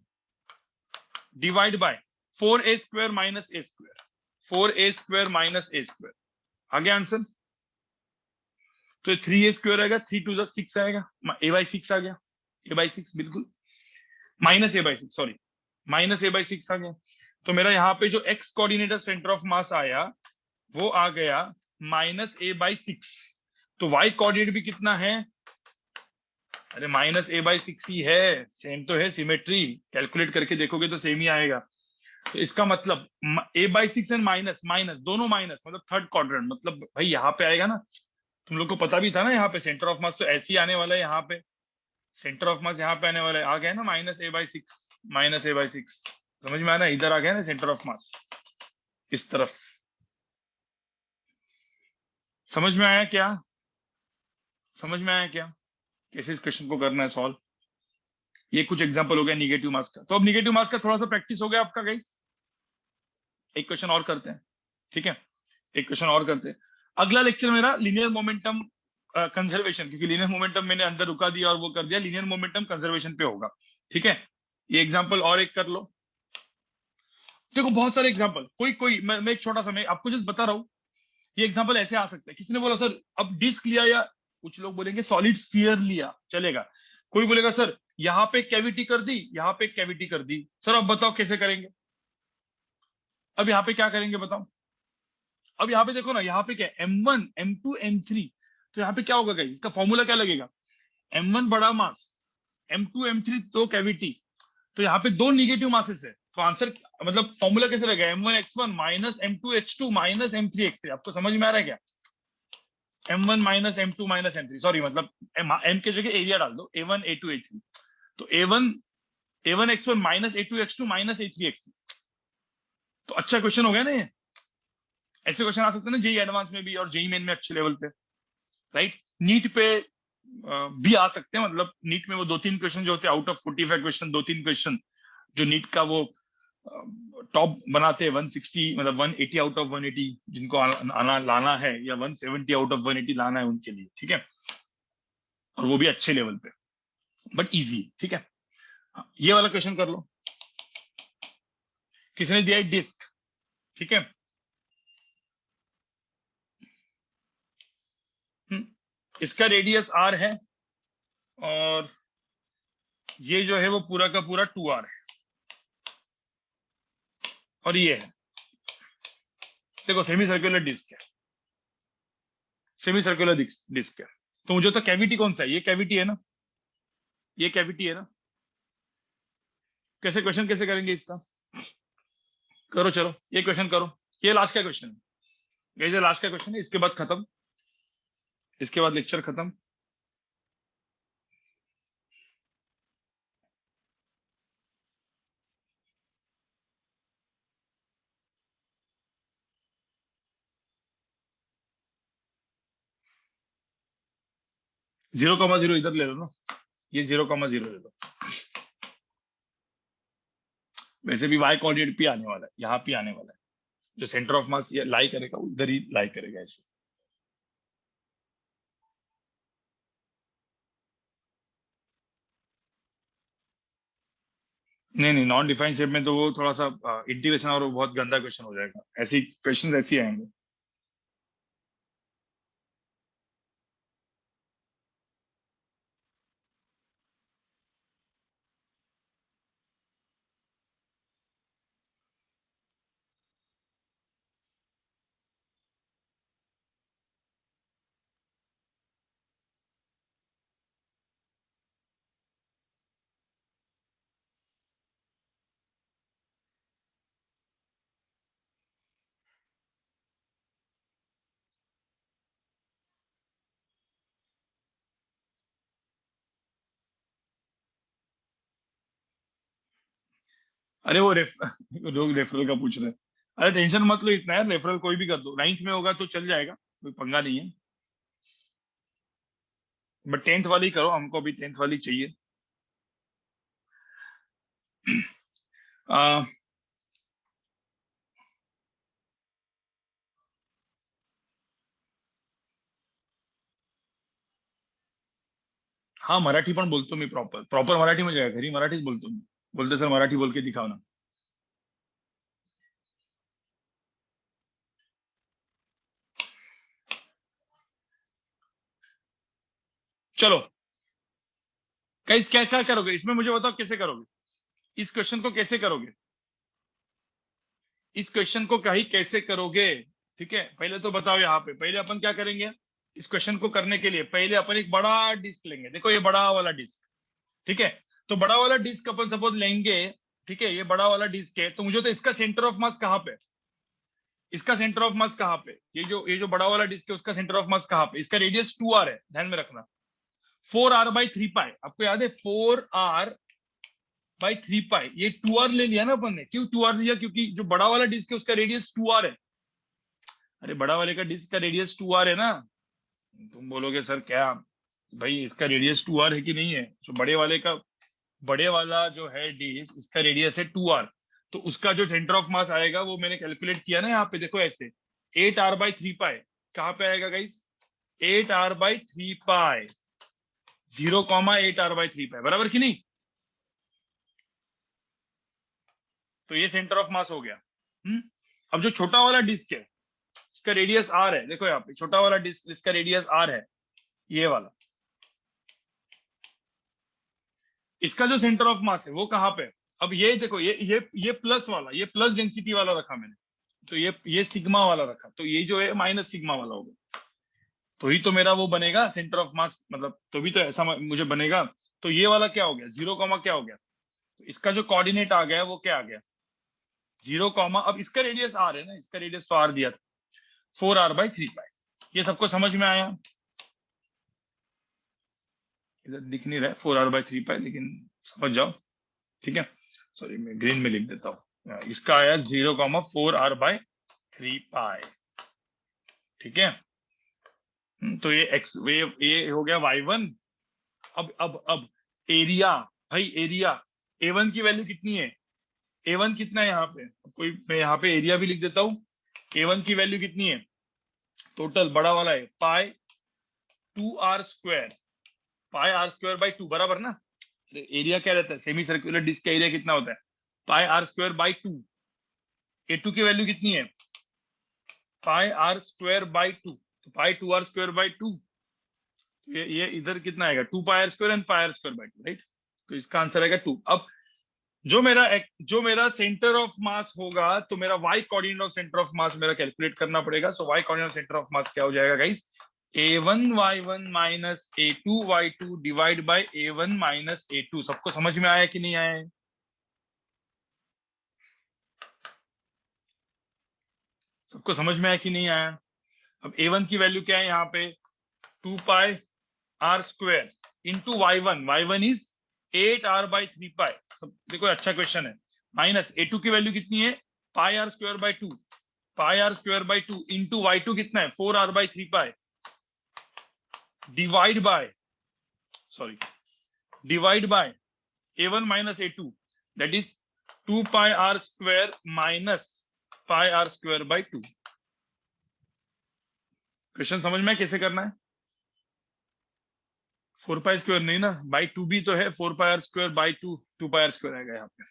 divide by 4a square minus a square, 4a square minus a square, आ गया आंसर, तो 3a स्क्वायर आएगा, 3 टू 6 आएगा, a/6 आ गया, a/6 बिल्कुल, minus a/6 sorry, minus a/6 आ गया, तो मेरा यहाँ पे जो x कोऑर्डिनेटर सेंटर ऑफ मास आया वो आ गया माइनस a/6, तो y कोऑर्डिनेट भी कितना है, अरे माइनस a/6 ही है, सेम तो है, सिमेट्री, कैलकुलेट करके देखोगे तो सेम ही आएगा, तो इसका मतलब a/6 एंड माइनस माइनस दोनों माइनस, मतलब थर्ड क्वाड्रेंट, मतलब भाई यहाँ पे आएगा ना, तुम लोग को पता भी था ना, यहाँ पे सेंटर ऑफ मास तो ऐसे ही आने वाला है, यहाँ पे सेंटर ऑफ मास यहाँ पे आने वाला है, आ गया ना माइनस a/6, माइनस a/6, समझ में आना, इधर आ गया ना सेंटर ऑफ मास, इस तरफ, समझ में आया क्या, समझ में आया क्या, कैसे इस क्वेश्चन को करना है सॉल्व, ये कुछ एग्जांपल हो गया निगेटिव मास का, तो अब निगेटिव मास का थोड़ा सा प्रैक्टिस हो गया आपका गाइस, एक क्वेश्चन और करते हैं, ठीक है, एक क्वेश्चन और करते हैं, अगला लेक्चर मेरा लीनियर मोमेंटम कंजर्वेशन, क्योंकि लीनियर मोमेंटम मैंने अंदर रुका दिया और वो कर दिया, लीनियर मोमेंटम कंजर्वेशन पे होगा, ठीक है, ये एग्जांपल और एक कर लो, देखो बहुत सारे एग्जांपल, कोई कोई मैं एक छोटा सा, मैं आपको जस्ट बता रहा हूँ, ये एग्जांपल ऐसे आ सकता है, किसी ने बोला सर अब डिस्क लिया, या कुछ लोग बोलेंगे सॉलिड स्फीयर लिया चलेगा, कोई बोलेगा सर यहाँ पे कैविटी कर दी, यहाँ पे कैविटी कर दी, सर अब बताओ कैसे करेंगे, अब यहाँ पे क्या करेंगे बताओ, अब यहाँ पे देखो ना, यहाँ पे क्या m1 m2 m3, तो यहाँ पे क्या होगा गाइस, इसका फॉर्मूला क्या लगेगा, m1 बड़ा मास, m2 m3 दो कैविटी, तो यहाँ पे दो निगेटिव मासेस है, तो आंसर मतलब फॉर्मूला कैसे लगेगा, m1 x1 minus m2 x2 minus m3 x3, आपको समझ में आ रहा है क्या, m1 minus m2 minus m3, sorry मतलब m के जगह एरिया डाल दो, a1 a2 a3, तो a1 x1 minus a2 x2 minus a3 x3, तो अच्छा क्वेश्चन हो गया ना ये, ऐसे क्वेश्चन आ सकते हैं ना जेई एडवांस में भी और जेई मेन में अच्छे लेवल पे, राइट, नीट पे भी आ सकते हैं, मतलब नीट में वो 2-3 क्वेश्चन जो होते हैं आउट ऑफ 45 क्वेश्चन, 2-3 क्वेश्चन जो नीट का वो टॉप बनाते हैं 160, मतलब 180 आउट ऑफ 180 जिनको आना लाना है, या 170 आउट ऑफ 180 लाना है उनके लिए, ठीक है, और वो भी अच्छे लेवल पे, बट इजी, ठीक है। ये वाला क्वेश्चन कर लो। किसने दिया है? डिस्क, ठीक है। इसका रेडियस आर है, और ये जो है वो पूरा का पूरा 2r है, और ये है, देखो सेमी सर्कुलर डिस्क है, सेमी सर्कुलर डिस्क है। तो मुझे तो कैविटी कौन सा है? ये कैविटी है ना, ये कैविटी है ना। कैसे क्वेश्चन कैसे करेंगे इसका? करो चलो, ये क्वेश्चन करो। ये लास्ट का क्वेश्चन है, ये लास्ट का क्वेश्चन है, इसके बाद खत्म, इसके बाद लेक्चर खत्म। जीरो कॉमा जीरो इधर ले लो ना, ये 0,0 ले लो। वैसे भी y कोऑर्डिनेट पे आने वाला है, यहाँ पे आने वाला है, जो सेंटर ऑफ मास लाई करेगा उधर ही लाई करेगा ऐसे। नहीं नहीं, नॉन डिफाइंड शेप में तो वो थोड़ा सा इंटीग्रेशन और वो बहुत गंदा क्वेश्चन हो जाएगा, ऐसी क्वेश्चन ऐसे ही आएंगे। अरे वो लोग रेफरल का पूछ रहे हैं। अरे टेंशन मत लो इतना यार, रेफरल कोई भी कर दो, 9th में होगा तो चल जाएगा, कोई पंगा नहीं है। बट 10th वाली करो, हमको अभी 10th वाली चाहिए। आ, हाँ मराठी पण बोलतो मी, प्रॉपर प्रॉपर मराठी म्हणजे काय, घरी मराठीच बोलतो मी, बोलते सर मराठी बोल के दिखाओ ना। चलो गाइस, क्या क्या करोगे इसमें मुझे बताओ, कैसे करोगे इस क्वेश्चन को, कैसे करोगे इस क्वेश्चन को, क्या ही कैसे करोगे? ठीक है, पहले तो बताओ यहाँ पे, पहले अपन क्या करेंगे? इस क्वेश्चन को करने के लिए पहले अपन एक बड़ा डिस्क लेंगे, देखो ये बड़ा वाला डिस्क, ठीक है। तो बड़ा वाला डिस्क अपन सपोज लेंगे, ठीक है, ये बड़ा वाला डिस्क है, तो मुझे तो इसका सेंटर ऑफ मास कहाँ पे? इसका सेंटर ऑफ मास कहाँ पे? ये जो बड़ा वाला डिस्क है उसका सेंटर ऑफ मास कहाँ पे? इसका रेडियस 2r है, ध्यान में रखना। 4r/3π, आपको याद है 4r/3π, ये 2r ले लिया ना अपन ने। क्यों 2r लिया? क्योंकि जो बड़ा वाला डिस्क है उसका रेडियस 2r है। अरे बड़ा वाले का डिस्क का रेडियस 2r है ना। तुम बोलोगे सर क्या भाई, इसका रेडियस 2r है कि नहीं है? जो बड़े वाले का, बड़े वाला जो है डिस्क, इसका रेडियस है 2r, तो उसका जो सेंटर ऑफ मास आएगा वो मैंने कैलकुलेट किया ना यहाँ पे, देखो ऐसे 8r/3π, कहाँ पे आएगा गाइस? 8r/3π, 0,8r/3π, बराबर कि नहीं? तो ये सेंटर ऑफ मास हो गया। अब जो छोटा वाला डिस्क है, इसका रेडियस r है, देखो यहाँ पे छोटा वाला डिस्क, इसका रेडियस r है, ये वाला। इसका जो सेंटर ऑफ मास है वो कहाँ पे? अब ये देखो, ये प्लस वाला, ये प्लस डेंसिटी वाला रखा मैंने, तो ये सिग्मा वाला रखा, तो ये जो है माइनस सिग्मा वाला होगा, तो ही तो मेरा वो बनेगा सेंटर ऑफ मास, मतलब तो भी तो ऐसा मुझे बनेगा। तो ये वाला क्या हो गया? 0, क्या हो गया? तो इसका जो कोऑर्डिनेट आ गया वो क्या आ गया? 0, अब इसका रेडियस r है ना, इसका रेडियस तो r दिया था, 4r/3π। ये सबको समझ में आया? इधर दिख नहीं रहा है 4r/3π, लेकिन समझ जाओ, ठीक है। सॉरी, मैं ग्रीन में लिख देता हूँ, इसका आया 0,4r/3π, ठीक है। तो ये x, ये हो गया y1। अब एरिया, भाई एरिया A1 की वैल्यू कितनी है? A1 कितना है यहाँ पे, कोई मैं यहाँ पे एरिया भी लिख देता हूँ। A1 की वैल्यू कितनी है, टोटल बड़ा वाला है पाई 2r², पाई r² बाई 2 बराबर ना। एरिया क्या रहता है, सेमी सर्कुलर डिस्क का एरिया कितना होता है, पाई r² बाई 2। A2 की वैल्यू कितनी है, पाई r² बाई 2, तो पाई 2r² बाई 2, ये इधर कितना आएगा, 2 पाई r² and pi r² by 2, right. तो इसका आंसर आएगा 2। अब जो मेरा सेंटर ऑफ मास होगा, तो मेरा y coordinate of centre of मास मेरा कैलकुलेट करना पड़ेगा। सो y coordinate of centre of mass क्या हो जाएगा guys, A1 y1 minus A2 y2 divide by A1 minus A2। सबको समझ में आया कि नहीं आया है, सबको समझ में आया कि नहीं आया। अब A1 की वैल्यू क्या है यहाँ पे, 2 पाई r² into y1 is 8r/3 पाई। देखो अच्छा क्वेश्चन है। माइनस A2 की वैल्यू कितनी है, पाई r² by 2, pi r² by 2 into y2 कितना है, 4r/3 pi, divide by, sorry, divide by A1 minus A2, that is 2 pi r² minus pi r² by 2। Question समझ में कैसे करना है, 4 पाई स्क्वायर नहीं ना, बाई 2 भी तो है, 4 पाई r² बाई 2, 2 पाई r² आएगा यहाँ पे।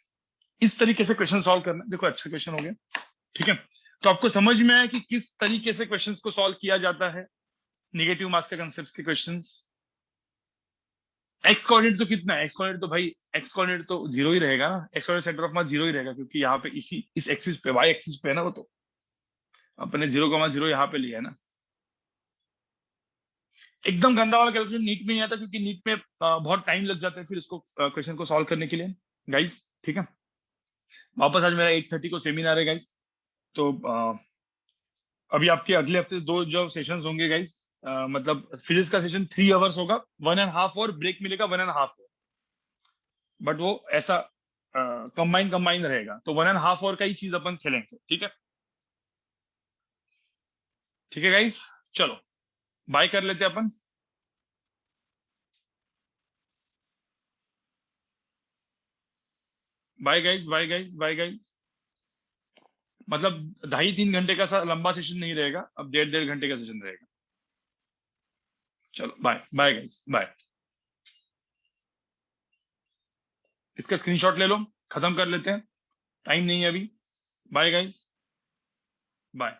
इस तरीके से क्वेश्चन सॉल्व करना है। देखो अच्छा क्वेश्चन हो गया, ठीक है। तो आपको समझ में आया कि किस तरीके से क्वेश्चंस को सॉल्व किया जाता है, नेगेटिव मास के कंसेप्ट के क्वेश्चंस। एक्स कोऑर्डिनेट तो कितना है, एक्स कोऑर्डिनेट तो भाई, एक्स कोऑर्डिनेट तो जीरो ही रहेगा ना, x coordinate centre of mass zero ही रहेगा, क्योंकि यहाँ पे इस एक्सिस पे, वाई एक्सिस पे है ना वो, तो अपने 0,0 यहाँ पे लिया है ना। एकदम गंदा वाला कैलकुलेशन नीट में नहीं आता, क्योंकि नीट में बहुत टाइम लग जाता है फिर इसको क्वेश्चन को सॉल्व करने के लिए गाइस, ठीक है। वापस आज मेरा 8:30 को सेमिनार है गाइस, तो अभी आपके अगले हफ्ते दो जो सेशंस होंगे गाइस, मतलब फिजिक्स का सेशन 3 आवर्स होगा, 1.5 आवर ब्रेक मिलेगा, 1.5 आवर, बट वो ऐसा कंबाइन कंबाइन रहेगा, तो 1.5 आवर का ही चीज अपन खेलेंगे, ठीक है। ठीक है गाइस, चलो बाय कर लेते हैं अपन। Bye guys, bye guys, bye guys. मतलब 2.5-3 घंटे का लंबा सेशन नहीं रहेगा, अब 1.5-1.5 घंटे का सेशन रहेगा। चलो बाय बाय गाइस, बाय। इसका स्क्रीनशॉट ले लो, खत्म कर लेते हैं, टाइम नहीं है अभी। Bye guys, bye.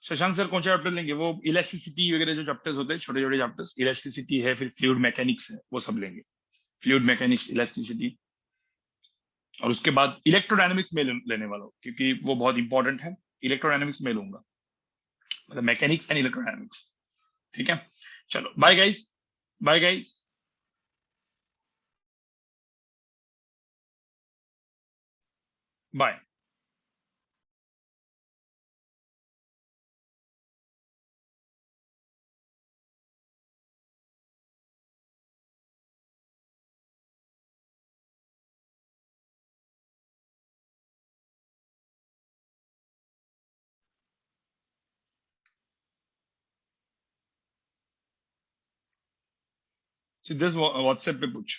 Shashank sir कौन सा चैप्टर लेंगे, वो इलेक्ट्रिसिटी वगैरह जो चैप्टर्स होते हैं, छोटे छोटे चैप्टर्स, इलेक्ट्रिसिटी है, फिर फ्लूइड मैकेनिक्स है, वो सब लेंगे। फ्लूइड मैकेनिक्स, इलेक्ट्रिसिटी, और उसके बाद इलेक्ट्रोडायनेमिक्स में लेने वाला हूँ, क्योंकि वो बहुत इंपॉर्टेंट है। इलेक्ट्रोडायनेमिक्स में लूंगा, मतलब मैकेनिक्स एंड इलेक्ट्रोडायनेमिक्स, ठीक है। चलो bye guys, bye guys. Bye. Siddhesh WhatsApp पे पूछ।